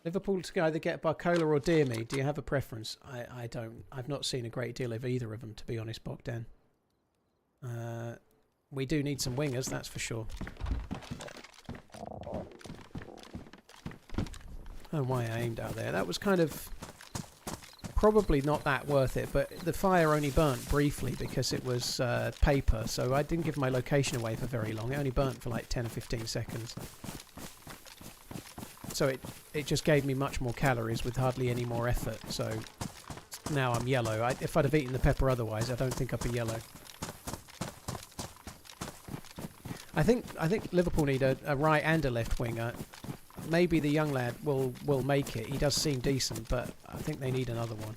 A: Liverpool to either get Barcola or Dear Me. Do you have a preference? I don't. I've not seen a great deal of either of them, to be honest, Bogdan. We do need some wingers, that's for sure. Oh, why I aimed out there. That was kind of probably not that worth it, but the fire only burnt briefly because it was paper, so I didn't give my location away for very long. It only burnt for like 10 or 15 seconds. So it just gave me much more calories with hardly any more effort, so now I'm yellow. If I'd have eaten the pepper otherwise, I don't think I'd be yellow. I think Liverpool need a right and a left winger. Maybe the young lad will make it. He does seem decent, but I think they need another one.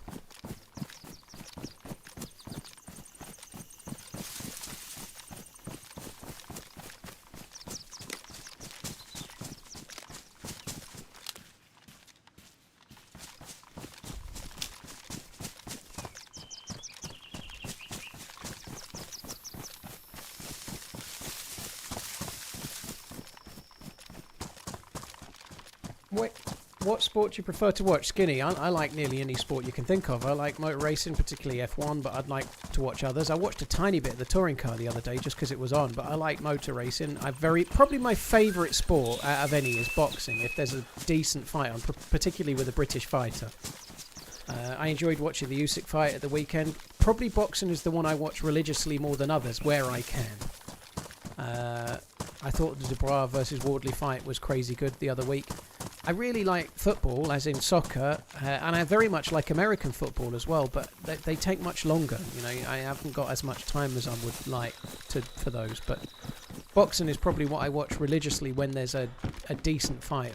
A: What sport do you prefer to watch? Skinny, I like nearly any sport you can think of. I like motor racing, particularly F1, but I'd like to watch others. I watched a tiny bit of the touring car the other day just because it was on, but I like motor racing. Probably my favourite sport out of any is boxing, if there's a decent fight on, particularly with a British fighter. I enjoyed watching the Usyk fight at the weekend. Probably boxing is the one I watch religiously more than others, where I can. I thought the Dubois versus Wardley fight was crazy good the other week. I really like football, as in soccer, and I very much like American football as well, but they take much longer. You know, I haven't got as much time as I would like for those, but boxing is probably what I watch religiously when there's a decent fight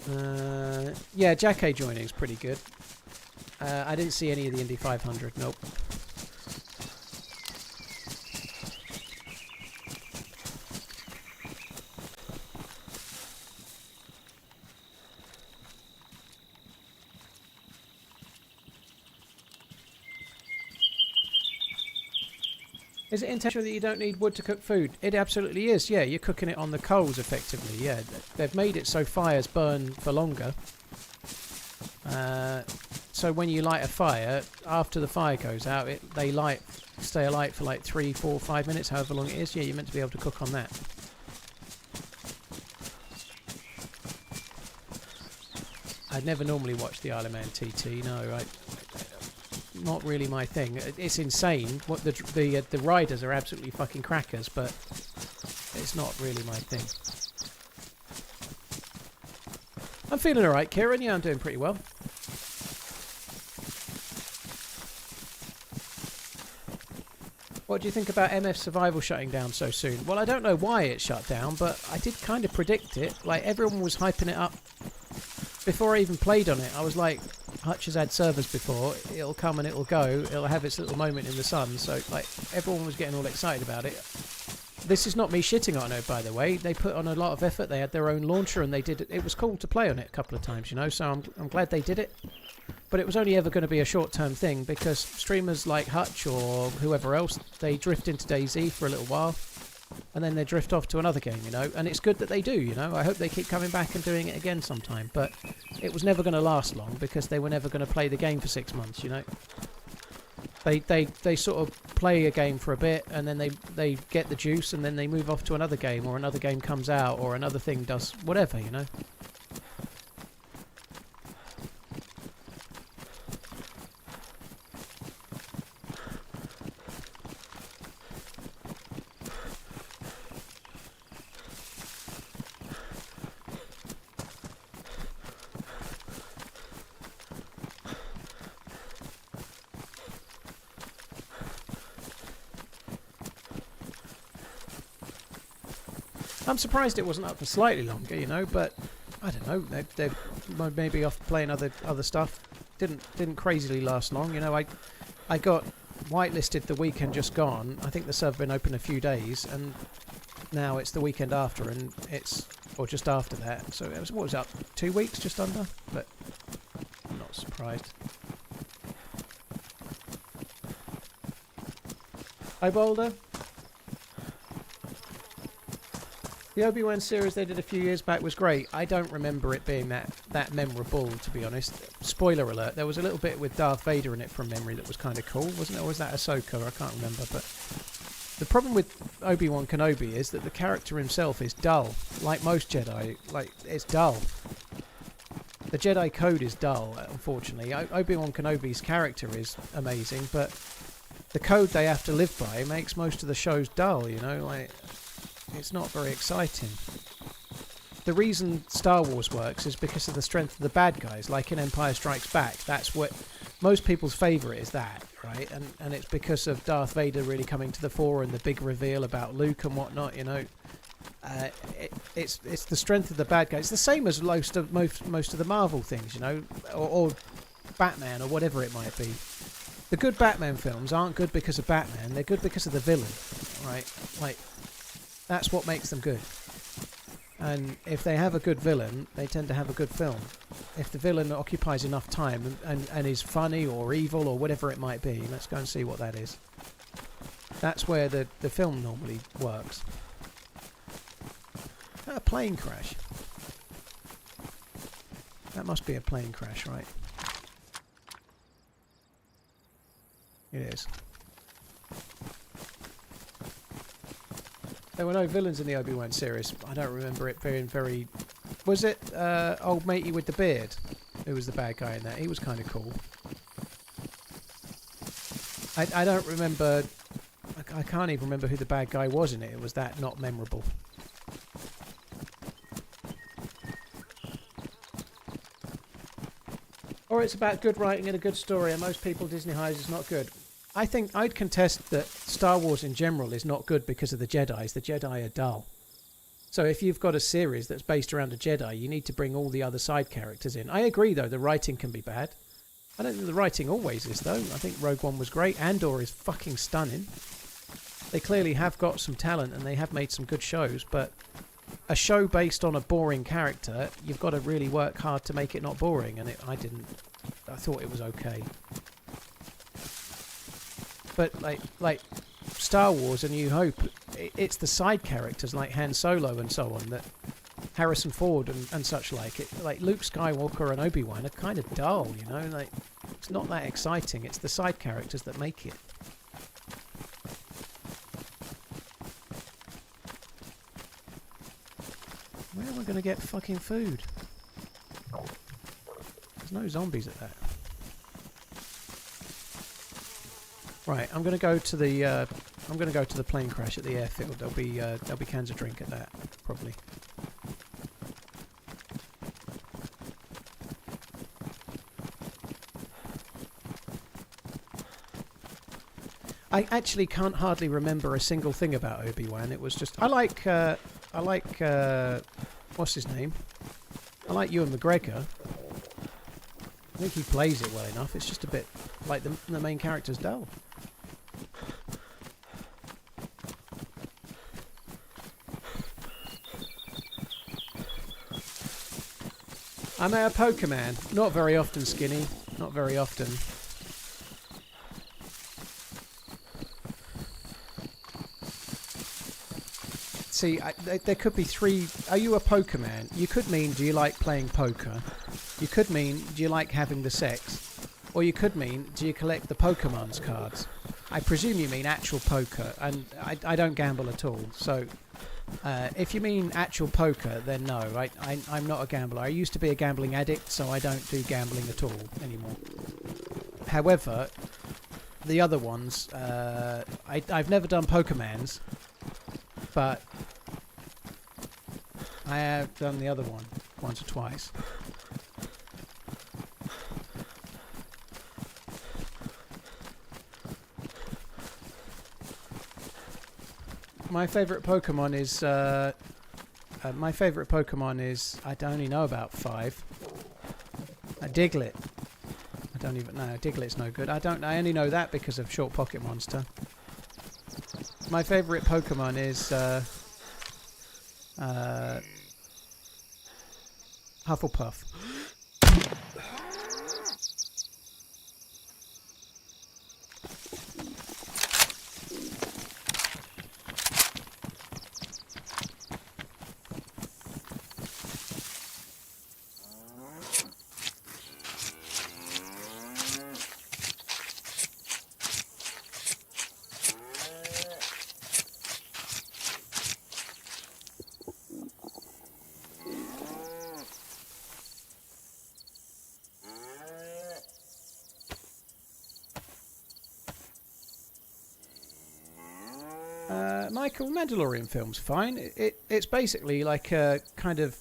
A: on. Yeah, Jackie joining is pretty good. I didn't see any of the Indy 500, nope. Is it intentional that you don't need wood to cook food? It absolutely is, yeah. You're cooking it on the coals, effectively, yeah. They've made it so fires burn for longer. So when you light a fire, after the fire goes out, they stay alight for like 3, 4, 5 minutes, however long it is. Yeah, you're meant to be able to cook on that. I'd never normally watch the DayZ TT, no, not really my thing. It's insane. What the riders are absolutely fucking crackers, but it's not really my thing. I'm feeling alright, Kieran. Yeah, I'm doing pretty well. What do you think about MF Survival shutting down so soon? Well, I don't know why it shut down, but I did kind of predict it. Like, everyone was hyping it up. Before I even played on it, I was like, Hutch has had servers before, it'll come and it'll go, it'll have its little moment in the sun, so like everyone was getting all excited about it. This is not me shitting on it, by the way. They put on a lot of effort, they had their own launcher and they did it. It was cool to play on it a couple of times, you know, so I'm glad they did it. But it was only ever going to be a short-term thing because streamers like Hutch or whoever else, they drift into DayZ for a little while and then they drift off to another game, you know, and it's good that they do, you know. I hope they keep coming back and doing it again sometime, but it was never going to last long because they were never going to play the game for 6 months, you know. They sort of play a game for a bit and then they get the juice and then they move off to another game, or another game comes out, or another thing does whatever, you know. I'm surprised it wasn't up for slightly longer, you know, but I don't know. They're maybe off playing other stuff. Didn't crazily last long, you know. I got whitelisted the weekend just gone. I think the server been open a few days, and now it's the weekend after, and or just after that. So it was, what was up, 2 weeks, just under. But I'm not surprised. Hi, Boulder. The Obi-Wan series they did a few years back was great. I don't remember it being that memorable, to be honest. Spoiler alert, there was a little bit with Darth Vader in it from memory that was kind of cool, wasn't it? Or was that Ahsoka? I can't remember. But the problem with Obi-Wan Kenobi is that the character himself is dull. Like most Jedi, like, it's dull. The Jedi code is dull, unfortunately. Obi-Wan Kenobi's character is amazing, but the code they have to live by makes most of the shows dull, you know, like... It's not very exciting. The reason Star Wars works is because of the strength of the bad guys, like in Empire Strikes Back. That's what most people's favourite is, that, right? And it's because of Darth Vader really coming to the fore and the big reveal about Luke and whatnot, you know. It's the strength of the bad guys. It's the same as most of the Marvel things, you know, or Batman or whatever it might be. The good Batman films aren't good because of Batman. They're good because of the villain, right? Like... That's what makes them good. And if they have a good villain, they tend to have a good film. If the villain occupies enough time and is funny or evil or whatever it might be, let's go and see what that is. That's where the film normally works. A plane crash. That must be a plane crash, right? It is. There were no villains in the Obi-Wan series. I don't remember it being very... Was it old matey with the beard who was the bad guy in that? He was kind of cool. I don't remember... I can't even remember who the bad guy was in it. It was that not memorable. Or it's about good writing and a good story, and most people Disney hires is not good. I think I'd contest that Star Wars in general is not good because of the Jedis. The Jedi are dull. So if you've got a series that's based around a Jedi, you need to bring all the other side characters in. I agree, though, the writing can be bad. I don't think the writing always is, though. I think Rogue One was great. Andor is fucking stunning. They clearly have got some talent and they have made some good shows, but a show based on a boring character, you've got to really work hard to make it not boring, and I thought it was okay. But like Star Wars: A New Hope, it's the side characters like Han Solo and so on, that Harrison Ford and such like. Like Luke Skywalker and Obi-Wan are kind of dull, you know. Like, it's not that exciting. It's the side characters that make it. Where am I going to get fucking food? There's no zombies at that. Right, I'm going to go to the plane crash at the airfield. There'll be cans of drink at that, probably. I actually can't hardly remember a single thing about Obi-Wan. It was just I like what's his name? I like Ewan McGregor. I think he plays it well enough. It's just a bit like the main character's dull. I'm a Pokemon. Not very often, Skinny. Not very often. See, there could be three. Are you a Pokemon? You could mean, do you like playing poker? You could mean, do you like having the sex? Or you could mean, do you collect the Pokemon's cards? I presume you mean actual poker, and I don't gamble at all. So, if you mean actual poker, then no, I'm not a gambler. I used to be a gambling addict, so I don't do gambling at all anymore. However, the other ones, I've never done Pokemans, but I have done the other one once or twice. My favourite Pokemon is I only know about 5. Diglett. I don't even know. Diglett's no good. I only know that because of Short Pocket Monster. My favourite Pokemon is Hufflepuff. Michael, Mandalorian film's fine. It's basically like a kind of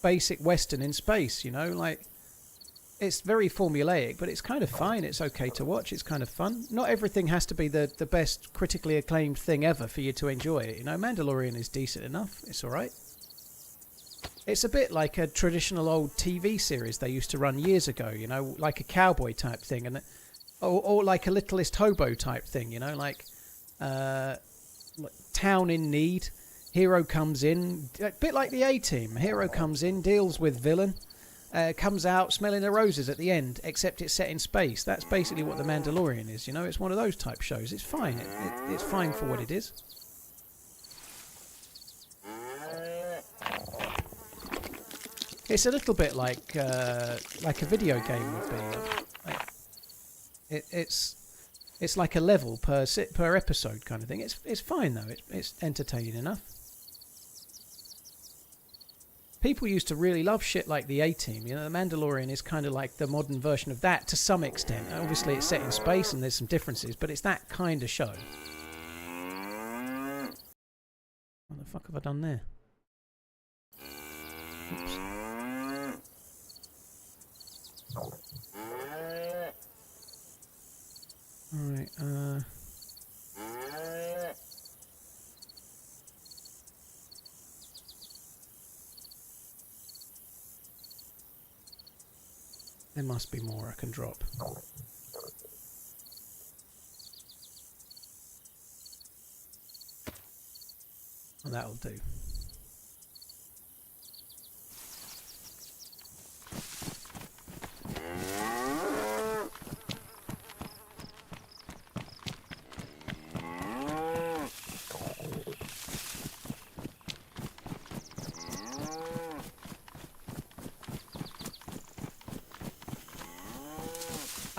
A: basic Western in space, you know, like it's very formulaic, but it's kind of fine. It's okay to watch. It's kind of fun. Not everything has to be the best critically acclaimed thing ever for you to enjoy it. You know, Mandalorian is decent enough. It's all right. It's a bit like a traditional old TV series they used to run years ago, you know, like a cowboy type thing, and or like a Littlest Hobo type thing, you know, like town in need, hero comes in, a bit like the A-Team. Hero comes in, deals with villain, comes out smelling the roses at the end, except it's set in space. That's basically what The Mandalorian is, you know. It's one of those type shows. It's fine. It's fine for what it is. It's a little bit like a video game would be. It's like a level per episode kind of thing. It's fine though. It's entertaining enough. People used to really love shit like the A-Team. You know, The Mandalorian is kind of like the modern version of that to some extent. Obviously, it's set in space and there's some differences, but it's that kind of show. What the fuck have I done there? Oops. Alright, there must be more I can drop. And that'll do.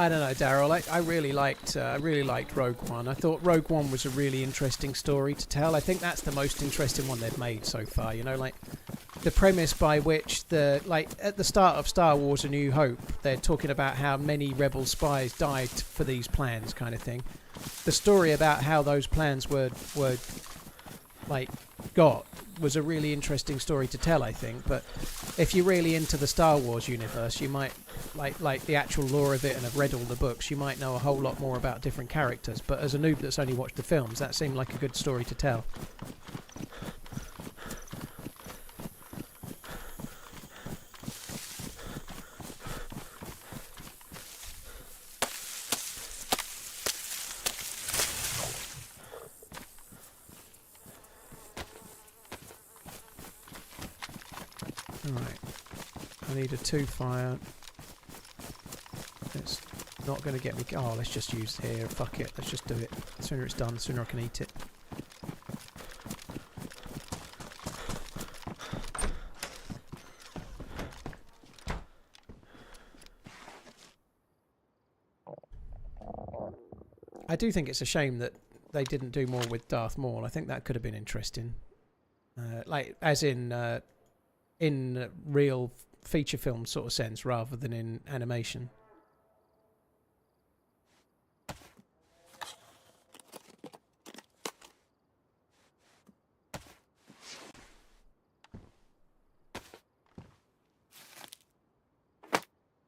A: I don't know, Daryl. I really liked Rogue One. I thought Rogue One was a really interesting story to tell. I think that's the most interesting one they've made so far. You know, like the premise by which at the start of Star Wars: A New Hope, they're talking about how many rebel spies died for these plans, kind of thing. The story about how those plans were got was a really interesting story to tell, I think. But if you're really into the Star Wars universe, you might like the actual lore of it and have read all the books, you might know a whole lot more about different characters. But as a noob that's only watched the films, that seemed like a good story to tell. Alright, I need a 2-fire. It's not going to get me... Oh, let's just use here. Fuck it, let's just do it. The sooner it's done, the sooner I can eat it. I do think it's a shame that they didn't do more with Darth Maul. I think that could have been interesting. As in real feature film sort of sense rather than in animation.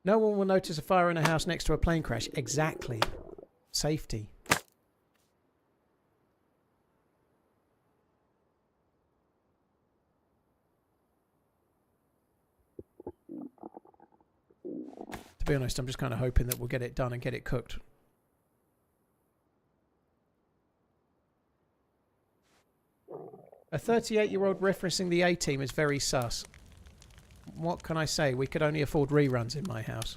A: No one will notice a fire in a house next to a plane crash. Exactly. Safety. To be honest, I'm just kind of hoping that we'll get it done and get it cooked. A 38-year-old referencing the A-Team is very sus. What can I say? We could only afford reruns in my house.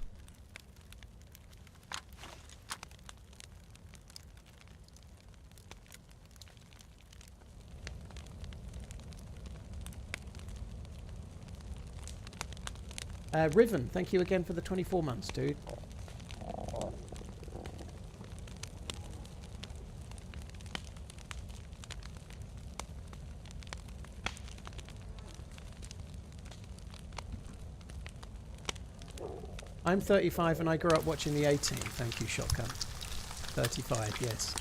A: Riven, thank you again for the 24 months, dude. I'm 35 and I grew up watching the A-Team. Thank you, Shotgun. 35, yes.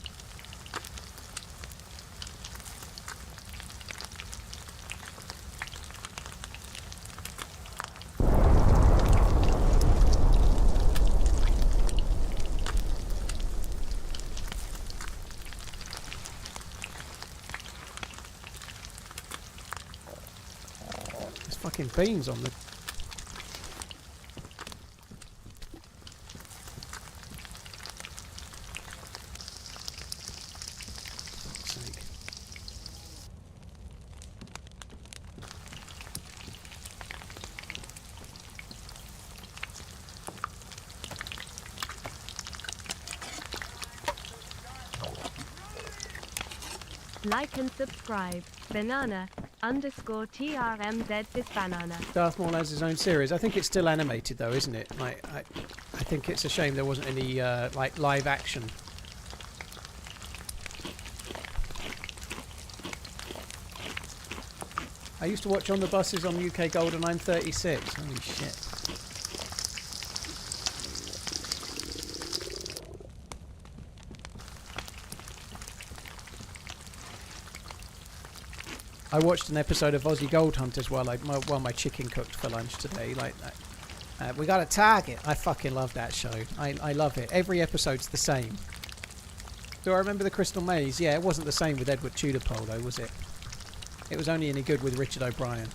A: There's fucking beans on the...
B: Like and subscribe. Banana _TRMZ this banana.
A: Darth Maul has his own series. I think it's still animated though, isn't it? Like, I think it's a shame there wasn't any like live action. I used to watch on the buses on UK Gold and I'm 36. Holy shit. I watched an episode of Aussie Gold Hunters while my chicken cooked for lunch today. Like that. We got a target. I fucking love that show. I love it. Every episode's the same. Do I remember the Crystal Maze? Yeah, it wasn't the same with Edward Tudorpole though, was it? It was only any good with Richard O'Brien.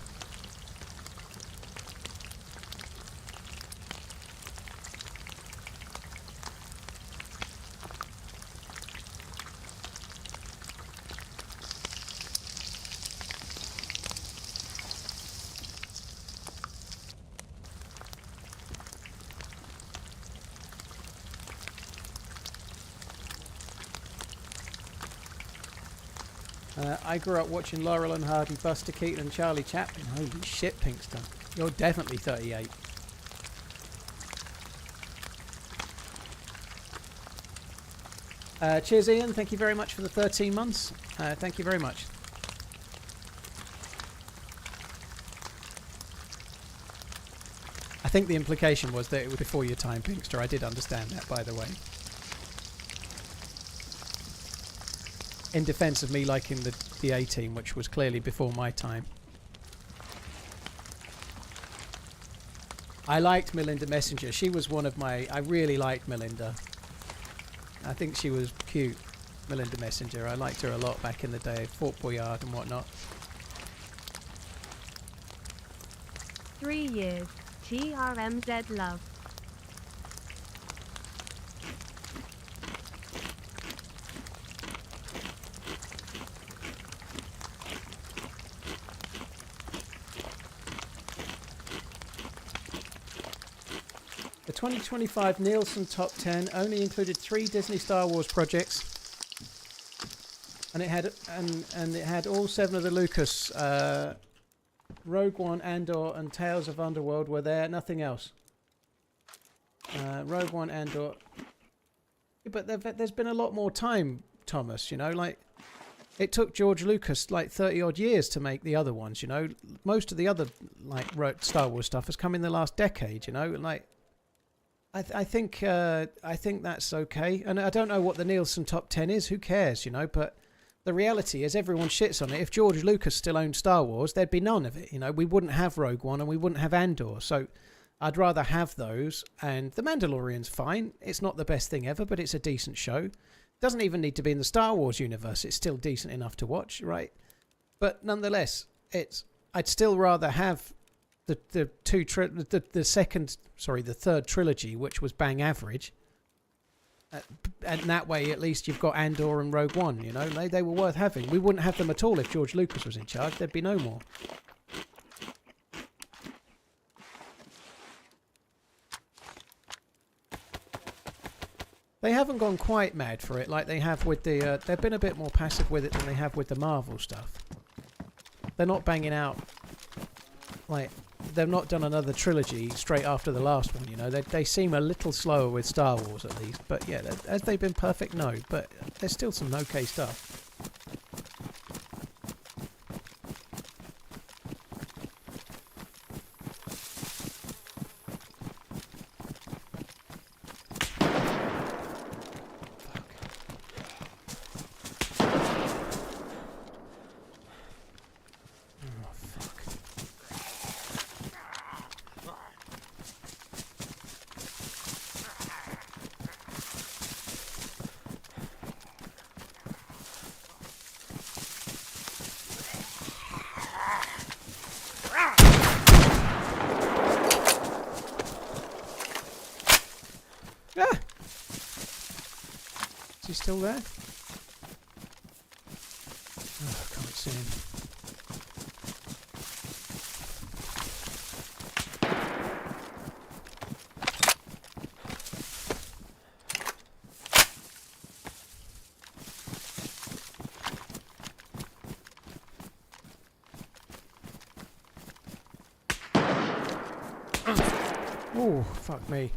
A: I grew up watching Laurel and Hardy, Buster Keaton and Charlie Chaplin. Holy shit, Pinkster. You're definitely 38. Cheers, Ian. Thank you very much for the 13 months. Thank you very much. I think the implication was that it was before your time, Pinkster. I did understand that, by the way. In defence of me liking the A-Team, which was clearly before my time. I liked Melinda Messenger. She was one of my... I really liked Melinda. I think she was cute, Melinda Messenger. I liked her a lot back in the day. Fort Boyard and whatnot.
B: 3 years. TRMZ love.
A: The 2025 Nielsen Top 10 only included 3 Disney Star Wars projects, and it had all 7 of the Lucas. Rogue One, Andor, and Tales of Underworld were there. Nothing else. Rogue One, Andor. But there's been a lot more time, Thomas. You know, like it took George Lucas like 30 odd years to make the other ones. You know, most of the other like Star Wars stuff has come in the last decade. You know, like. I think that's okay, and I don't know what the Nielsen Top 10 is. Who cares, you know? But the reality is, everyone shits on it. If George Lucas still owned Star Wars, there'd be none of it. You know, we wouldn't have Rogue One and we wouldn't have Andor. So I'd rather have those. And The Mandalorian's fine. It's not the best thing ever, but it's a decent show. Doesn't even need to be in the Star Wars universe. It's still decent enough to watch, right? But nonetheless, I'd still rather have the third trilogy, which was bang average, and that way at least you've got Andor and Rogue One. You know, they were worth having. We wouldn't have them at all if George Lucas was in charge. There'd be no more. They haven't gone quite mad for it like they have with the... they've been a bit more passive with it than they have with the Marvel stuff. They're not banging out... like... they've not done another trilogy straight after the last one, you know. They seem a little slower with Star Wars, at least. But yeah, has they been perfect? No. But there's still some okay stuff. Is he still there? Oh, I can't see him. Oh, fuck me.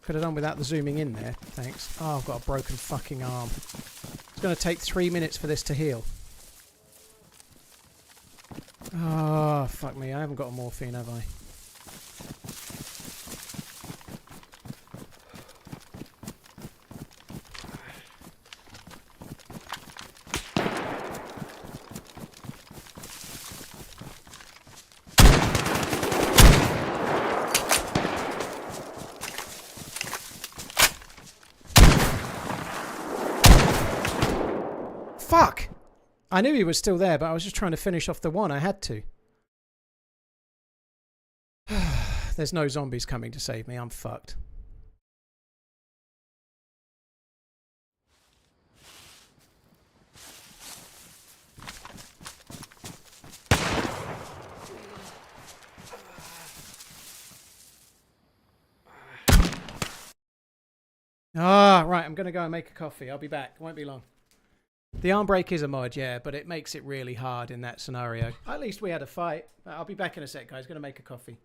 A: Could have done without the zooming in there, thanks. Oh, I've got a broken fucking arm. It's going to take 3 minutes for this to heal. Oh, fuck me. I haven't got a morphine, have I? Fuck! I knew he was still there, but I was just trying to finish off the one. I had to. There's no zombies coming to save me. I'm fucked. Ah, right. I'm going to go and make a coffee. I'll be back. Won't be long. The arm break is a mod, yeah, but it makes it really hard in that scenario. At least we had a fight. I'll be back in a sec, guys. Going to make a coffee.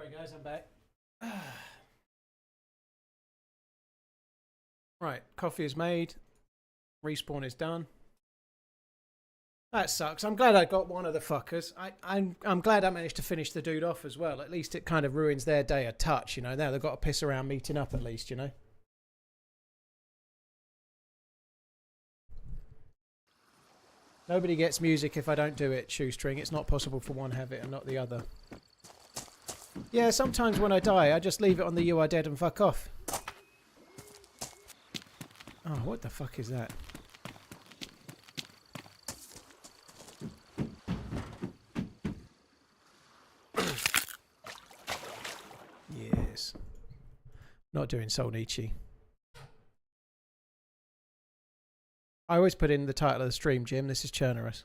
A: Sorry guys, I'm back. Right, coffee is made. Respawn is done. That sucks. I'm glad I got one of the fuckers. I'm glad I managed to finish the dude off as well. At least it kind of ruins their day a touch, you know. Now they've got to piss around meeting up at least, you know. Nobody gets music if I don't do it, Shoestring. It's not possible for one to have it and not the other. Yeah, sometimes when I die, I just leave it on the You Are Dead and fuck off. Oh, what the fuck is that? Yes. Not doing Soul Nietzsche. I always put in the title of the stream, Jim. This is Chernarus.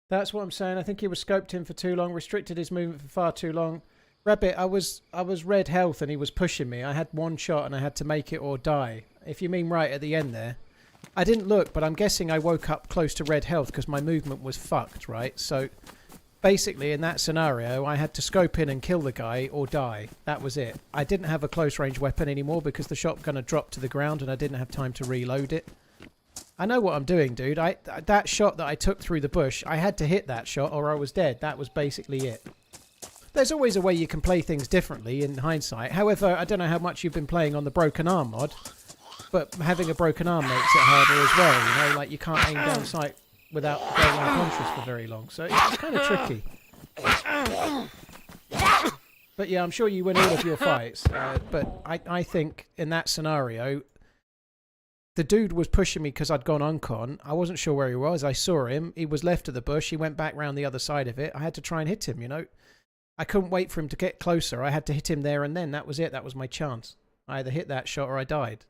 A: That's what I'm saying. I think he was scoped in for too long, restricted his movement for far too long. Rabbit, I was red health and he was pushing me. I had one shot and I had to make it or die. If you mean right at the end there. I didn't look, but I'm guessing I woke up close to red health because my movement was fucked, right? So basically in that scenario, I had to scope in and kill the guy or die. That was it. I didn't have a close range weapon anymore because the shotgun had dropped to the ground and I didn't have time to reload it. I know what I'm doing, dude. That shot that I took through the bush, I had to hit that shot or I was dead. That was basically it. There's always a way you can play things differently in hindsight. However, I don't know how much you've been playing on the broken arm mod, but having a broken arm makes it harder as well, you know? Like, you can't aim down sight without going unconscious for very long. So it's kind of tricky. But yeah, I'm sure you win all of your fights. But I think in that scenario, the dude was pushing me because I'd gone uncon. I wasn't sure where he was. I saw him. He was left of the bush. He went back round the other side of it. I had to try and hit him, you know. I couldn't wait for him to get closer. I had to hit him there and then. That was it. That was my chance. I either hit that shot or I died.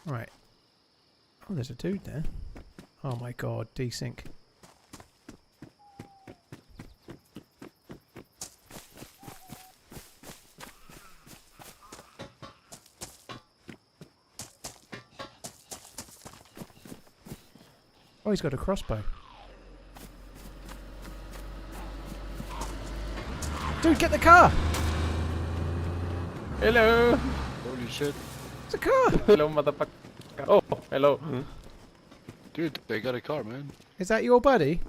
A: Right. Oh, there's a dude there. Oh my god, desync. Oh, he's got a crossbow. Dude, get the car!
D: Hello!
C: Holy shit.
A: It's a car!
D: Hello, motherfucker. Oh, hello.
C: Dude, they got a car, man.
A: Is that your buddy?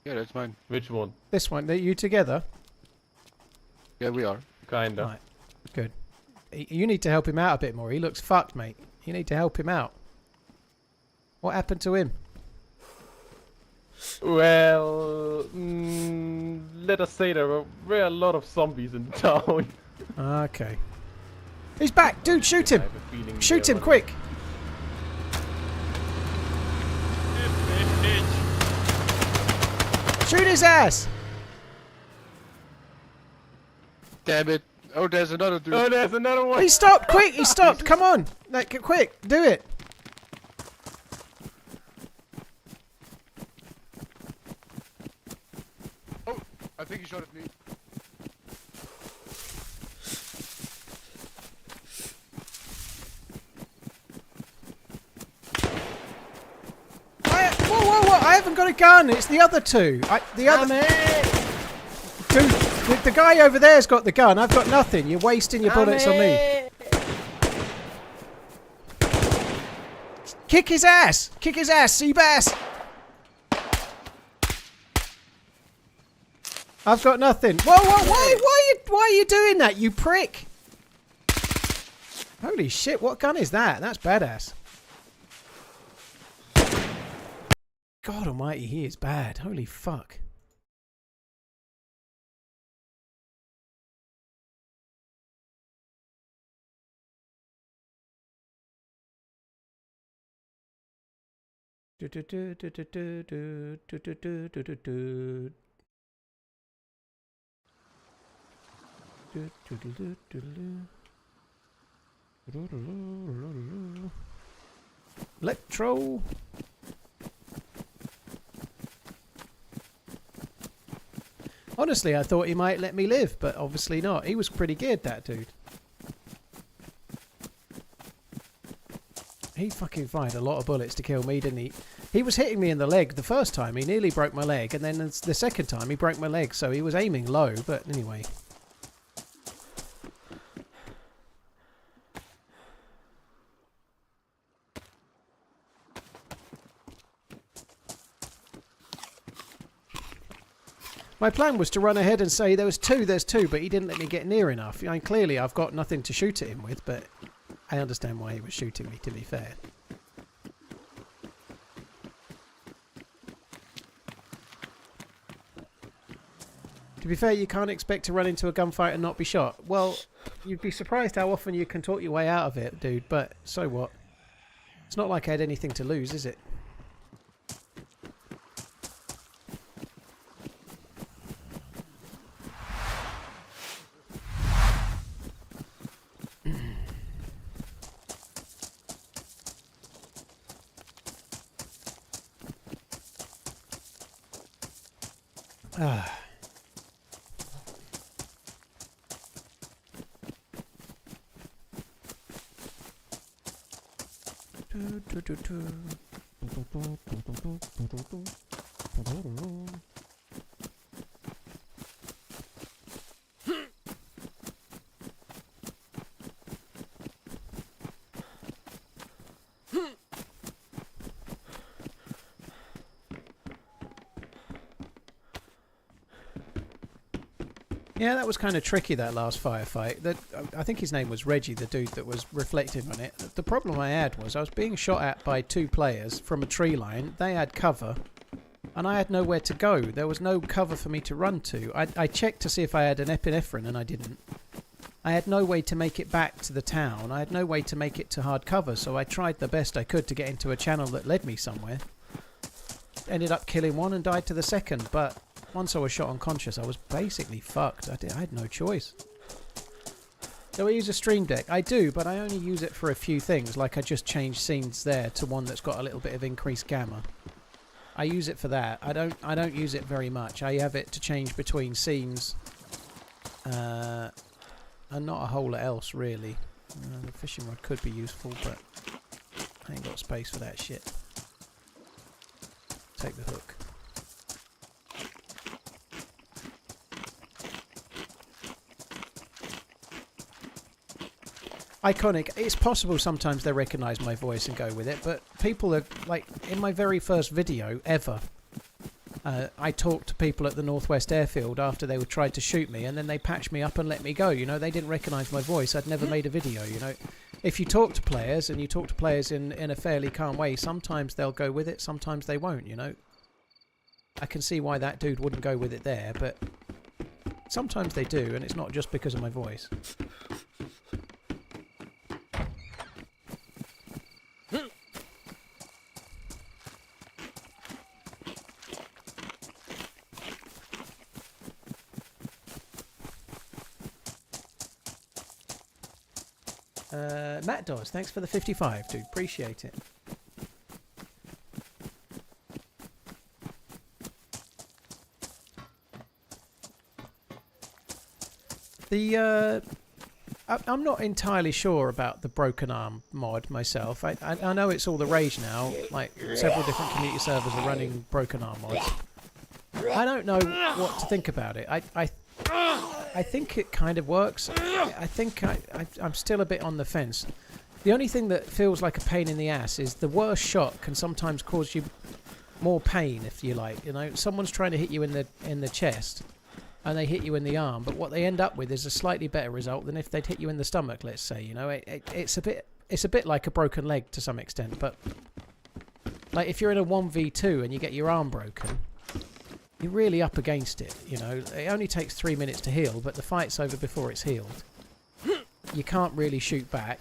C: Yeah, that's mine.
D: Which one?
A: This one, that you together?
C: Yeah, we are.
D: Kinda.
A: Right, good. You need to help him out a bit more. He looks fucked, mate. You need to help him out. What happened to him?
D: Well, let us say there were a lot of zombies in the town.
A: Okay. He's back! Dude, shoot him!
D: I have a feeling
A: Shoot
D: they
A: him,
D: are-
A: quick! Shoot his ass!
C: Damn it. Oh, there's another dude.
D: Oh, there's another one!
A: He stopped! Quick! He stopped! Come on! Like, quick! Do it!
C: Oh, I think he shot at me.
A: Whoa! I haven't got a gun! It's the other two! The other... Dude, the guy over there's got the gun. I've got nothing. You're wasting your bullets on me. Kick his ass! Kick his ass, Seabass! I've got nothing. Whoa! Why are you doing that, you prick? Holy shit, what gun is that? That's badass. God almighty, he is bad. Holy fuck. Electro. Honestly, I thought he might let me live, but obviously not. He was pretty good, that dude. He fucking fired a lot of bullets to kill me, didn't he? He was hitting me in the leg the first time. He nearly broke my leg, and then the second time he broke my leg. So he was aiming low, but anyway. My plan was to run ahead and say there's two, but he didn't let me get near enough. I mean, clearly I've got nothing to shoot at him with, but I understand why he was shooting me, to be fair. To be fair, you can't expect to run into a gunfight and not be shot. Well, you'd be surprised how often you can talk your way out of it, dude, but so what? It's not like I had anything to lose, is it? Ah. Yeah, that was kind of tricky, that last firefight. I think his name was Reggie, the dude that was reflective on it. The problem I had was I was being shot at by two players from a tree line. They had cover, and I had nowhere to go. There was no cover for me to run to. I checked to see if I had an epinephrine, and I didn't. I had no way to make it back to the town. I had no way to make it to hard cover, so I tried the best I could to get into a channel that led me somewhere. Ended up killing one and died to the second, but once I was shot unconscious, I was basically fucked. I had no choice. Do I use a stream deck? I do, but I only use it for a few things, like I just changed scenes there to one that's got a little bit of increased gamma. I use it for that. I don't use it very much. I have it to change between scenes, and not a whole lot else really. The fishing rod could be useful, but I ain't got space for that shit. Take the hook. Iconic. It's possible sometimes they recognise my voice and go with it, but people are like, in my very first video ever, I talked to people at the Northwest Airfield after they tried to shoot me, and then they patched me up and let me go. You know, they didn't recognise my voice. I'd never made a video, you know. If you talk to players, and you talk to players in a fairly calm way, sometimes they'll go with it, sometimes they won't, you know. I can see why that dude wouldn't go with it there, but sometimes they do, and it's not just because of my voice. Matt Dawes, thanks for the 55, dude. Appreciate it. I'm not entirely sure about the broken arm mod myself. I know it's all the rage now. Like, several different community servers are running broken arm mods. I don't know what to think about it. I think it kind of works. I think I'm still a bit on the fence. The only thing that feels like a pain in the ass is the worst shot can sometimes cause you more pain, if you like. You know, someone's trying to hit you in the chest, and they hit you in the arm, but what they end up with is a slightly better result than if they'd hit you in the stomach. Let's say, you know, it's a bit like a broken leg to some extent. But like if you're in a 1v2 and you get your arm broken, you're really up against it. You know, it only takes 3 minutes to heal, but the fight's over before it's healed. You can't really shoot back.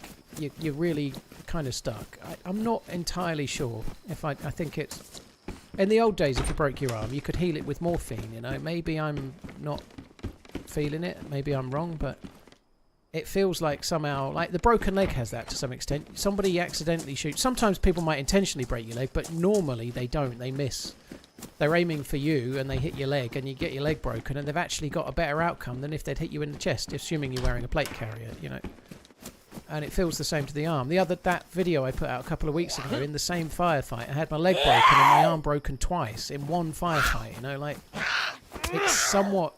A: You're really kind of stuck. I'm not entirely sure. I think it's... In the old days, if you broke your arm, you could heal it with morphine, you know. Maybe I'm not feeling it. Maybe I'm wrong, but it feels like somehow... Like, the broken leg has that to some extent. Somebody accidentally shoots... Sometimes people might intentionally break your leg, but normally they don't. They miss. They're aiming for you, and they hit your leg, and you get your leg broken, and they've actually got a better outcome than if they'd hit you in the chest, assuming you're wearing a plate carrier, you know. and it feels the same to the arm. That video I put out a couple of weeks ago in the same firefight, I had my leg broken and my arm broken twice in one firefight. You know, like it's somewhat.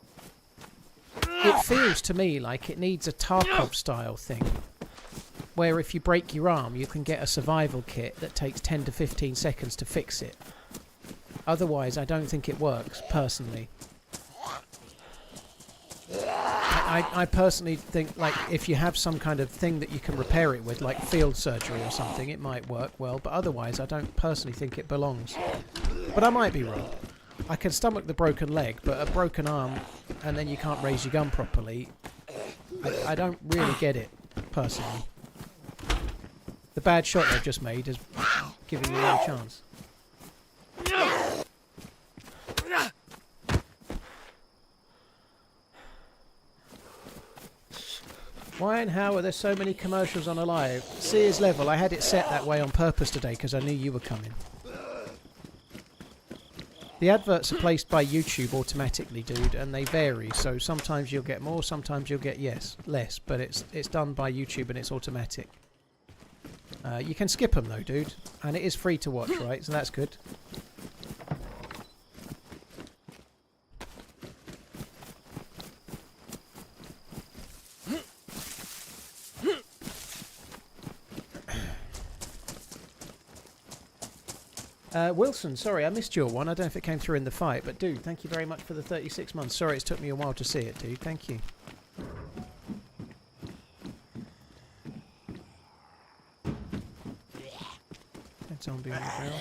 A: It feels to me like it needs a Tarkov style thing, where if you break your arm, you can get a survival kit that takes 10 to 15 seconds to fix it. Otherwise, I don't think it works personally. I personally think, like, if you have some kind of thing that you can repair it with, like field surgery or something, it might work well, but otherwise I don't personally think it belongs. But I might be wrong. I can stomach the broken leg, but a broken arm, and then you can't raise your gun properly, I don't really get it, personally. The bad shot I've just made is giving me no chance. Why and how are there so many commercials on Alive? Sears level, I had it set that way on purpose today because I knew you were coming. The adverts are placed by YouTube automatically, dude, and they vary, so sometimes you'll get more, sometimes you'll get less, but it's done by YouTube and it's automatic. You can skip them though, dude, and it is free to watch, right? So that's good. Wilson, sorry, I missed your one. I don't know if it came through in the fight, but dude, thank you very much for the 36 months. Sorry, it's took me a while to see it, dude. Thank you. Dead zombie on the barrel.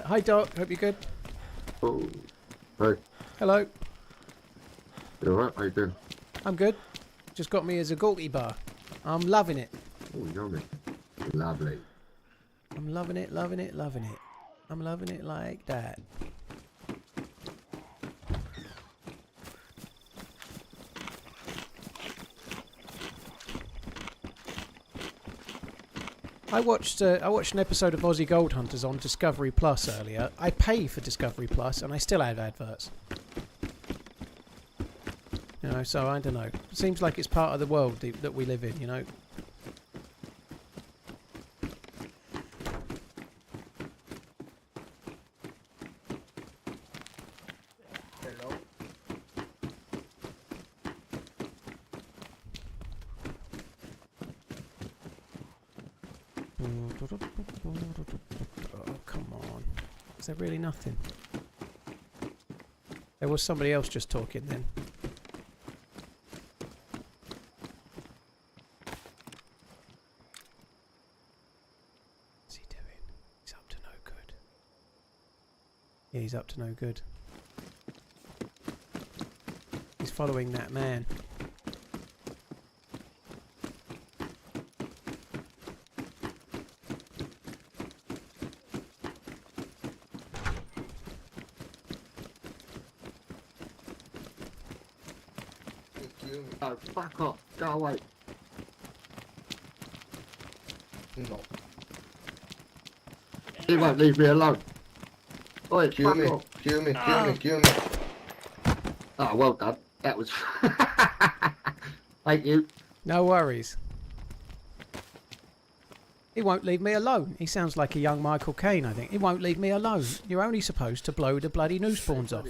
A: Hi Doc, hope you're good.
E: Oh, hey.
A: Hello.
E: You alright? How you doing?
A: I'm good. Just got me a Zagorki bar. I'm loving it.
E: Oh, yummy. Lovely.
A: I'm loving it, loving it, loving it. I'm loving it like that. I watched an episode of Aussie Gold Hunters on Discovery Plus earlier. I pay for Discovery Plus and I still have adverts. You know, so I don't know. It seems like it's part of the world that we live in, you know. Oh, come on. Is there really nothing? There was somebody else just talking then. What's he doing? He's up to no good. Yeah, he's up to no good. He's following that man.
E: Oh, fuck off. Go away.
C: No.
E: He won't leave me alone. Oi,
C: Kill
E: fuck
C: me.
E: off.
C: Kill me. Kill me. Kill me.
E: Oh, well done. That was... Thank you.
A: No worries. He won't leave me alone. He sounds like a young Michael Caine, I think. He won't leave me alone. You're only supposed to blow the bloody new spawns off.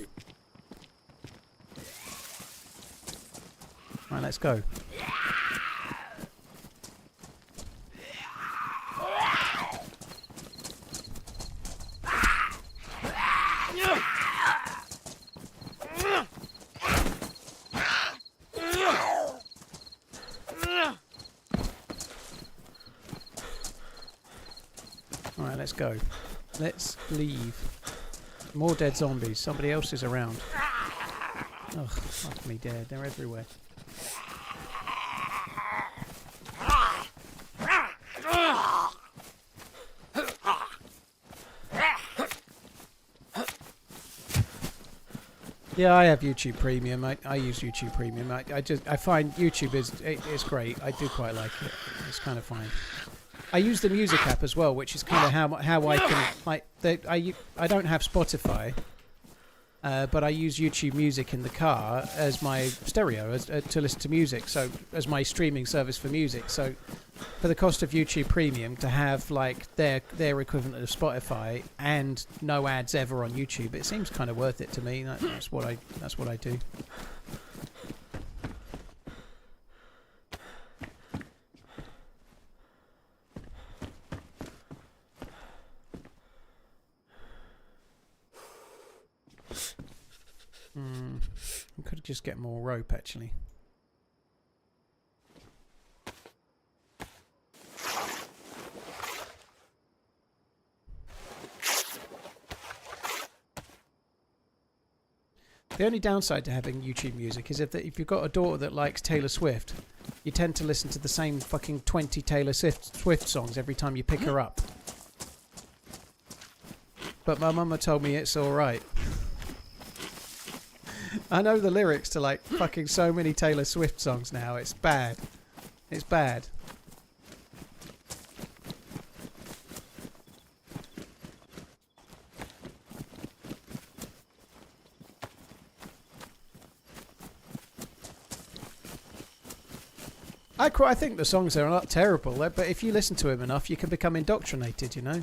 A: Right, let's go. Alright, let's go. Let's leave. More dead zombies. Somebody else is around. Ugh, fuck me dead. They're everywhere. Yeah, I have YouTube Premium. I use YouTube Premium. I find YouTube is great. I do quite like it. It's kind of fine. I use the music app as well, which is kind of how I can like. I don't have Spotify, but I use YouTube Music in the car as my stereo to listen to music. So as my streaming service for music. So for the cost of YouTube Premium to have like their equivalent of Spotify and no ads ever on YouTube, it seems kind of worth it to me. That's what I do. We could just get more rope actually. The only downside to having YouTube Music is if you've got a daughter that likes Taylor Swift, you tend to listen to the same fucking 20 Taylor Swift songs every time you pick her up. But my mama told me it's alright. I know the lyrics to like fucking so many Taylor Swift songs now. It's bad. It's bad. I think the songs are not terrible, but if you listen to them enough, you can become indoctrinated, you know?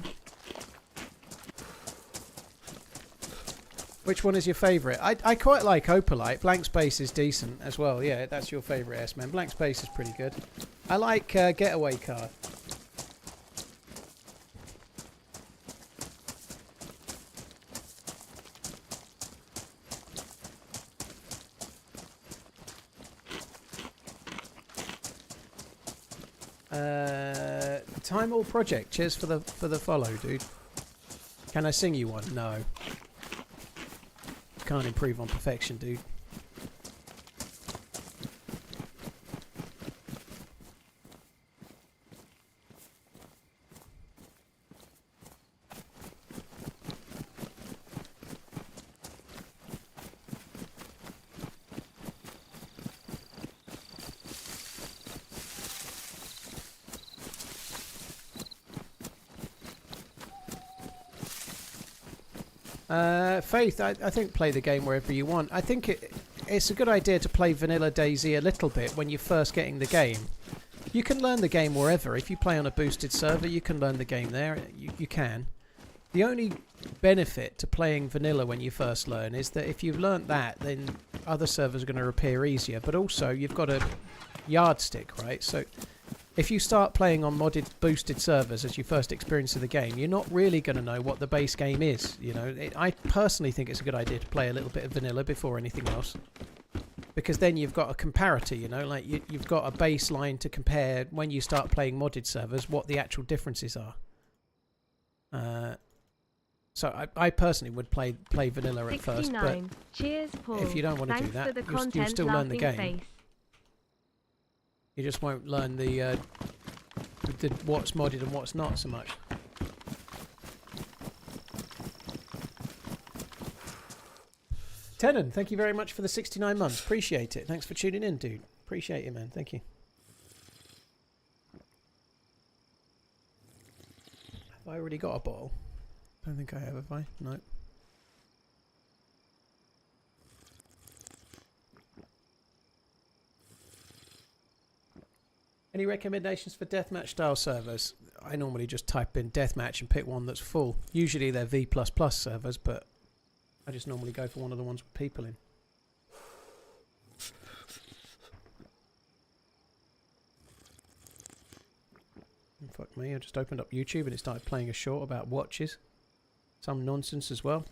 A: Which one is your favourite? I quite like Opalite. Blank Space is decent as well. Yeah, that's your favourite S-Man. Blank Space is pretty good. I like Getaway Car. Time All Project. Cheers for the follow, dude. Can I sing you one? No. Can't improve on perfection, dude. Faith, I think play the game wherever you want. I think it's a good idea to play vanilla DayZ a little bit when you're first getting the game. You can learn the game wherever. If you play on a boosted server, you can learn the game there. You can. The only benefit to playing vanilla when you first learn is that if you've learnt that, then other servers are going to appear easier. But also, you've got a yardstick, right? So if you start playing on modded boosted servers as your first experience of the game, you're not really going to know what the base game is. You know, I personally think it's a good idea to play a little bit of vanilla before anything else, because then you've got a comparator. You know, like you've got a baseline to compare when you start playing modded servers what the actual differences are. So I personally would play vanilla at first, but
B: cheers, Paul.
A: if you don't want to do that, you'll still learn the game.
B: Face.
A: You just won't learn the what's modded and what's not so much. Tenon, thank you very much for the 69 months. Appreciate it. Thanks for tuning in, dude. Appreciate it, man. Thank you. Have I already got a bottle? Don't think I have I? No. Any recommendations for deathmatch style servers? I normally just type in deathmatch and pick one that's full. Usually they're V++ servers, but I just normally go for one of the ones with people in. And fuck me, I just opened up YouTube and it started playing a short about watches. Some nonsense as well.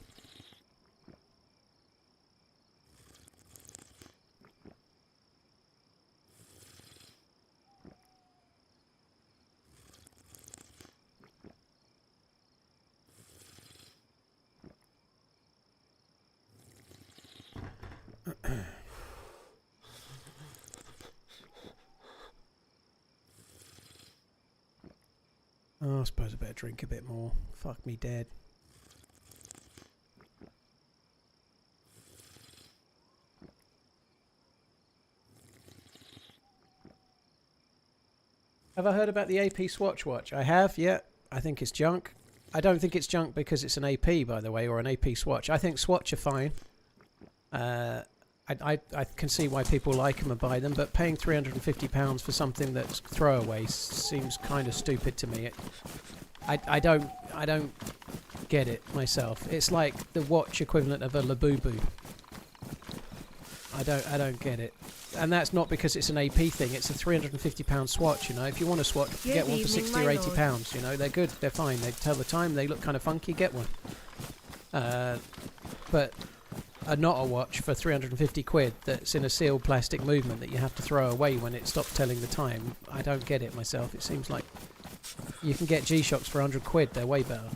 A: Oh, I suppose I better drink a bit more. Fuck me dead. Have I heard about the AP Swatch watch? I have, yeah. I think it's junk. I don't think it's junk because it's an AP, by the way, or an AP Swatch. I think Swatch are fine. I can see why people like them and buy them, but paying £350 for something that's throwaway seems kind of stupid to me. I don't get it myself. It's like the watch equivalent of a Labubu. I don't get it. And that's not because it's an AP thing. It's a £350 swatch, you know. If you want a swatch, get one for 60 or 80 pounds, you know. They're good, they're fine. They tell the time, they look kind of funky, get one. But not a watch for 350 quid that's in a sealed plastic movement that you have to throw away when it stops telling the time. I don't get it myself. It seems like you can get G-Shocks for 100 quid. They're way better.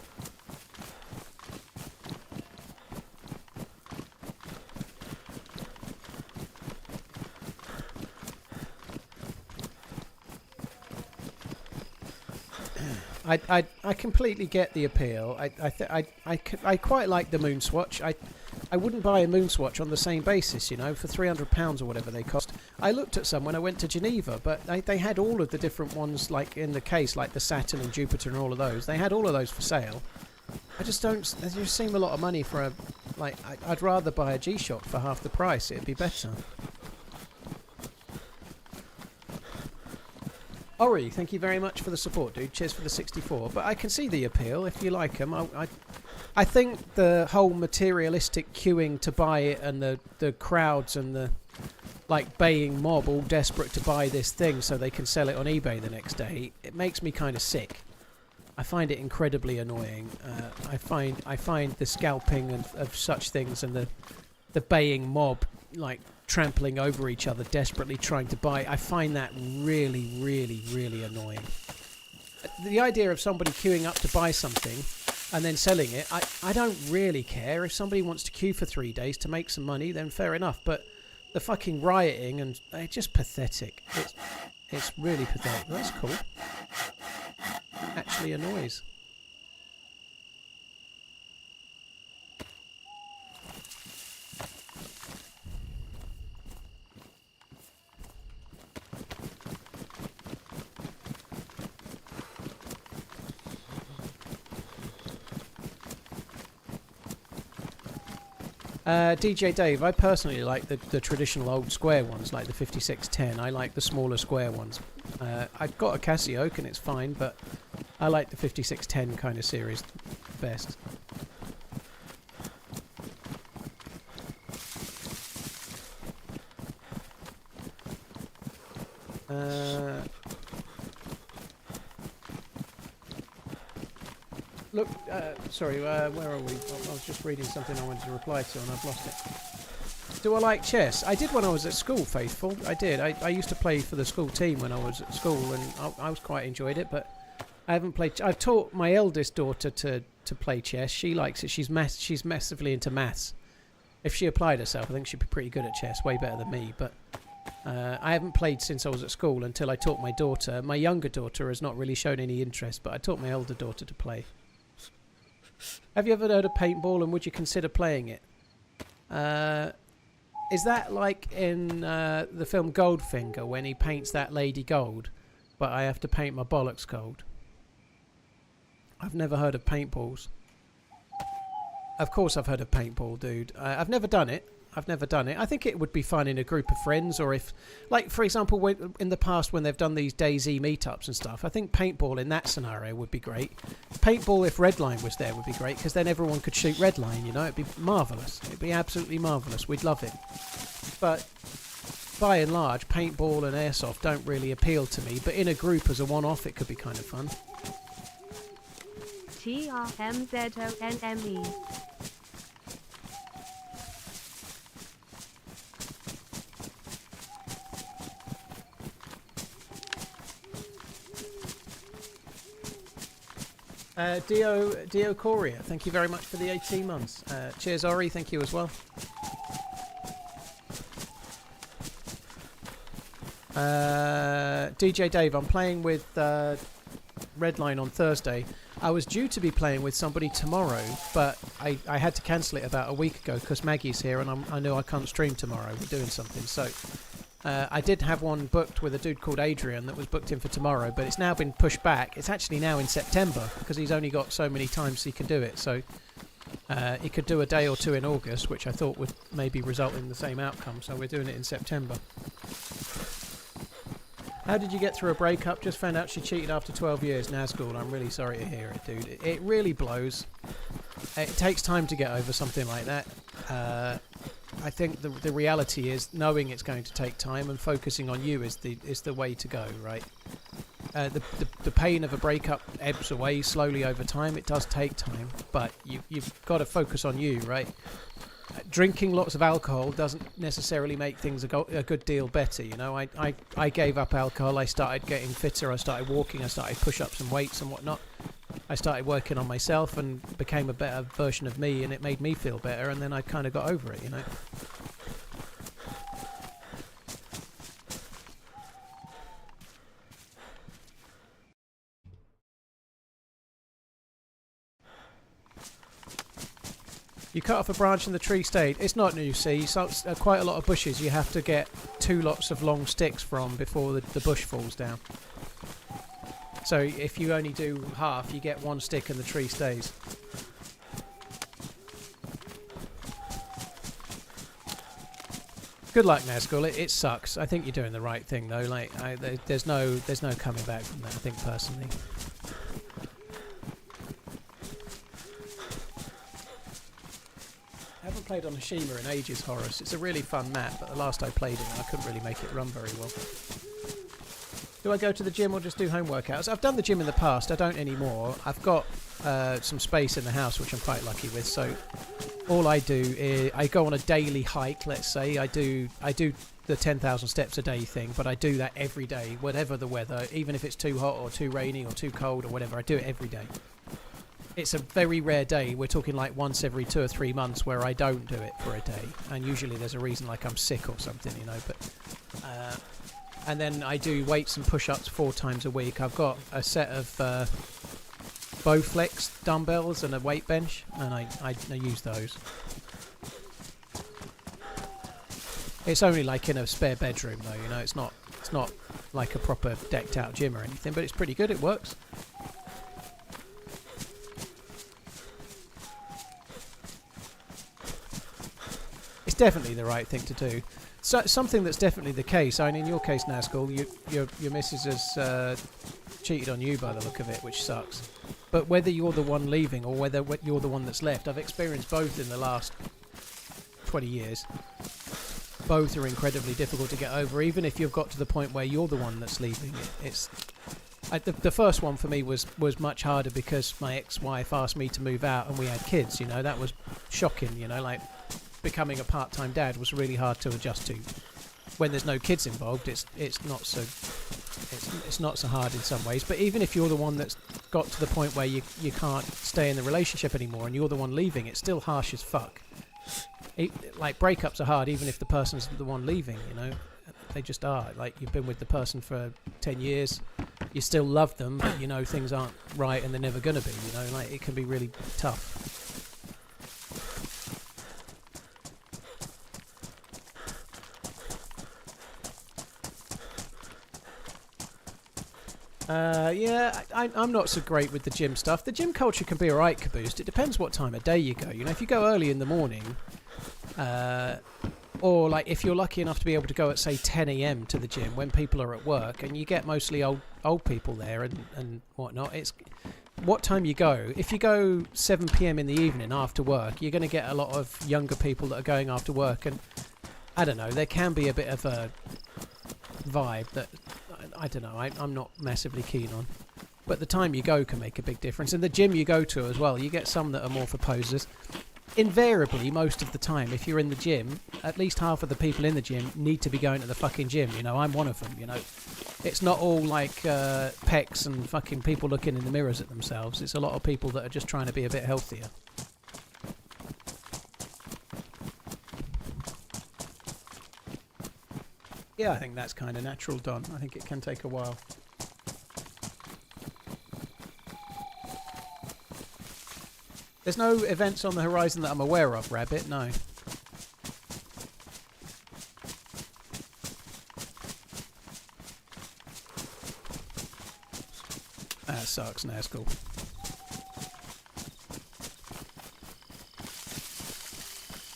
A: I completely get the appeal. I quite like the Moon Swatch. I wouldn't buy a Moon Swatch on the same basis, you know, for £300 or whatever they cost. I looked at some when I went to Geneva, but they had all of the different ones, like in the case, like the Saturn and Jupiter and all of those. They had all of those for sale. I just don't. They just seem a lot of money for a. Like, I'd rather buy a G-Shock for half the price. It'd be better. Ori, thank you very much for the support, dude. Cheers for the 64. But I can see the appeal if you like them. I think the whole materialistic queuing to buy it and the crowds and the like baying mob all desperate to buy this thing so they can sell it on eBay the next day, it makes me kind of sick. I find it incredibly annoying. I find the scalping of such things and the baying mob like trampling over each other, desperately trying to buy. I find that really, really, really annoying. The idea of somebody queuing up to buy something and then selling it, I don't really care. If somebody wants to queue for 3 days to make some money, then fair enough. But the fucking rioting and it's just pathetic. It's really pathetic. That's cool. Actually annoys. DJ Dave, I personally like the traditional old square ones, like the 5610. I like the smaller square ones. I've got a Casio and it's fine, but I like the 5610 kind of series best. Look, sorry, where are we? I was just reading something I wanted to reply to and I've lost it. Do I like chess? I did when I was at school, Faithful. I did. I used to play for the school team when I was at school and I was quite enjoyed it, but I haven't played... I've taught my eldest daughter to play chess. She likes it. She's massively into maths. If she applied herself, I think she'd be pretty good at chess, way better than me, but... I haven't played since I was at school until I taught my daughter. My younger daughter has not really shown any interest, but I taught my older daughter to play. Have you ever heard of paintball and would you consider playing it? Is that like in the film Goldfinger when he paints that lady gold, but I have to paint my bollocks gold? I've never heard of paintballs. Of course I've heard of paintball, dude. I've never done it. I think it would be fun in a group of friends, or if, like, for example, in the past when they've done these DayZ meetups and stuff, I think paintball in that scenario would be great. Paintball, if Redline was there, would be great, because then everyone could shoot Redline, you know? It'd be marvellous. It'd be absolutely marvellous. We'd love it. But by and large, paintball and airsoft don't really appeal to me, but in a group as a one-off, it could be kind of fun.
B: TRMZONME.
A: Dio Coria, thank you very much for the 18 months. Cheers, Ori, thank you as well. DJ Dave, I'm playing with Redline on Thursday. I was due to be playing with somebody tomorrow, but I had to cancel it about a week ago because Maggie's here and I know I can't stream tomorrow. We're doing something, so I did have one booked with a dude called Adrian that was booked in for tomorrow, but it's now been pushed back. It's actually now in September because he's only got so many times he can do it. So he could do a day or two in August, which I thought would maybe result in the same outcome. So we're doing it in September. How did you get through a breakup? Just found out she cheated after 12 years. Nazgul, I'm really sorry to hear it, dude. It really blows. It takes time to get over something like that. I think the reality is knowing it's going to take time and focusing on you is the way to go, right? The pain of a breakup ebbs away slowly over time. It does take time, but you've got to focus on you, right? Drinking lots of alcohol doesn't necessarily make things a good deal better, you know. I gave up alcohol. I started getting fitter. I started walking. I started push-ups and weights and whatnot. I started working on myself and became a better version of me, and it made me feel better, and then I kind of got over it, you know. You cut off a branch and the tree stayed. It's not new, see. So, quite a lot of bushes you have to get 2 lots of long sticks from before the bush falls down. So if you only do half, you get 1 stick and the tree stays. Good luck, Nazgul. It sucks. I think you're doing the right thing, though. Like, there's no coming back from that, I think, personally. I haven't played on Hashima in ages, Horace. It's a really fun map, but the last I played it, I couldn't really make it run very well. Do I go to the gym or just do home workouts? I've done the gym in the past. I don't anymore. I've got some space in the house, which I'm quite lucky with. So all I do is I go on a daily hike. Let's say I do the 10,000 steps a day thing, but I do that every day, whatever the weather, even if it's too hot or too rainy or too cold or whatever. I do it every day. It's a very rare day. We're talking like once every 2 or 3 months where I don't do it for a day, and usually there's a reason, like I'm sick or something, you know. But and then I do weights and push-ups 4 times a week. I've got a set of Bowflex dumbbells and a weight bench, and I use those. It's only like in a spare bedroom though, you know. It's not like a proper decked out gym or anything, but it's pretty good. It works. It's definitely the right thing to do. So something that's definitely the case. I mean, in your case, Nazgul, your missus has cheated on you by the look of it, which sucks. But whether you're the one leaving or whether you're the one that's left, I've experienced both in the last 20 years. Both are incredibly difficult to get over, even if you've got to the point where you're the one that's leaving. The first one for me was much harder because my ex-wife asked me to move out and we had kids, you know. That was shocking, you know, like becoming a part-time dad was really hard to adjust to. When there's no kids involved, it's not so hard in some ways. But even if you're the one that's got to the point where you can't stay in the relationship anymore and you're the one leaving, it's still harsh as fuck. Like, breakups are hard even if the person's the one leaving, you know. They just are. Like, you've been with the person for 10 years, you still love them, but you know things aren't right and they're never going to be, you know. Like, it can be really tough. Yeah, I'm not so great with the gym stuff. The gym culture can be alright, Caboosed. It depends what time of day you go. You know, if you go early in the morning, or like if you're lucky enough to be able to go at say 10 AM to the gym when people are at work, and you get mostly old people there and whatnot. It's what time you go. If you go 7 PM in the evening after work, you're going to get a lot of younger people that are going after work, and I don't know. There can be a bit of a vibe that I don't know, I'm not massively keen on. But the time you go can make a big difference. And the gym you go to as well, you get some that are more for posers. Invariably, most of the time, if you're in the gym, at least half of the people in the gym need to be going to the fucking gym, you know. I'm one of them, you know. It's not all like pecs and fucking people looking in the mirrors at themselves. It's a lot of people that are just trying to be a bit healthier. Yeah, I think that's kind of natural, Don. I think it can take a while. There's no events on the horizon that I'm aware of, Rabbit, no. That sucks, Nazgul.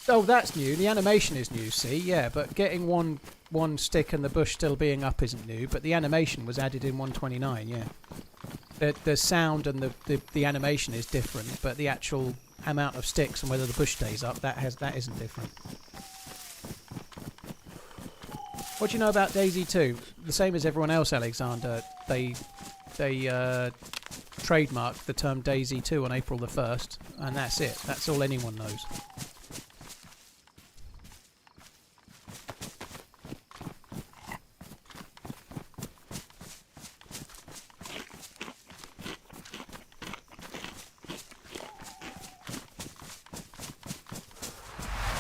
A: Oh, that's new. The animation is new, see? Yeah, but getting one stick and the bush still being up isn't new, but the animation was added in 129, yeah. The sound and the animation is different, but the actual amount of sticks and whether the bush stays up, that isn't different. What do you know about DayZ 2? The same as everyone else, Alexander. They trademarked the term DayZ 2 on April the 1st, and that's it. That's all anyone knows.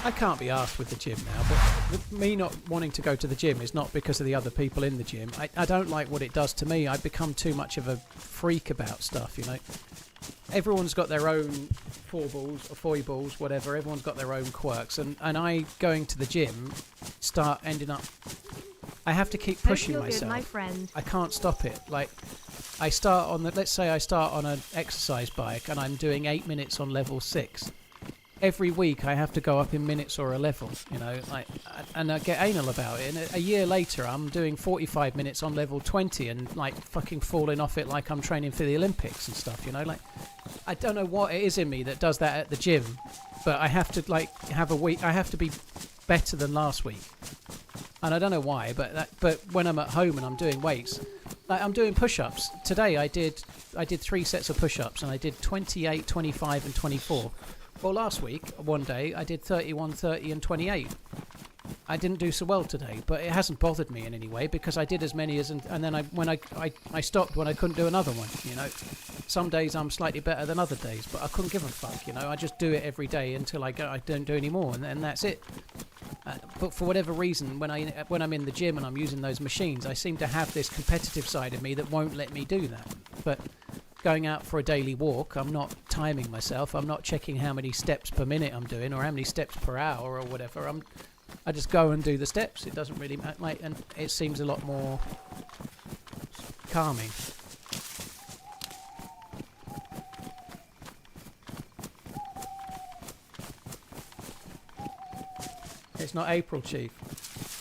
A: I can't be arsed with the gym now, but me not wanting to go to the gym is not because of the other people in the gym. I don't like what it does to me. I become too much of a freak about stuff, you know. Everyone's got their own foibles, whatever. Everyone's got their own quirks, and I going to the gym start ending up. I have to keep pushing myself.
B: Good, my friend.
A: I can't stop it. Like I start on the. Let's say I start on an exercise bike, and I'm doing 8 minutes on level 6. Every week I have to go up in minutes or a level, you know, like, and I get anal about it. And a year later, I'm doing 45 minutes on level 20 and like fucking falling off it like I'm training for the Olympics and stuff, you know. Like, I don't know what it is in me that does that at the gym, but I have to like have a week. I have to be better than last week, and I don't know why. But when I'm at home and I'm doing weights, like I'm doing push-ups today. I did 3 sets of push-ups and I did 28, 25, and 24. Well, last week, one day, I did 31, 30, and 28. I didn't do so well today, but it hasn't bothered me in any way because I did as many as, and then when I stopped when I couldn't do another one. You know, some days I'm slightly better than other days, but I couldn't give a fuck. You know, I just do it every day until I don't do any more, and then that's it. But for whatever reason, when I'm in the gym and I'm using those machines, I seem to have this competitive side of me that won't let me do that. But going out for a daily walk, I'm not timing myself. I'm not checking how many steps per minute I'm doing or how many steps per hour or whatever. I just go and do the steps. It doesn't really matter, like, and it seems a lot more calming. It's not April, Chief.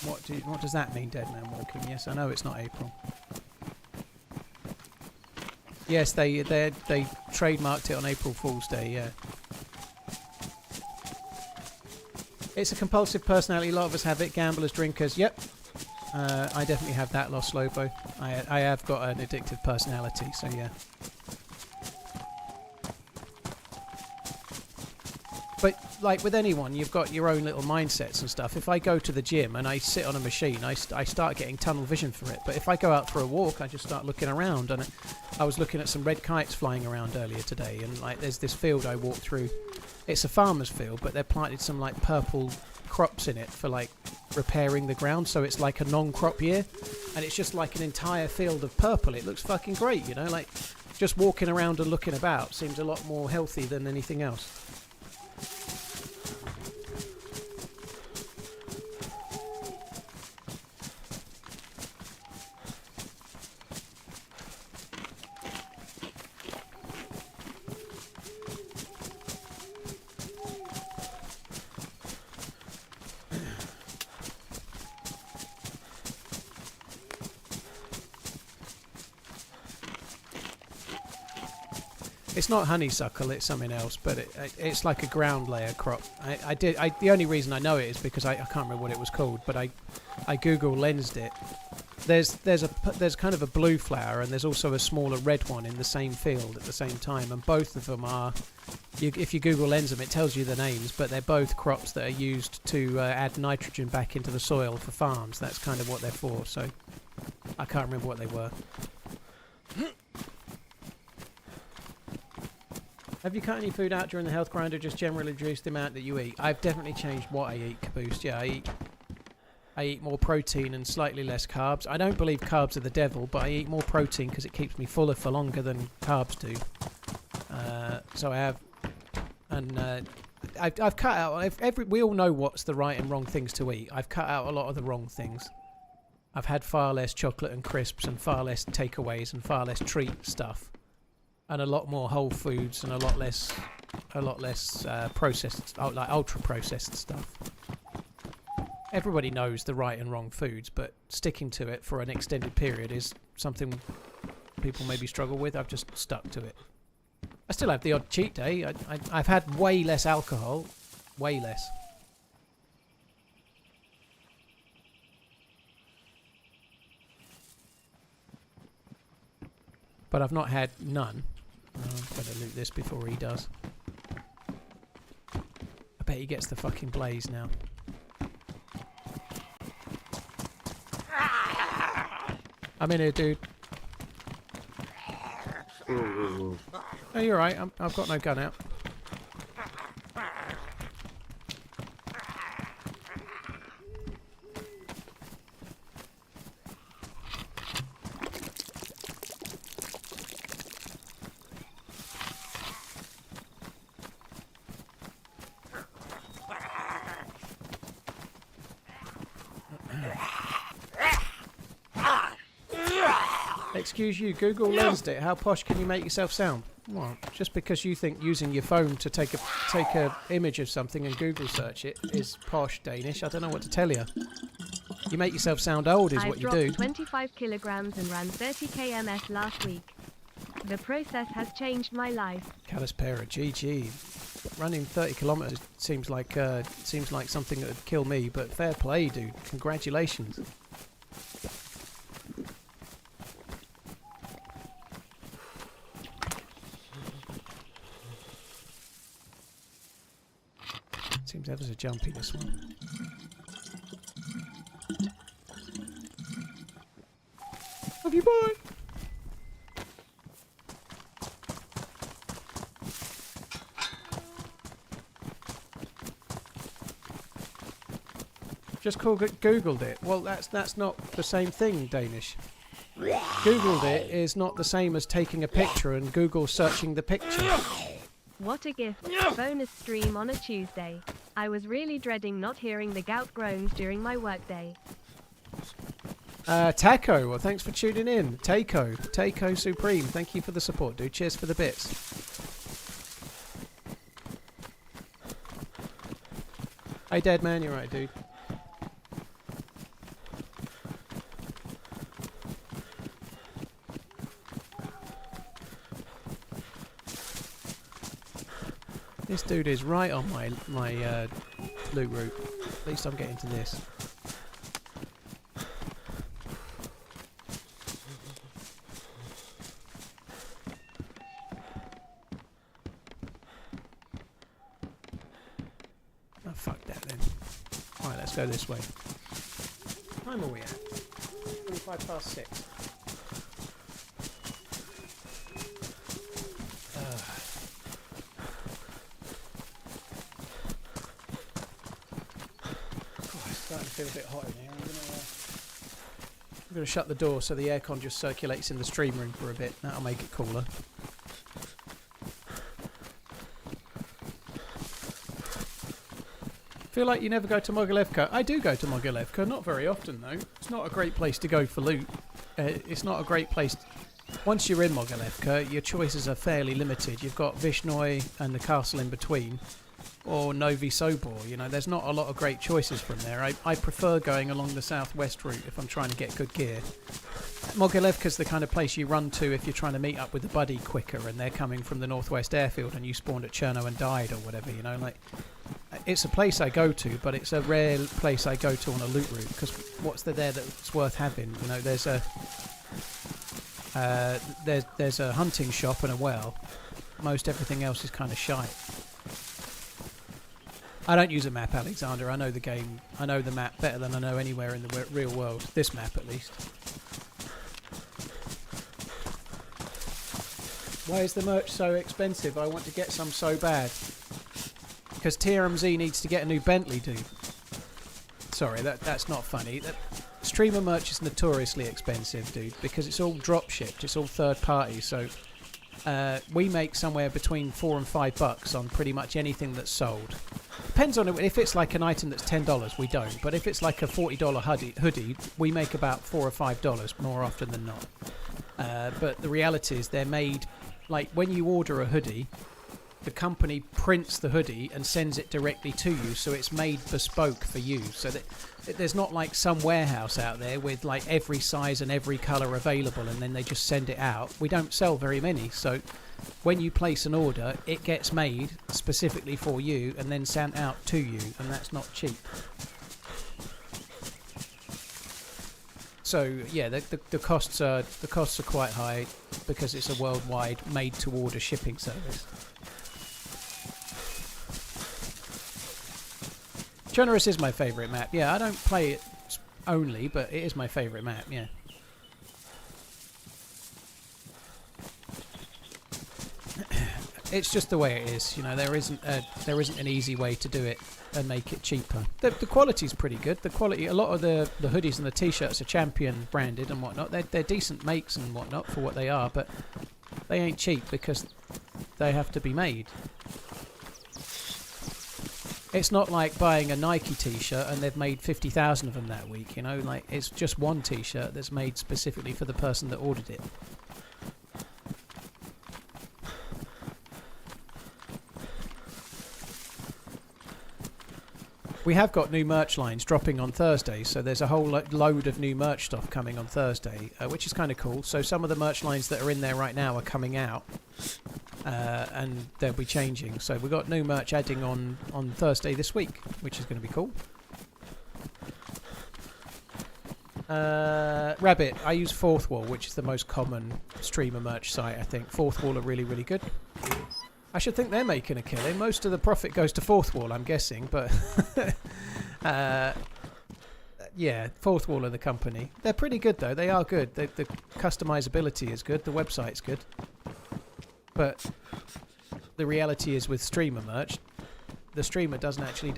A: What does that mean, Dead Man Walking? Yes, I know it's not April. Yes, they trademarked it on April Fool's Day, yeah. It's a compulsive personality, a lot of us have it, gamblers, drinkers, yep. I definitely have that, Lost Lobo. I have got an addictive personality, so yeah. But like with anyone, you've got your own little mindsets and stuff. If I go to the gym and I sit on a machine, I start getting tunnel vision for it. But if I go out for a walk, I just start looking around. And I was looking at some red kites flying around earlier today, and like there's this field I walked through. It's a farmer's field, but they've planted some like purple crops in it for like repairing the ground, so it's like a non-crop year, and it's just like an entire field of purple. It looks fucking great, you know. Like just walking around and looking about seems a lot more healthy than anything else. It's not honeysuckle, it's something else, but it's like a ground layer crop. The only reason I know it is because I can't remember what it was called, but I Google lensed it. There's kind of a blue flower, and there's also a smaller red one in the same field at the same time, and both of them are. If you Google lens them, it tells you the names, but they're both crops that are used to add nitrogen back into the soil for farms. That's kind of what they're for. So I can't remember what they were. Have you cut any food out during the health grind, or just generally reduce the amount that you eat? I've definitely changed what I eat, Caboose. Yeah, I eat more protein and slightly less carbs. I don't believe carbs are the devil, but I eat more protein because it keeps me fuller for longer than carbs do. So I have, and I've cut out we all know what's the right and wrong things to eat. I've cut out a lot of the wrong things. I've had far less chocolate and crisps and far less takeaways and far less treat stuff. and a lot more whole foods and a lot less processed, like ultra processed stuff. Everybody knows the right and wrong foods, but sticking to it for an extended period is something people maybe struggle with. I've just stuck to it. I still have the odd cheat day. I've had way less alcohol, way less. But I've not had none. Better loot this before he does. I bet he gets the fucking blaze now. I'm in here, dude. Oh, you're right. I've got no gun out. Excuse you, Google lensed it. How posh can you make yourself sound? Well, just because you think using your phone to take a image of something and Google search it is posh, Danish, I don't know what to tell you. You make yourself sound old is what you do.
B: I dropped 25 kilograms and ran 30 kms last week. The process has changed my life.
A: Calispera, GG. Running 30 kilometers seems like something that would kill me, but fair play, dude. Congratulations. Seems ever so jumpy, this one. Love you, boy! Just Googled it. Well, that's not the same thing, Danish. Googled it is not the same as taking a picture and Google searching the picture.
B: What a gift. Bonus stream on a Tuesday. I was really dreading not hearing the gout groans during my workday.
A: Taco, well, thanks for tuning in. Taco Supreme, thank you for the support, dude. Cheers for the bits. Hey, dead man, you're right, dude. This dude is right on my loot route. At least I'm getting to this. Oh, fuck that then. Alright, let's go this way. What time are we at? 25 past 6. Feel a bit hot in here. I'm gonna shut the door so the aircon just circulates in the stream room for a bit. That'll make it cooler. Feel like you never go to Mogilevka. I do go to Mogilevka, not very often though. It's not a great place to go for loot. It's not a great place. Once you're in Mogilevka, your choices are fairly limited. You've got Vishnoi and the castle in between. Or Novi Sobor, you know, there's not a lot of great choices from there. I prefer going along the southwest route if I'm trying to get good gear. Mogilevka's the kind of place you run to if you're trying to meet up with a buddy quicker and they're coming from the northwest airfield and you spawned at Cherno and died or whatever, you know, like, it's a place I go to, but it's a rare place I go to on a loot route, because what's there that's worth having? You know, there's a hunting shop and a well. Most everything else is kind of shite. I don't use a map, Alexander. I know the game. I know the map better than I know anywhere in the real world. This map, at least. Why is the merch so expensive? I want to get some so bad. Because TRMZ needs to get a new Bentley, dude. Sorry, that's not funny. Streamer merch is notoriously expensive, dude, because it's all drop shipped. It's all third party, so we make somewhere between $4 and $5 on pretty much anything that's sold. Depends on it. If it's like an item that's $10, we don't. But if it's like a $40 hoodie, we make about $4 or $5 more often than not. But the reality is they're made like when you order a hoodie, the company prints the hoodie and sends it directly to you, so it's made bespoke for you. So that there's not like some warehouse out there with like every size and every colour available, and then they just send it out. We don't sell very many, so when you place an order, it gets made specifically for you and then sent out to you, and that's not cheap. So yeah, the costs are quite high because it's a worldwide made-to-order shipping service. Chernarus is my favourite map. Yeah, I don't play it only, but it is my favourite map. Yeah. It's just the way it is. You know, there isn't an easy way to do it and make it cheaper. The quality's pretty good. The quality, a lot of the hoodies and the t-shirts are Champion branded and whatnot. They're decent makes and whatnot for what they are, but they ain't cheap because they have to be made. It's not like buying a Nike t-shirt and they've made 50,000 of them that week, you know, like it's just one t-shirt that's made specifically for the person that ordered it. We have got new merch lines dropping on Thursday, so there's a whole load of new merch stuff coming on Thursday, which is kind of cool. So some of the merch lines that are in there right now are coming out. And they'll be changing. So we've got new merch adding on Thursday this week, which is going to be cool. Rabbit, I use Fourth Wall, which is the most common streamer merch site, I think. Fourth Wall are really, really good. I should think they're making a killing. Most of the profit goes to Fourth Wall, I'm guessing, but yeah, Fourth Wall are the company. They're pretty good, though. They are good. The customizability is good. The website's good. But the reality is with streamer merch, the streamer doesn't actually...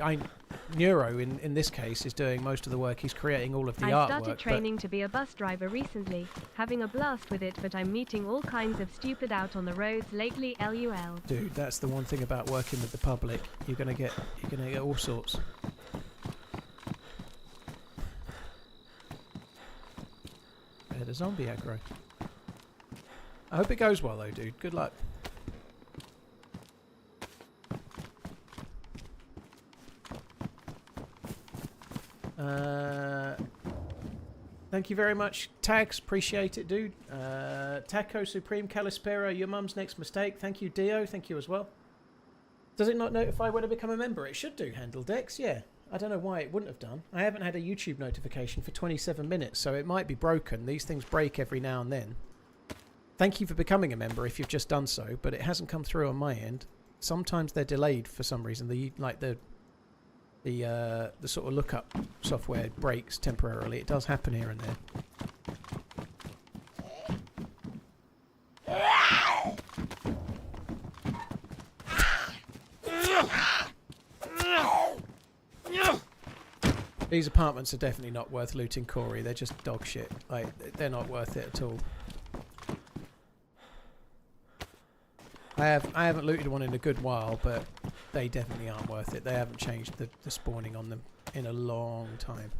A: Neuro, in this case, is doing most of the work. He's creating all of the artwork.
B: I started training to be a bus driver recently, having a blast with it, but I'm meeting all kinds of stupid out on the roads lately, LUL.
A: Dude, that's the one thing about working with the public. You're gonna get all sorts. The zombie aggro. I hope it goes well though, dude. Good luck. Thank you very much, Tags. Appreciate it, dude. Taco Supreme Calispero, your mum's next mistake. Thank you, Dio. Thank you as well. Does it not notify when I become a member? It should do, Handle Dex. Yeah. I don't know why it wouldn't have done. I haven't had a YouTube notification for 27 minutes, so it might be broken. These things break every now and then. Thank you for becoming a member if you've just done so, but it hasn't come through on my end. Sometimes they're delayed for some reason. The sort of lookup software breaks temporarily. It does happen here and there. These apartments are definitely not worth looting, Corey. They're just dog shit. Like, they're not worth it at all. I haven't looted one in a good while, but they definitely aren't worth it. They haven't changed the spawning on them in a long time.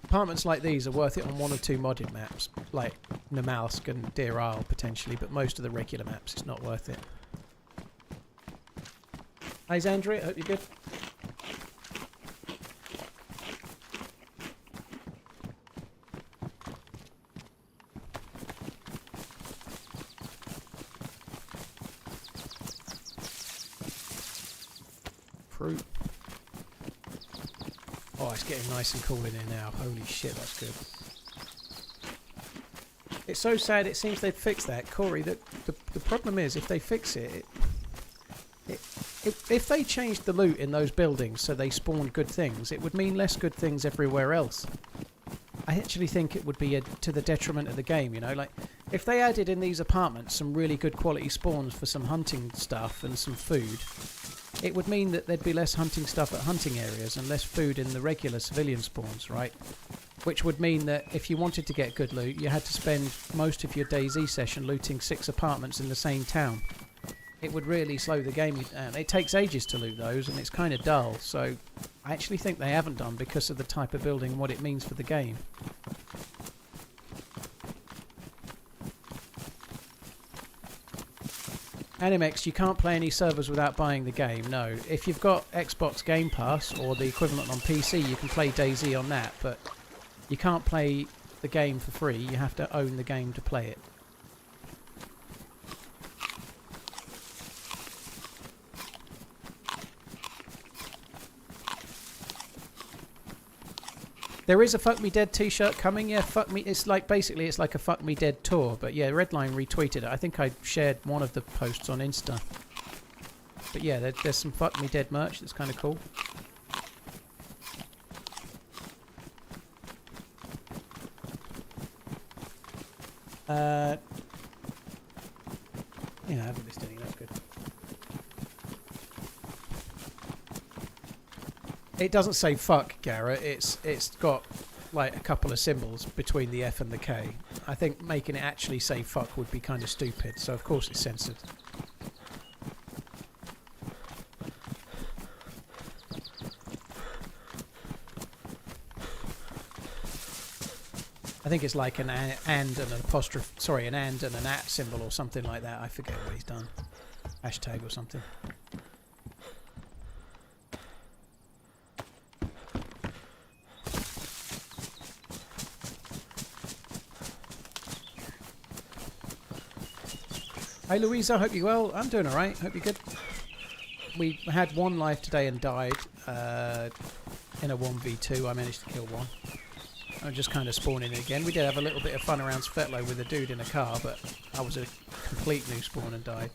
A: Apartments like these are worth it on one or two modded maps, like Namalsk and Deir Isle potentially, but most of the regular maps it's not worth it. Hi Zandri, I hope you're good. Fruit. Oh, it's getting nice and cool in here now. Holy shit, that's good. It's so sad it seems they'd fix that. Corey, the problem is if they fix it, if they changed the loot in those buildings so they spawned good things, it would mean less good things everywhere else. I actually think it would be to the detriment of the game, you know? Like, if they added in these apartments some really good quality spawns for some hunting stuff and some food, it would mean that there'd be less hunting stuff at hunting areas and less food in the regular civilian spawns, right? Which would mean that if you wanted to get good loot, you had to spend most of your DayZ session looting 6 apartments in the same town. It would really slow the game down. It takes ages to loot those, and it's kind of dull, so I actually think they haven't done because of the type of building and what it means for the game. Animex, you can't play any servers without buying the game, no. If you've got Xbox Game Pass or the equivalent on PC, you can play DayZ on that, but you can't play the game for free. You have to own the game to play it. There is a Fuck Me Dead t-shirt coming, yeah, fuck me, it's like, basically it's like a Fuck Me Dead tour, but yeah, Redline retweeted it. I think I shared one of the posts on Insta. But yeah, there's some Fuck Me Dead merch that's kind of cool. Yeah, I haven't missed any, that's good. It doesn't say fuck, Garrett. It's got like a couple of symbols between the F and the K. I think making it actually say fuck would be kind of stupid, so of course it's censored. I think it's like an and an apostrophe, sorry, an and an at symbol or something like that. I forget what he's done. Hashtag or something. Hey Louisa, hope you're well. I'm doing alright, hope you're good. We had one life today and died in a 1v2. I managed to kill one. I'm just kind of spawning again. We did have a little bit of fun around Svetlo with a dude in a car, but I was a complete new spawn and died.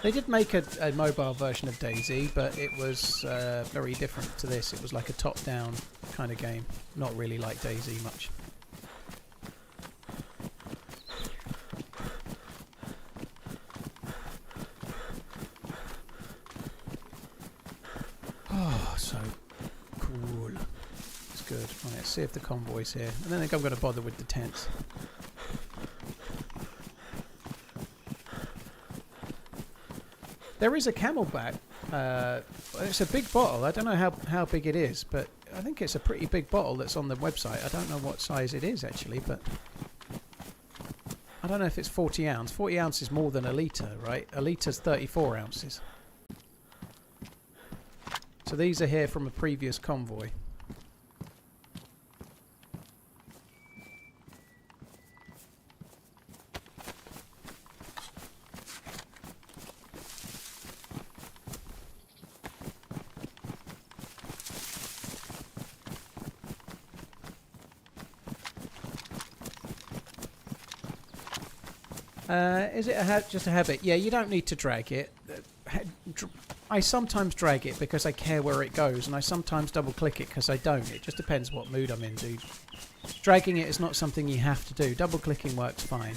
A: They did make a mobile version of DayZ, but it was very different to this. It was like a top-down kind of game. Not really like DayZ much. Oh, so cool. It's good. Right, let's see if the convoy's here. I don't think I'm going to bother with the tents. There is a Camelback. It's a big bottle. I don't know how big it is, but I think it's a pretty big bottle that's on the website. I don't know what size it is actually, but I don't know if it's 40 ounce. 40 ounce is more than a litre, right? A litre's 34 ounces. So these are here from a previous convoy. Is it just a habit? Yeah, you don't need to drag it. I sometimes drag it because I care where it goes, and I sometimes double click it because I don't. It just depends what mood I'm in, dude. Dragging it is not something you have to do. Double clicking works fine.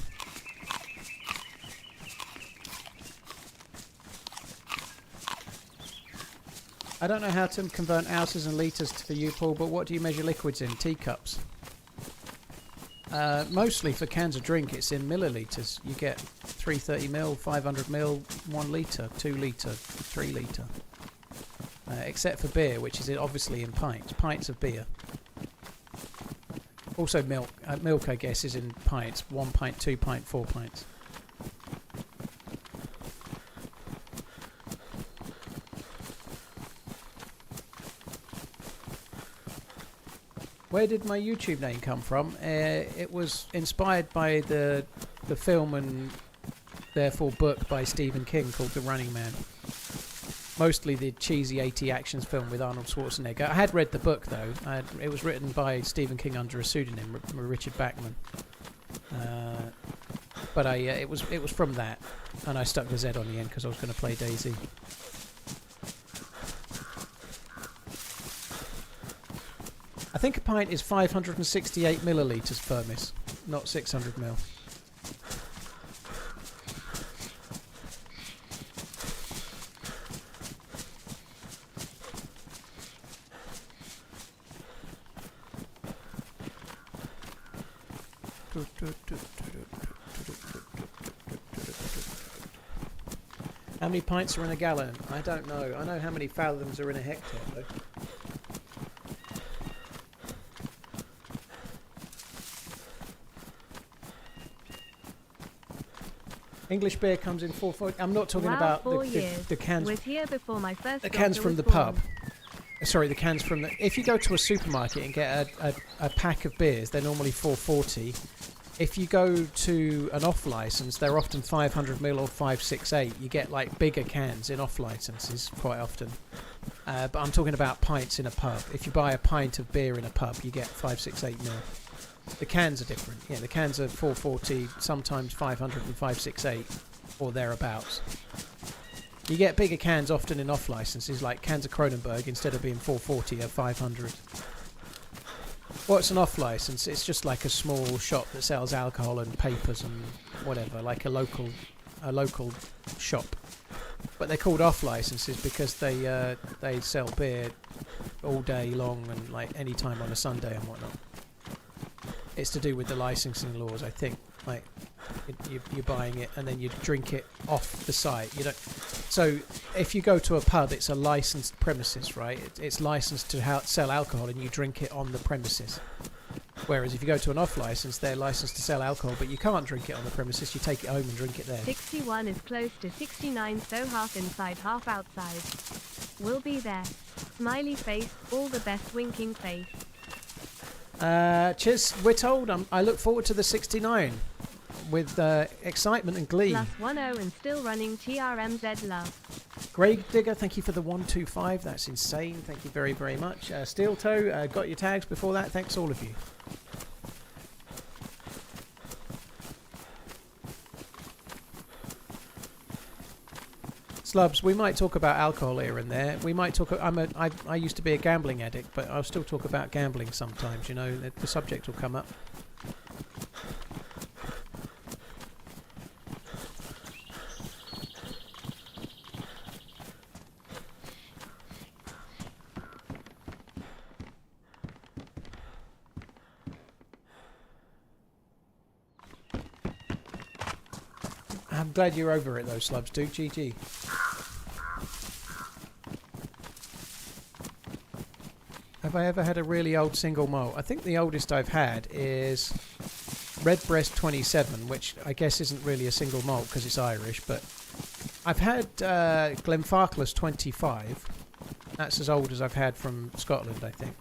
A: I don't know how to convert ounces and litres for you, Paul, but what do you measure liquids in? Teacups? Mostly for cans of drink, it's in millilitres. You get 330ml, 500ml, 1 litre, 2 litre, 3 litre. Except for beer, which is obviously in pints. Pints of beer. Also milk. Milk, I guess, is in pints. 1 pint, 2 pint, 4 pints. Where did my YouTube name come from? It was inspired by the film and therefore book by Stephen King called The Running Man. Mostly the cheesy 80 actions film with Arnold Schwarzenegger. I had read the book though. It was written by Stephen King under a pseudonym, Richard Bachman. But it was from that, and I stuck the Z on the end because I was going to play DayZ. I think a pint is 568 millilitres Firmis, not 600 ml. How many pints are in a gallon? I don't know. I know how many fathoms are in a hectare though. English beer comes in 440. I'm not talking
B: Wow,
A: about
B: 4 years.
A: the cans.
B: Was here before my first
A: The cans
B: daughter
A: from
B: was
A: the
B: born.
A: pub. Sorry, the cans from the... If you go to a supermarket and get a pack of beers, they're normally 440. If you go to an off-license, they're often 500ml or 568. You get like bigger cans in off-licenses quite often. But I'm talking about pints in a pub. If you buy a pint of beer in a pub, you get 568ml. The cans are different. Yeah, the cans are 440, sometimes 500 and 568, or thereabouts. You get bigger cans often in off-licenses, like cans of Kronenberg, instead of being 440, are 500. What's an off-license? It's just like a small shop that sells alcohol and papers and whatever, like a local shop. But they're called off-licenses because they sell beer all day long and like any time on a Sunday and whatnot. It's to do with the licensing laws, I think. Like you're buying it and then you drink it off the site. You don't. So if you go to a pub, it's a licensed premises, right? It's licensed to sell alcohol, and you drink it on the premises. Whereas if you go to an off-license, they're licensed to sell alcohol, but you can't drink it on the premises. You take it home and drink it there.
B: 61 is close to 69, so half inside, half outside. We'll be there. Smiley face, all the best winking face.
A: Cheers, we're told. I look forward to the 69 with excitement and glee.
B: +10 and still running TRMZ love.
A: Greg Digger, thank you for the 125. That's insane. Thank you very, very much. Steel Toe, got your tags before that. Thanks, all of you. Slubs, we might talk about alcohol here and there. We might talk. I used to be a gambling addict, but I'll still talk about gambling sometimes. You know, the subject will come up. I'm glad you're over it though, Slubs, dude. GG. Have I ever had a really old single malt? I think the oldest I've had is Redbreast 27, which I guess isn't really a single malt because it's Irish, but I've had Glenfarclas 25. That's as old as I've had from Scotland, I think.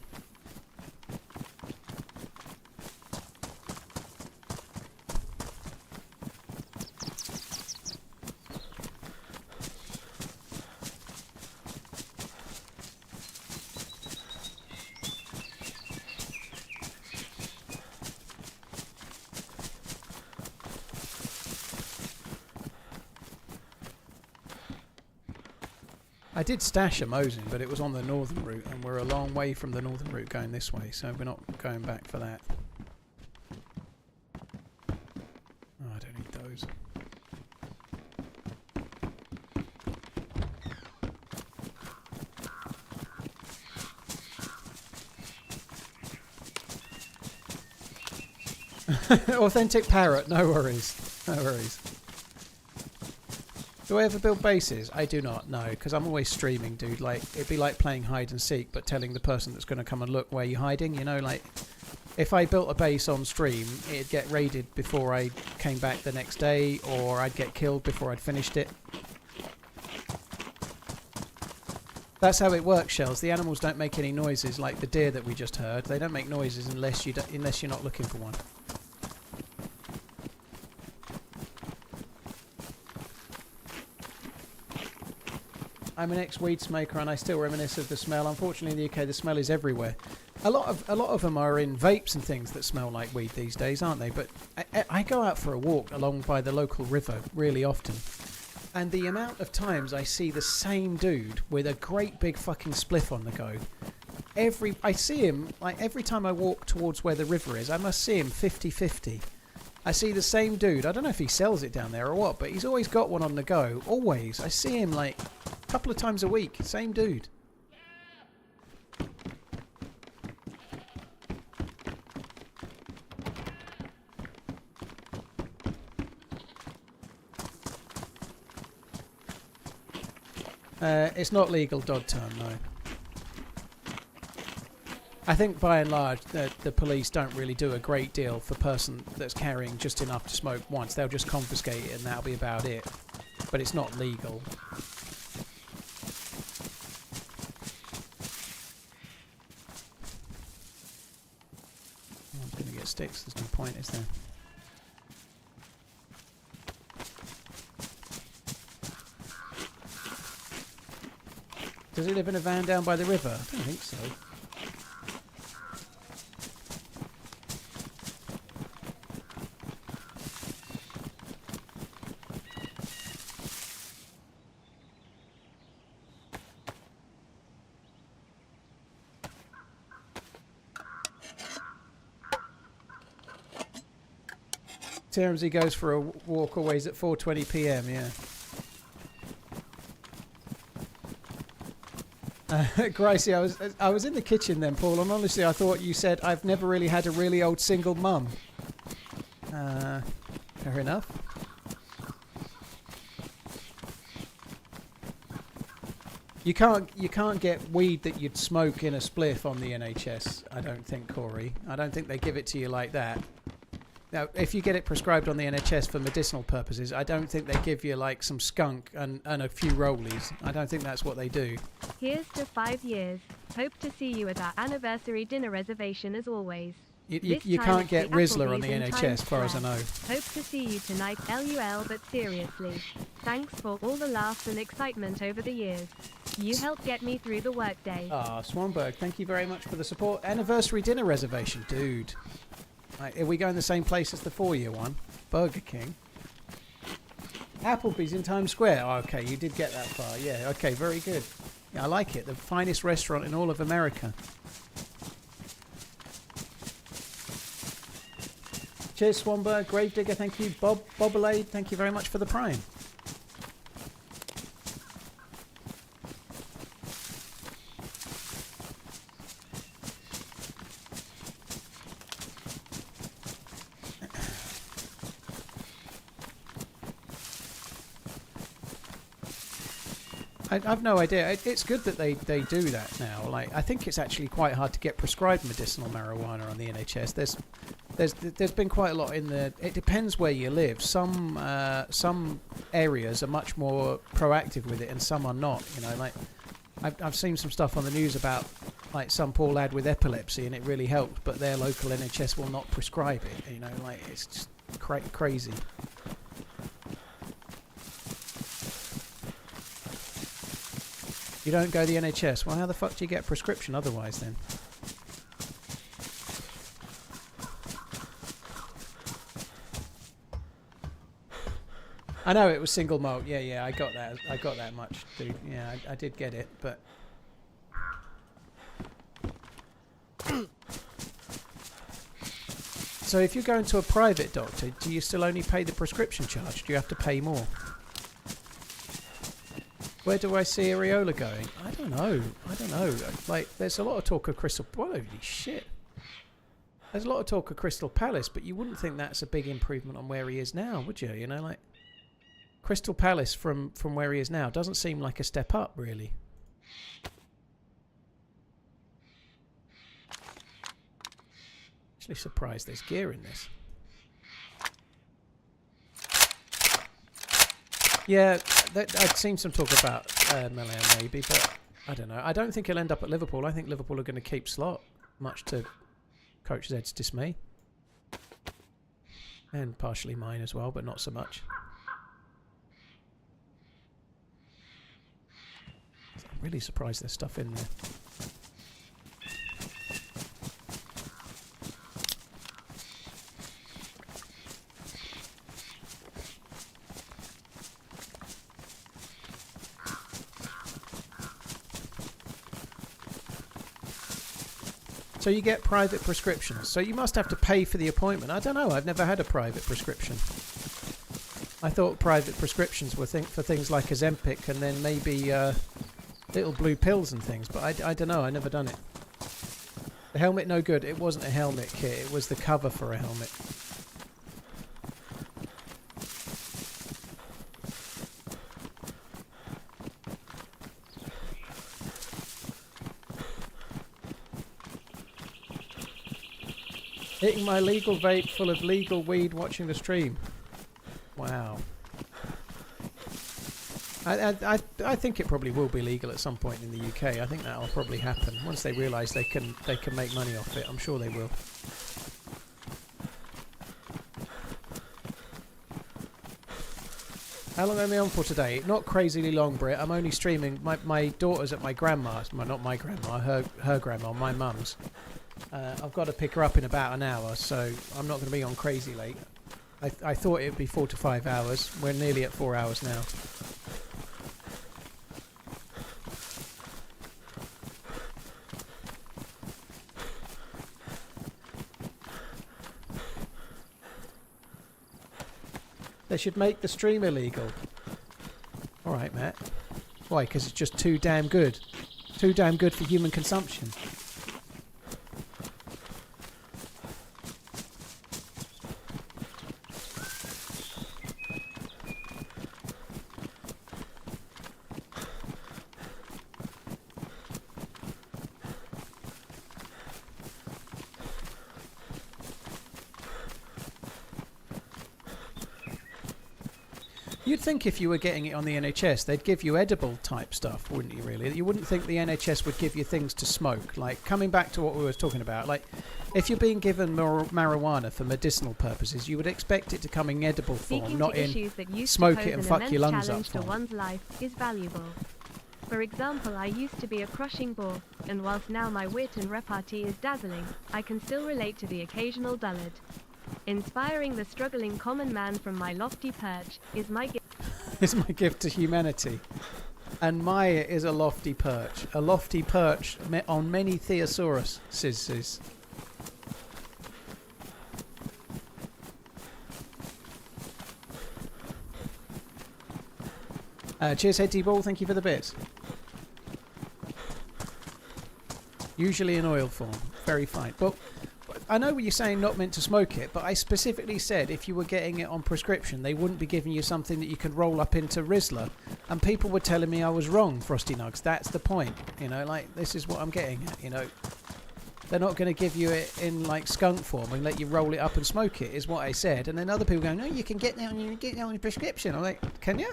A: I did stash a Mosin, but it was on the northern route, and we're a long way from the northern route going this way, so we're not going back for that. Oh, I don't need those. Authentic parrot, no worries. No worries. Do I ever build bases? I do not, no, because I'm always streaming, dude. Like, it'd be like playing hide and seek, but telling the person that's going to come and look where you're hiding, you know, like, if I built a base on stream, it'd get raided before I came back the next day, or I'd get killed before I'd finished it. That's how it works, Shells. The animals don't make any noises, like the deer that we just heard. They don't make noises unless you're not looking for one. I'm an ex-weed smoker and I still reminisce of the smell. Unfortunately, in the UK, the smell is everywhere. A lot of them are in vapes and things that smell like weed these days, aren't they? But I go out for a walk along by the local river really often, and the amount of times I see the same dude with a great big fucking spliff on the go. I see him, like, every time I walk towards where the river is, I must see him 50-50. I see the same dude. I don't know if he sells it down there or what, but he's always got one on the go. Always. I see him like a couple of times a week. Same dude. It's not legal, Dog Town, no. I think by and large the police don't really do a great deal for a person that's carrying just enough to smoke once. They'll just confiscate it and that'll be about it. But it's not legal. I'm going to get sticks. There's no point, is there? Does he live in a van down by the river? I don't think so. TRMZ goes for a walk always at 4:20 p.m. Yeah. Gracie, I was in the kitchen then, Paul, and honestly I thought you said I've never really had a really old single mum. Fair enough. You can't get weed that you'd smoke in a spliff on the NHS, I don't think, Corey. I don't think they give it to you like that. Now, if you get it prescribed on the NHS for medicinal purposes, I don't think they give you like some skunk and a few rollies. I don't think that's what they do.
B: Here's to 5 years. Hope to see you at our anniversary dinner reservation as always.
A: You can't get Rizzler on the NHS, as far as I know.
B: Hope to see you tonight, LUL, but seriously. Thanks for all the laughs and excitement over the years. You helped get me through the workday.
A: Ah, Swanberg, thank you very much for the support. Anniversary dinner reservation, dude. Right, are we going the same place as the 4-year one? Burger King. Applebee's in Times Square. Oh, okay, you did get that far. Yeah, okay, very good. Yeah, I like it. The finest restaurant in all of America. Cheers, Swanberg. Gravedigger, thank you. Bobblade, thank you very much for the prime. I've no idea. It's good that they do that now. Like, I think it's actually quite hard to get prescribed medicinal marijuana on the NHS. There's been quite a lot in the. It depends where you live. Some areas are much more proactive with it, and some are not. You know, like I've seen some stuff on the news about like some poor lad with epilepsy, and it really helped, but their local NHS will not prescribe it. You know, like it's just crazy. You don't go to the NHS. Well, how the fuck do you get a prescription otherwise then? I know it was single malt. Yeah, I got that. I got that much, dude. Yeah, I did get it, but so if you're going to a private doctor, do you still only pay the prescription charge? Do you have to pay more? Where do I see Areola going? I don't know. Like, there's a lot of talk of Crystal... Holy shit. There's a lot of talk of Crystal Palace, but you wouldn't think that's a big improvement on where he is now, would you? You know, like... Crystal Palace from where he is now doesn't seem like a step up, really. Actually surprised there's gear in this. Yeah, I'd seen some talk about Melee maybe, but I don't know. I don't think he'll end up at Liverpool. I think Liverpool are going to keep Slot, much to Coach Zed's dismay. And partially mine as well, but not so much. I'm really surprised there's stuff in there. So you get private prescriptions. So you must have to pay for the appointment. I don't know. I've never had a private prescription. I thought private prescriptions were for things like Ozempic and then maybe little blue pills and things. But I don't know. I've never done it. The helmet, no good. It wasn't a helmet kit. It was the cover for a helmet. Hitting my legal vape full of legal weed watching the stream. Wow. I think it probably will be legal at some point in the UK. I think that'll probably happen once they realise they can make money off it. I'm sure they will. How long am I on for today? Not crazily long, Britt. I'm only streaming. My daughter's at my grandma's. Well, not my grandma. Her grandma. My mum's. I've got to pick her up in about an hour, so I'm not going to be on crazy late. I thought it would be 4 to 5 hours. We're nearly at 4 hours now. They should make the stream illegal. Alright, Matt. Why? Because it's just too damn good. Too damn good for human consumption. You'd think if you were getting it on the NHS, they'd give you edible type stuff, wouldn't you really? You wouldn't think the NHS would give you things to smoke. Like, coming back to what we were talking about, like, if you're being given marijuana for medicinal purposes, you would expect it to come in edible form, not in smoke it and fuck your lungs up form.
B: One's life is valuable. For example, I used to be a crushing bore, and whilst now my wit and repartee is dazzling, I can still relate to the occasional dullard. Inspiring the struggling common man from my lofty perch is my gift.
A: Is my gift to humanity. And Maya is a lofty perch. A lofty perch on many theosauruses. Cheers, Head T-Ball. Thank you for the bits. Usually in oil form. Very fine. Well, I know what you're saying, not meant to smoke it, but I specifically said if you were getting it on prescription, they wouldn't be giving you something that you could roll up into Rizzler. And people were telling me I was wrong, Frosty Nugs. That's the point. You know, like, this is what I'm getting at, you know. They're not going to give you it in, like, skunk form and let you roll it up and smoke it, is what I said. And then other people go, no, you can get that on your prescription. I'm like, can you?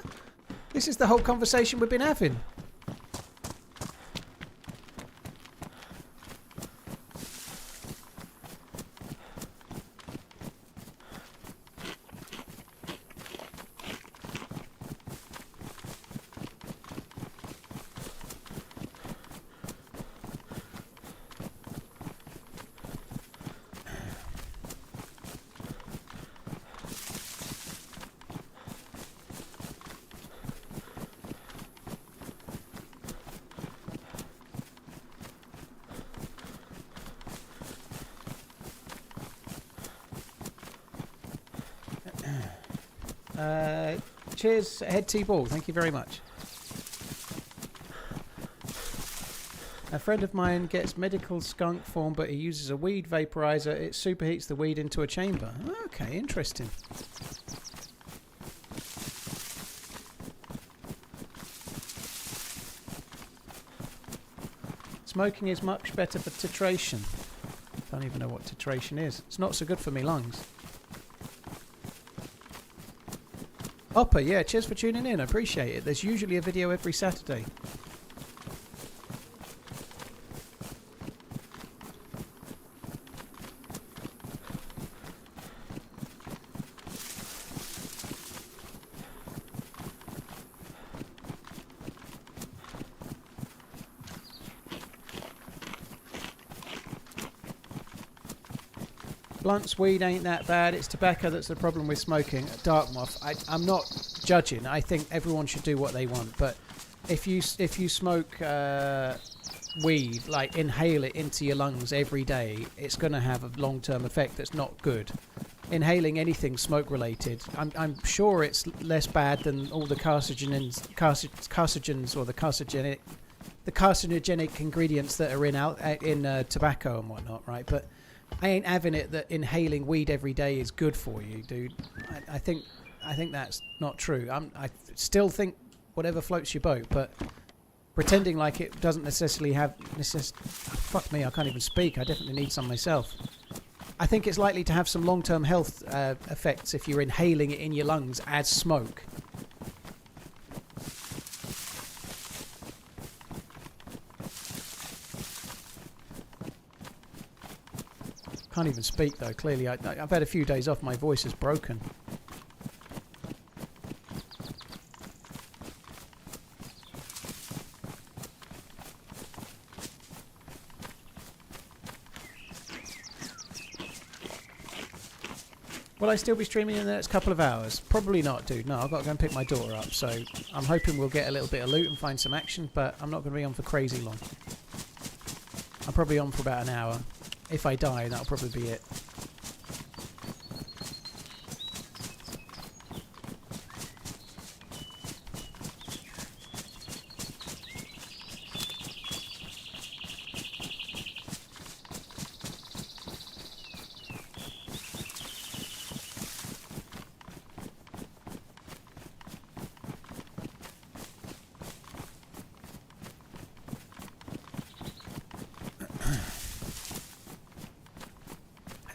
A: This is the whole conversation we've been having. Cheers, Head T-Ball. Thank you very much. A friend of mine gets medical skunk form, but he uses a weed vaporizer. It superheats the weed into a chamber. Okay, interesting. Smoking is much better for titration. Don't even know what titration is. It's not so good for me lungs. Hopper, yeah, cheers for tuning in. I appreciate it. There's usually a video every Saturday. Blunts, weed ain't that bad. It's tobacco that's the problem with smoking. Darkmoth, I'm not judging. I think everyone should do what they want. But if you smoke weed, like inhale it into your lungs every day, it's going to have a long-term effect that's not good. Inhaling anything smoke-related, I'm sure it's less bad than all the carcinogens or the carcinogenic ingredients that are in tobacco and whatnot, right? But I ain't having it that inhaling weed every day is good for you, dude. I think that's not true. I still think whatever floats your boat, but pretending like it doesn't necessarily have fuck me, I can't even speak. I definitely need some myself. I think it's likely to have some long-term health effects if you're inhaling it in your lungs as smoke. Can't even speak though. Clearly, I've had a few days off. My voice is broken. Will I still be streaming in the next couple of hours? Probably not, dude. No, I've got to go and pick my daughter up. So I'm hoping we'll get a little bit of loot and find some action, but I'm not going to be on for crazy long. I'm probably on for about an hour. If I die, that'll probably be it.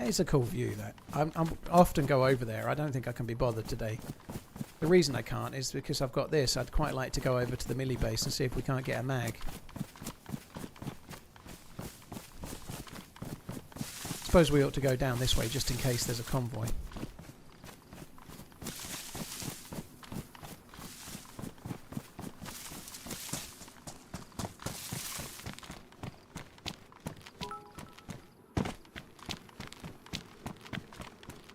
A: It's a cool view, that. I often go over there. I don't think I can be bothered today. The reason I can't is because I've got this. I'd quite like to go over to the Millie base and see if we can't get a mag. Suppose we ought to go down this way just in case there's a convoy.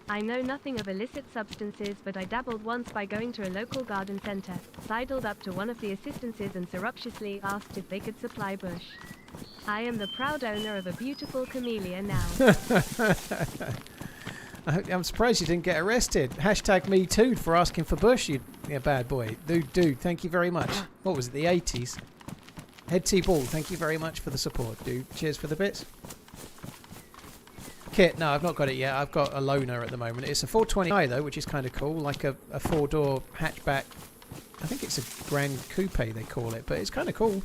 B: I know nothing of illicit substances, but I dabbled once by going to a local garden centre, sidled up to one of the assistances and surreptitiously asked if they could supply bush. I am the proud owner of a beautiful camellia now.
A: I'm surprised you didn't get arrested. Hashtag me too for asking for bush, you bad boy. Dude, thank you very much. What was it, the 80s? Head T Ball, thank you very much for the support, dude. Cheers for the bits. Kit, no, I've not got it yet. I've got a loaner at the moment. It's a 420i though, which is kind of cool, like a four-door hatchback. I think it's a Grand Coupe they call it, but it's kind of cool.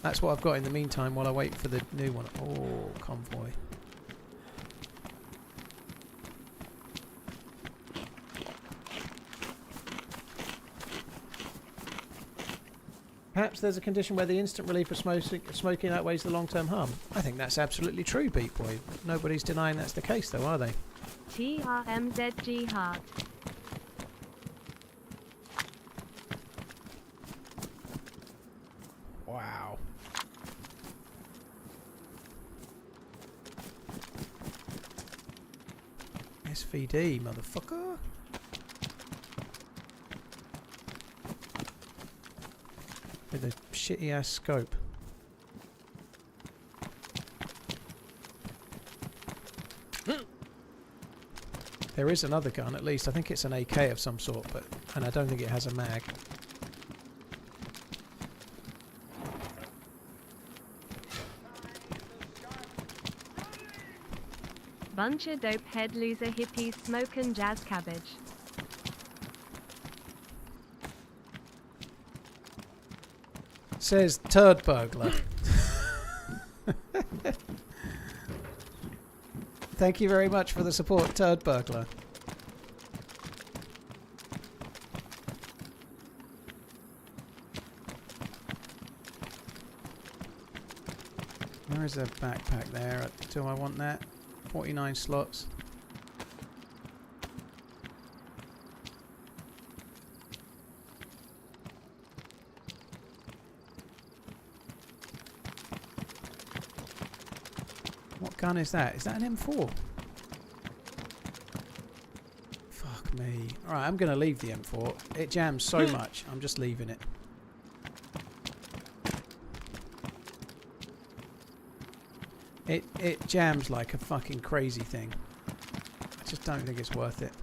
A: That's what I've got in the meantime while I wait for the new one. Oh, convoy. Perhaps there's a condition where the instant relief of smoking outweighs the long-term harm. I think that's absolutely true, Beat Boy. Nobody's denying that's the case, though, are they?
B: TRMZ heart.
A: Wow. SVD, motherfucker. With a shitty ass scope. There is another gun, at least. I think it's an AK of some sort, and I don't think it has a mag.
B: Bunch of dope head loser hippies smoking jazz cabbage.
A: Says turd burglar. Thank you very much for the support, turd burglar. There is a backpack there. Do I want that? 49 slots. What gun is that? Is that an M4? Fuck me. Alright, I'm going to leave the M4. It jams so much, I'm just leaving it. It jams like a fucking crazy thing. I just don't think it's worth it.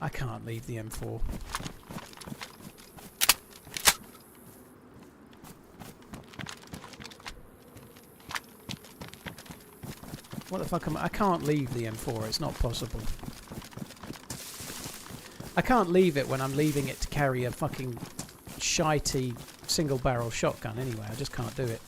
A: I can't leave the M4. What the fuck am I can't leave the M4, it's not possible. I can't leave it when I'm leaving it to carry a fucking shitey single barrel shotgun anyway. I just can't do it.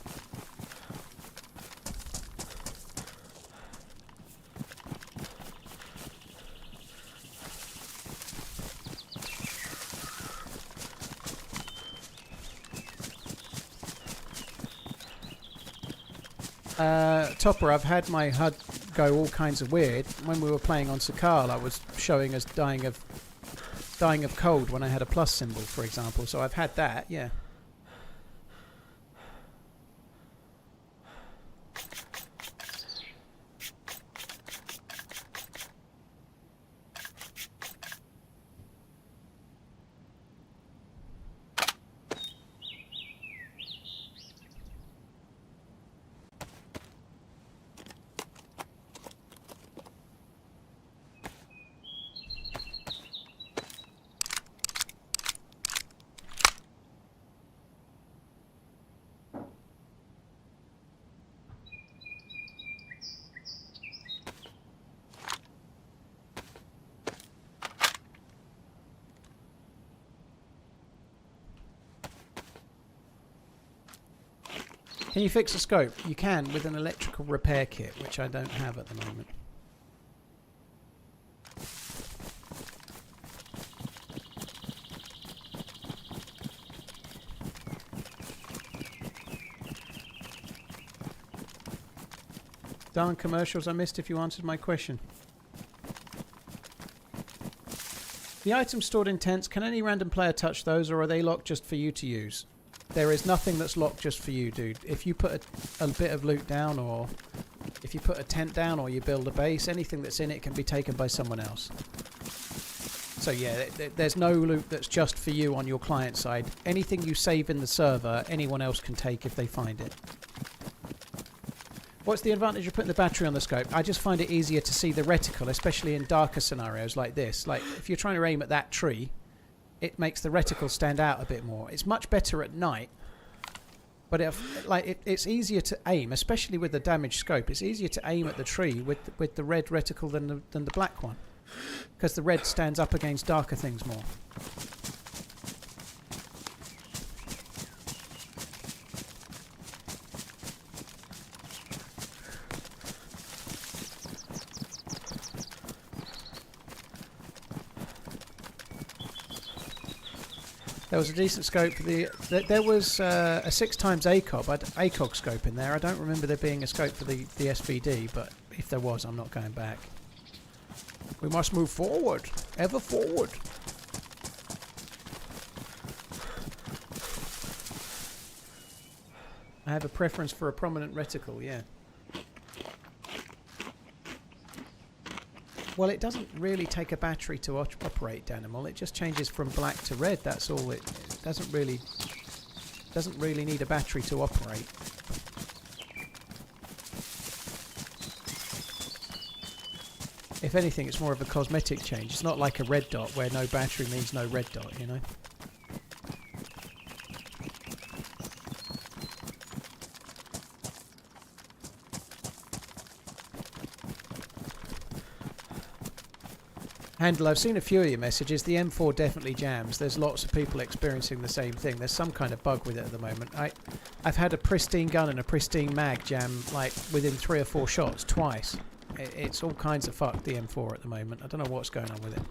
A: Topper, I've had my HUD go all kinds of weird. When we were playing on Sakal, I was showing us dying of cold when I had a plus symbol, for example. So I've had that, yeah. Can you fix a scope? You can with an electrical repair kit, which I don't have at the moment. Darn commercials I missed if you answered my question. The items stored in tents, can any random player touch those, or are they locked just for you to use? There is nothing that's locked just for you, dude. If you put a bit of loot down, or if you put a tent down, or you build a base, anything that's in it can be taken by someone else. So yeah, there's no loot that's just for you on your client side. Anything you save in the server, anyone else can take if they find it. What's the advantage of putting the battery on the scope? I just find it easier to see the reticle, especially in darker scenarios like this. Like, if you're trying to aim at that tree, it makes the reticle stand out a bit more. It's much better at night, but it's easier to aim, especially with the damaged scope. It's easier to aim at the tree with the red reticle than the black one, because the red stands up against darker things more. There was a decent scope for there was a 6x ACOG. I had ACOG scope in there. I don't remember there being a scope for the SVD, but if there was, I'm not going back. We must move forward, ever forward. I have a preference for a prominent reticle, yeah. Well, it doesn't really take a battery to operate Danimal. It just changes from black to red. That's all. It doesn't really need a battery to operate. If anything, it's more of a cosmetic change. It's not like a red dot where no battery means no red dot, you know? Handel, I've seen a few of your messages. The M4 definitely jams. There's lots of people experiencing the same thing. There's some kind of bug with it at the moment. I've had a pristine gun and a pristine mag jam like within 3 or 4 shots twice. It's all kinds of fucked, the M4 at the moment. I don't know what's going on with it.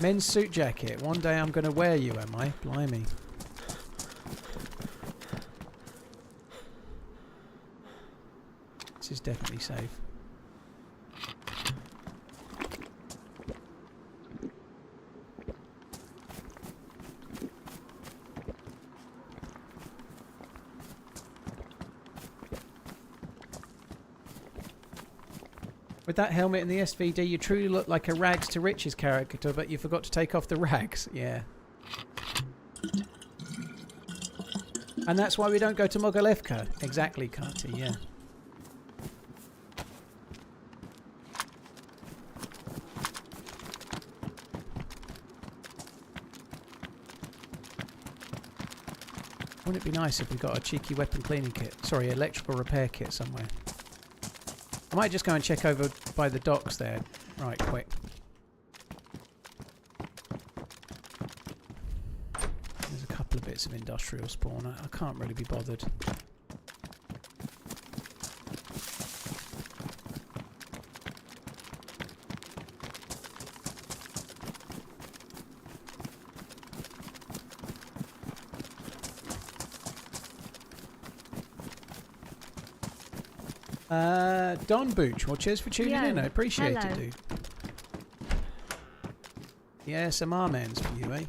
A: Men's suit jacket. One day I'm going to wear you, am I? Blimey. This is definitely safe. With that helmet and the SVD, you truly look like a rags to riches character, but you forgot to take off the rags. Yeah. And that's why we don't go to Mogalevka. Exactly, Carty, yeah. Wouldn't it be nice if we got a cheeky weapon cleaning kit? Sorry, electrical repair kit somewhere. I might just go and check over by the docks there. Right, quick. There's a couple of bits of industrial spawn. I can't really be bothered. Don Booch, well, cheers for tuning in. I appreciate it, dude. Yeah, some R-mans for you, eh?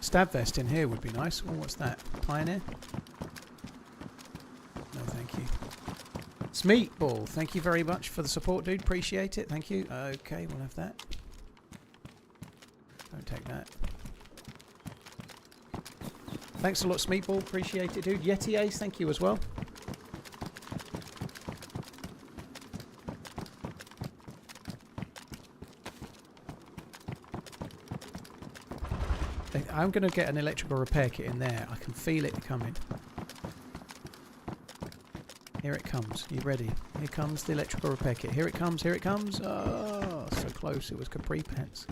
A: Stab vest in here would be nice. Oh, what's that? Pioneer? No, thank you. Smeatball, thank you very much for the support, dude. Appreciate it. Thank you. Okay, we'll have that. Don't take that. Thanks a lot, Smeatball. Appreciate it, dude. Yeti Ace, thank you as well. I'm going to get an electrical repair kit in there. I can feel it coming. Here it comes. You ready? Here comes the electrical repair kit. Here it comes. Here it comes. Oh, so close. It was capri pants.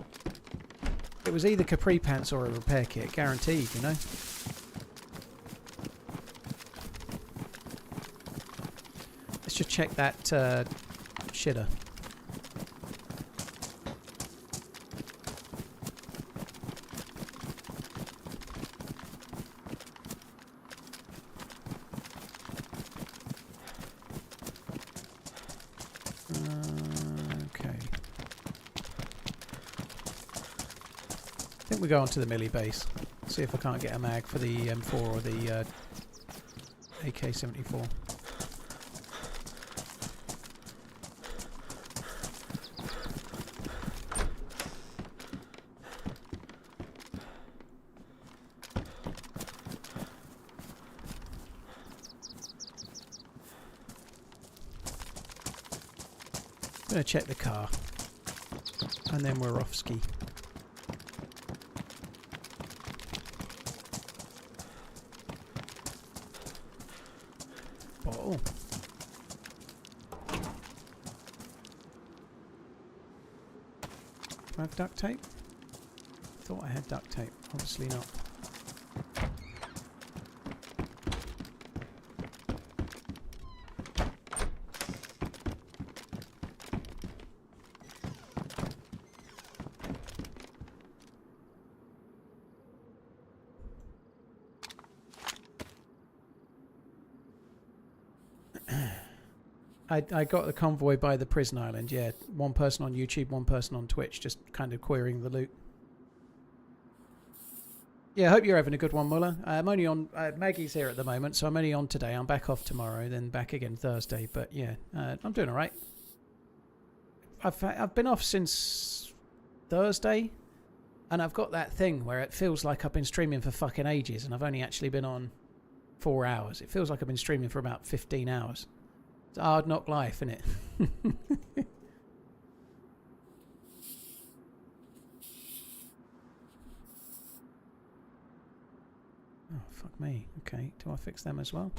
A: It was either capri pants or a repair kit. Guaranteed, you know. Let's just check that shitter. We go on to the melee base. See if I can't get a mag for the M4 or the AK-74. I'm going to check the car and then we're off ski. Bottle. Do I have duct tape? Thought I had duct tape. Obviously not. I got the convoy by the prison island, yeah. One person on YouTube, one person on Twitch, just kind of querying the loot. Yeah, I hope you're having a good one, Muller. I'm only on... Maggie's here at the moment, so I'm only on today. I'm back off tomorrow, then back again Thursday. But yeah, I'm doing all right. I've been off since Thursday, and I've got that thing where it feels like I've been streaming for fucking ages, and I've only actually been on 4 hours. It feels like I've been streaming for about 15 hours. It's a hard knock life, isn't it? Oh, fuck me. Okay, do I fix them as well?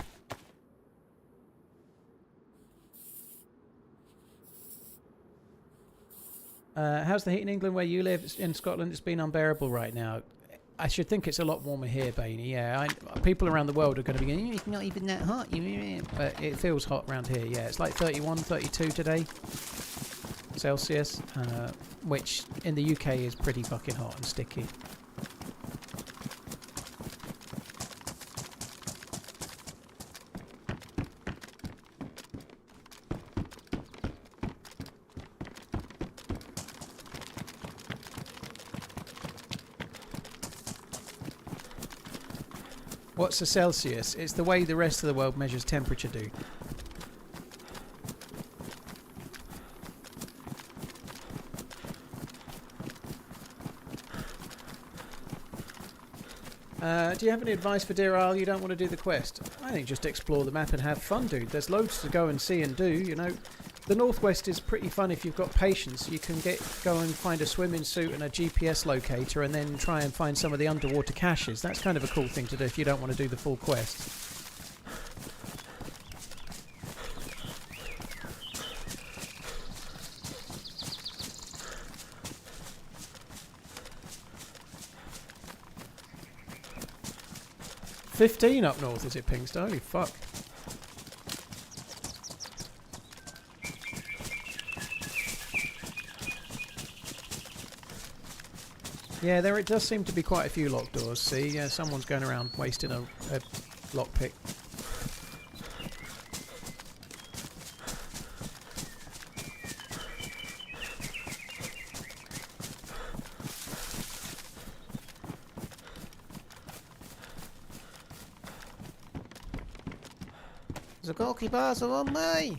A: How's the heat in England where you live? In Scotland, it's been unbearable right now. I should think it's a lot warmer here, Bainey. Yeah, people around the world are going to be going, it's not even that hot. But it feels hot around here, yeah. It's like 31, 32 today, Celsius, which in the UK is pretty fucking hot and sticky. What's a Celsius? It's the way the rest of the world measures temperature, dude. Do you have any advice for Dear Isle? You don't want to do the quest? I think just explore the map and have fun, dude. There's loads to go and see and do, you know. The Northwest is pretty fun if you've got patience. You can go and find a swimming suit and a GPS locator and then try and find some of the underwater caches. That's kind of a cool thing to do if you don't want to do the full quest. $15 up north, is it, Pinkster? Holy fuck. Yeah, it does seem to be quite a few locked doors. See, someone's going around wasting a lockpick. The goalkeepers are on me!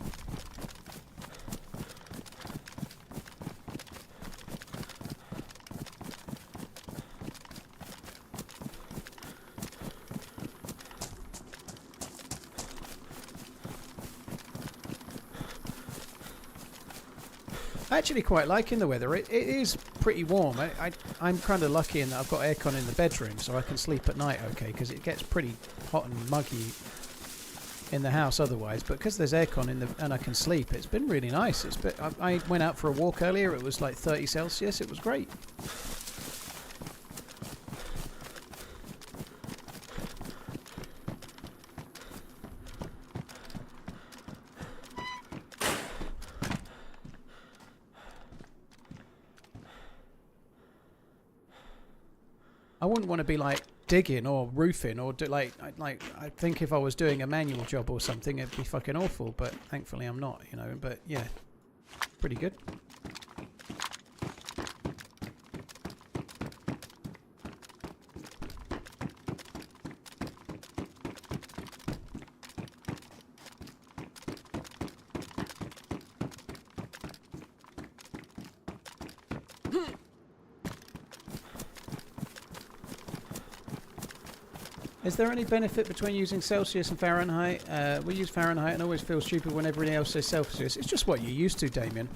A: Actually quite liking the weather. It is pretty warm. I'm kind of lucky in that I've got aircon in the bedroom so I can sleep at night okay, because it gets pretty hot and muggy in the house otherwise, but because there's aircon and I can sleep, it's been really nice. I went out for a walk earlier, it was like 30 Celsius, it was great. I wouldn't want to be like digging or roofing or I think if I was doing a manual job or something it'd be fucking awful, but thankfully I'm not, you know. But yeah, pretty good. Is there any benefit between using Celsius and Fahrenheit? We use Fahrenheit and always feel stupid when everybody else says Celsius. It's just what you're used to, Damien.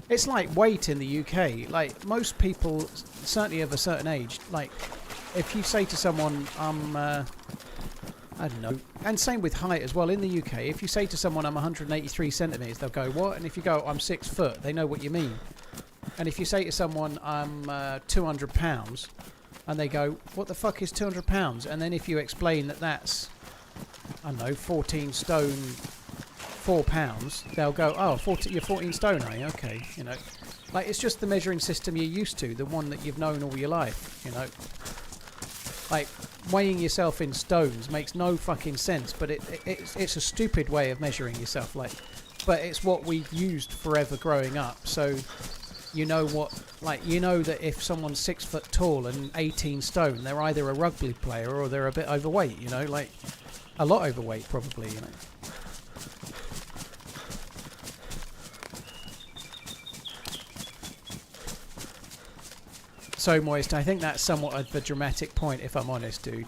A: It's like weight in the UK. Like, most people, certainly of a certain age, like, if you say to someone, I don't know, and same with height as well in the UK, if you say to someone, I'm 183 centimetres, they'll go, what? And if you go, I'm 6 foot, they know what you mean. And if you say to someone, I'm 200 pounds, and they go, what the fuck is 200 pounds? And then if you explain that that's, I don't know, 14 stone, 4 pounds, they'll go, oh, you're 14 stone, are you? Okay, you know. Like, it's just the measuring system you're used to, the one that you've known all your life, you know. Like, weighing yourself in stones makes no fucking sense, but it's a stupid way of measuring yourself, like, but it's what we've used forever growing up, so you know what, like, you know that if someone's 6 foot tall and 18 stone, they're either a rugby player or they're a bit overweight, you know, like, a lot overweight probably, you know. So, Moist, I think that's somewhat of a dramatic point, if I'm honest, dude.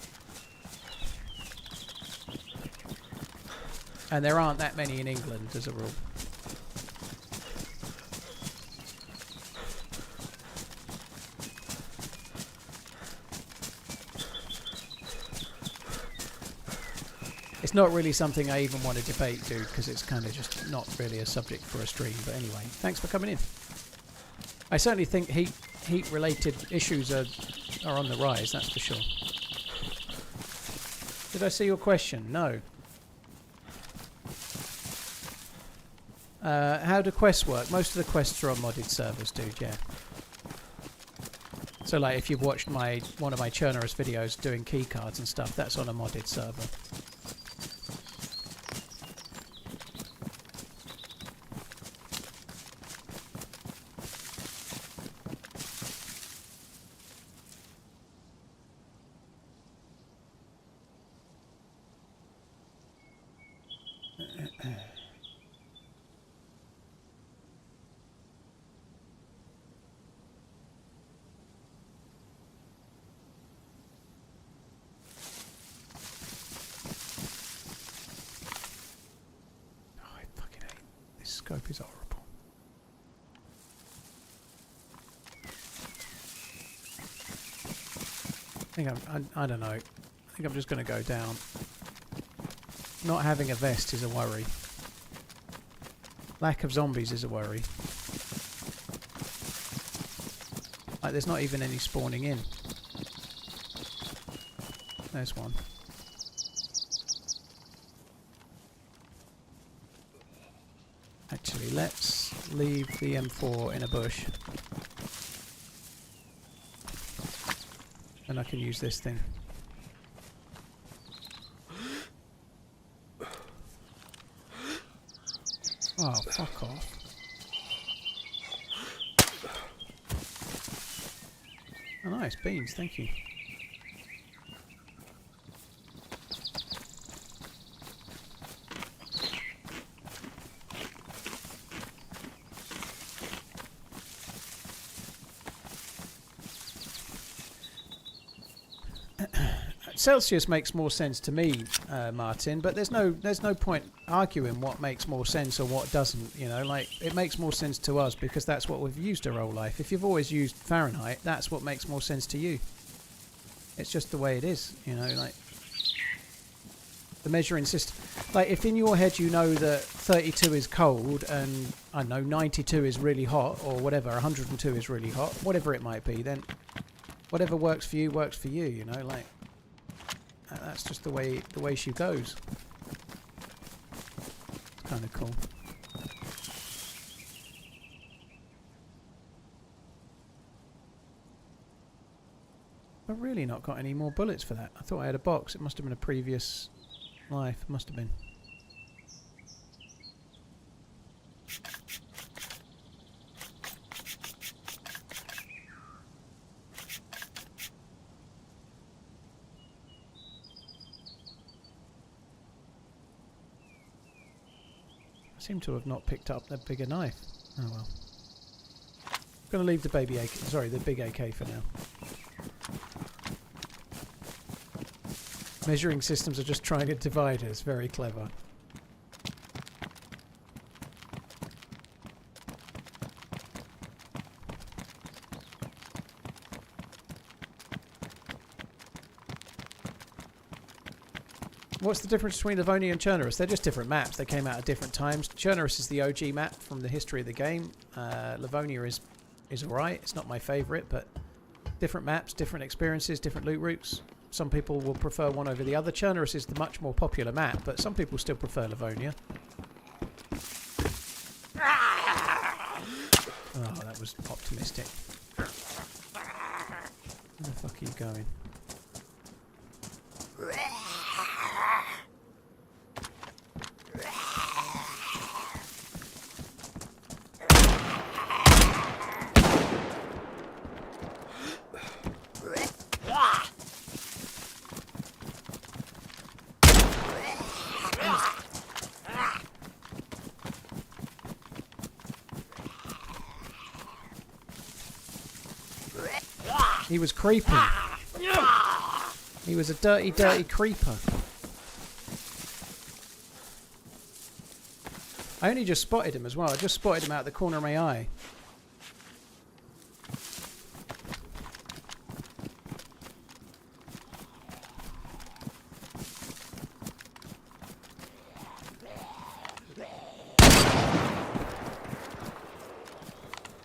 A: And there aren't that many in England, as a rule. It's not really something I even want to debate, dude, because it's kind of just not really a subject for a stream. But anyway, thanks for coming in. I certainly think heat-related issues are on the rise, that's for sure. Did I see your question? No. How do quests work? Most of the quests are on modded servers, dude, yeah. So, like, if you've watched one of my Chernarus videos doing keycards and stuff, that's on a modded server. scope is horrible. I don't know. I think I'm just going to go down. Not having a vest is a worry. Lack of zombies is a worry. Like, there's not even any spawning in. There's one. Actually, let's leave the M4 in a bush. And I can use this thing. Oh, fuck off. Oh, nice. Beans, thank you. Celsius makes more sense to me, Martin, but there's no point arguing what makes more sense or what doesn't. You know, like, it makes more sense to us because that's what we've used our whole life. If you've always used Fahrenheit, that's what makes more sense to you. It's just the way it is, you know, like the measuring system. Like, if in your head you know that 32 is cold and, I don't know, 92 is really hot or whatever, 102 is really hot, whatever it might be, then whatever works for you, you know, like. That's just the way she goes. It's kind of cool. I've really not got any more bullets for that. I thought I had a box. It must have been a previous life. Must have been. Seem to have not picked up that bigger knife. Oh well. I'm gonna leave the baby AK, sorry, the big AK for now. Measuring systems are just trying to divide us. Very clever. What's the difference between Livonia and Chernarus? They're just different maps. They came out at different times. Chernarus is the OG map from the history of the game. Livonia is alright. It's not my favourite, but different maps, different experiences, different loot routes. Some people will prefer one over the other. Chernarus is the much more popular map, but some people still prefer Livonia. Oh, that was optimistic. Where the fuck are you going? He was creeping. He was a dirty, dirty creeper. I only just spotted him as well. I just spotted him out of the corner of my eye.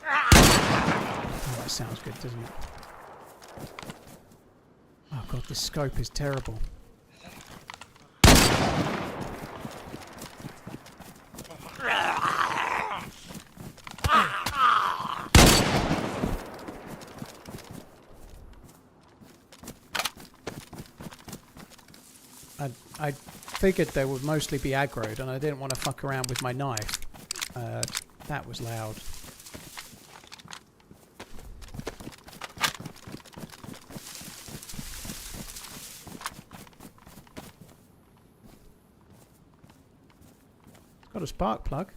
A: Oh, that sounds good, doesn't it? Oh god, this scope is terrible. I figured they would mostly be aggroed and I didn't want to fuck around with my knife. That was loud. Got a spark plug.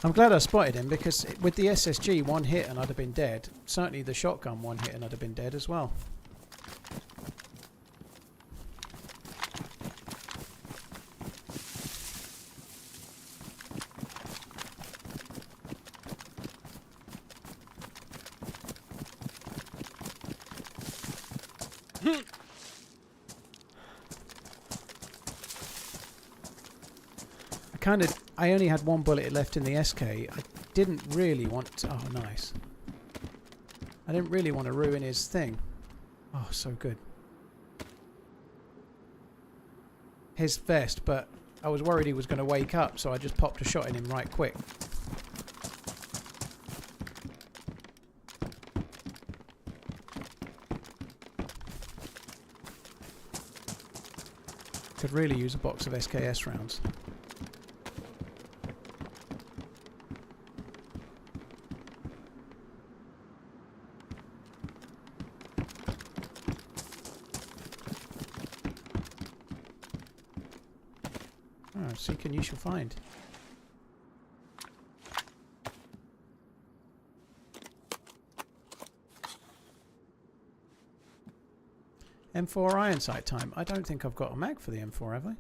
A: I'm glad I spotted him because with the SSG, one hit and I'd have been dead. Certainly the shotgun, one hit and I'd have been dead as well. I only had one bullet left in the SK. I didn't really want to, oh nice. I didn't really want to ruin his thing. Oh, so good. His vest, but I was worried he was going to wake up, so I just popped a shot in him right quick. Could really use a box of SKS rounds. Seek and you shall find. M4 iron sight time. I don't think I've got a mag for the M4, have I?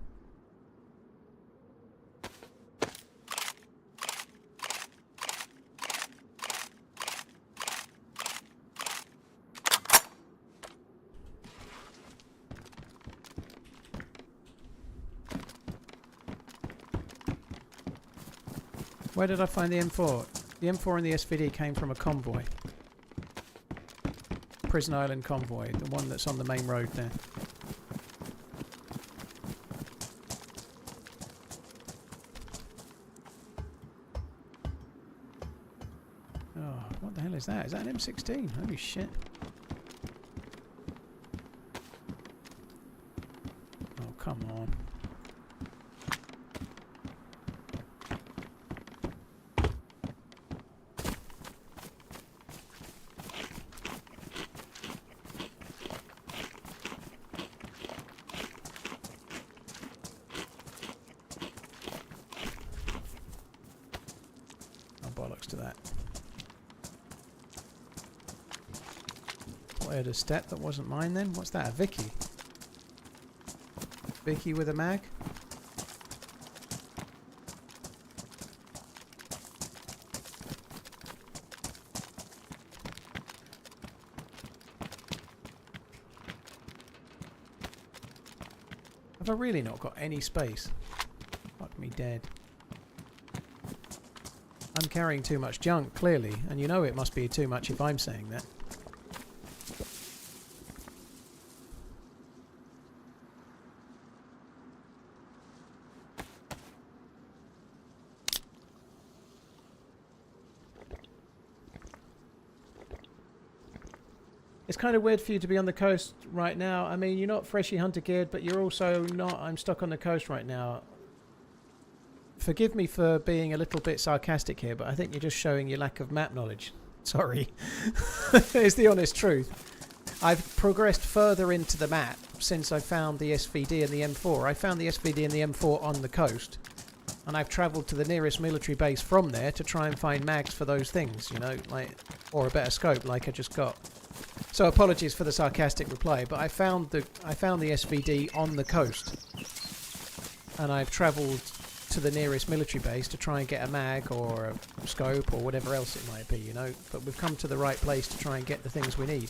A: Where did I find the M4? The M4 and the SVD came from a convoy. Prison Island convoy, the one that's on the main road there. Oh, what the hell is that? Is that an M16? Holy shit. Oh, come on. To that. I heard a step that wasn't mine then. What's that? A Vicky? Vicky with a mag? Have I really not got any space? Fuck me dead. I'm carrying too much junk, clearly, and you know it must be too much if I'm saying that. It's kind of weird for you to be on the coast right now. I mean, you're not freshly hunter geared, but you're also not... I'm stuck on the coast right now. Forgive me for being a little bit sarcastic here, but I think you're just showing your lack of map knowledge. Sorry. It's the honest truth. I've progressed further into the map since I found the SVD and the M4. I found the SVD and the M4 on the coast, and I've travelled to the nearest military base from there to try and find mags for those things, you know, like, or a better scope like I just got. So apologies for the sarcastic reply, but I found the SVD on the coast, and I've travelled to the nearest military base to try and get a mag or a scope or whatever else it might be, you know, but we've come to the right place to try and get the things we need.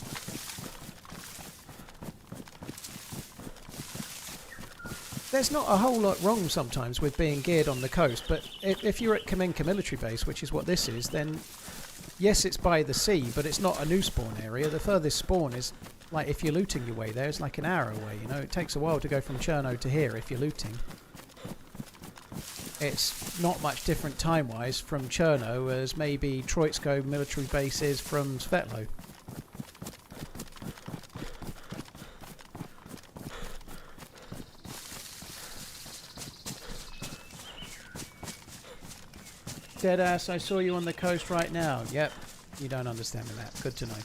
A: There's not a whole lot wrong sometimes with being geared on the coast, but if you're at Kamenka military base, which is what this is, then yes, it's by the sea, but it's not a new spawn area. The furthest spawn is, like, if you're looting your way there, it's like an hour away, you know. It takes a while to go from Cherno to here if you're looting. It's not much different time-wise from Cherno as maybe Troitsko military base is from Svetlo. Deadass, I saw you on the coast right now. Yep, you don't understand the map. Good to know.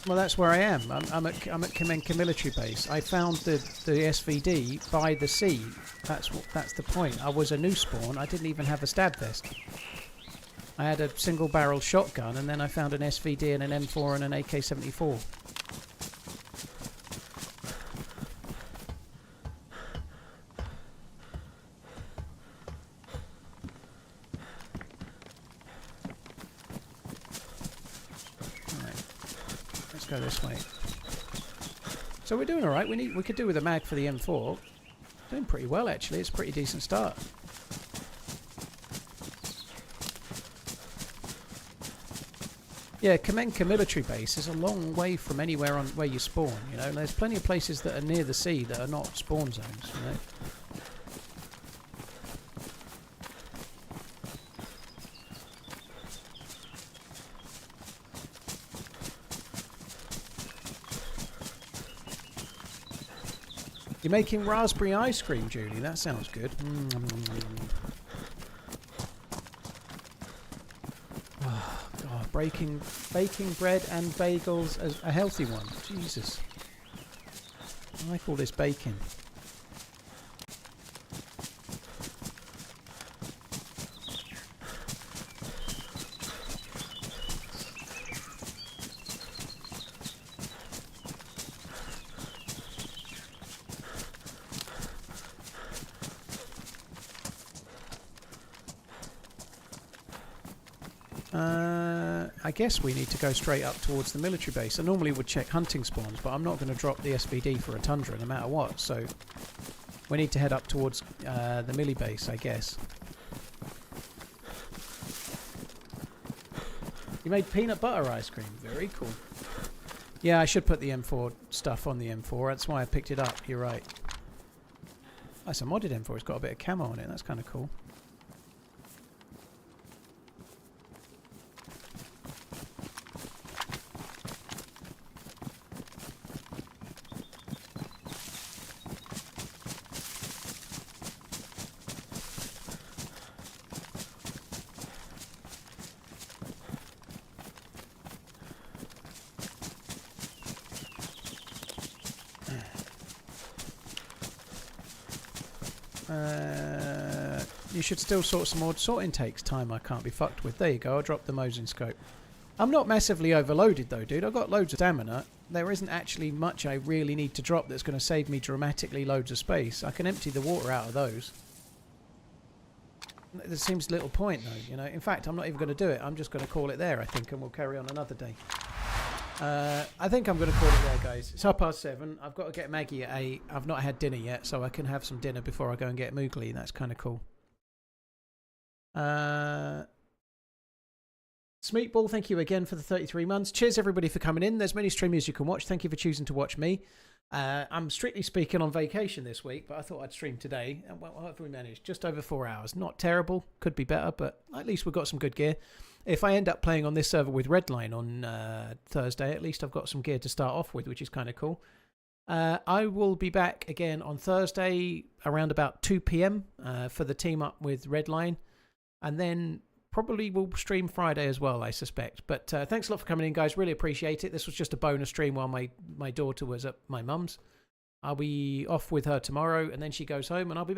A: Well, that's where I am. I'm at Kamenka military base. I found the SVD by the sea. That's the point. I was a new spawn. I didn't even have a stab vest. I had a single barrel shotgun, and then I found an SVD and an M4 and an AK-74. Go this way. So we're doing all right. We could do with a mag for the M4. Doing pretty well actually. It's a pretty decent start. Yeah, Kamenka military base is a long way from anywhere on where you spawn. You know, there's plenty of places that are near the sea that are not spawn zones. You know. You're making raspberry ice cream, Julie. That sounds good. Oh, God. Baking bread and bagels as a healthy one. Jesus. I like all this bacon. I guess we need to go straight up towards the military base. I normally would check hunting spawns, but I'm not going to drop the SVD for a Tundra no matter what, so we need to head up towards the milli base, I guess. You made peanut butter ice cream. Very cool. Yeah, I should put the M4 stuff on the M4. That's why I picked it up. You're right. That's a modded M4. It's got a bit of camo on it. That's kind of cool. You should still sort some more. Sorting takes time. I can't be fucked with. There you go. I'll drop the Mosin scope. I'm not massively overloaded though, dude. I've got loads of stamina. There isn't actually much I really need to drop that's going to save me dramatically loads of space. I can empty the water out of those. There seems little point though, you know. In fact, I'm not even going to do it. I'm just going to call it there, I think, and we'll carry on another day. I think I'm going to call it there, guys. It's 7:30. I've got to get Maggie at 8. I've not had dinner yet, so I can have some dinner before I go and get Moogly. That's kind of cool. Smeatball, thank you again for the 33 months. Cheers everybody for coming in. There's many streamers you can watch. Thank you for choosing to watch me. I'm strictly speaking on vacation this week, but I thought I'd stream today. Well, how have we managed? Just over 4 hours. Not terrible. Could be better, but at least we've got some good gear. If I end up playing on this server with Redline on Thursday, at least I've got some gear to start off with, which is kind of cool. I will be back again on Thursday around about 2 PM for the team up with Redline. And then probably we'll stream Friday as well, I suspect. But thanks a lot for coming in, guys. Really appreciate it. This was just a bonus stream while my daughter was at my mum's. I'll be off with her tomorrow, and then she goes home, and I'll be back.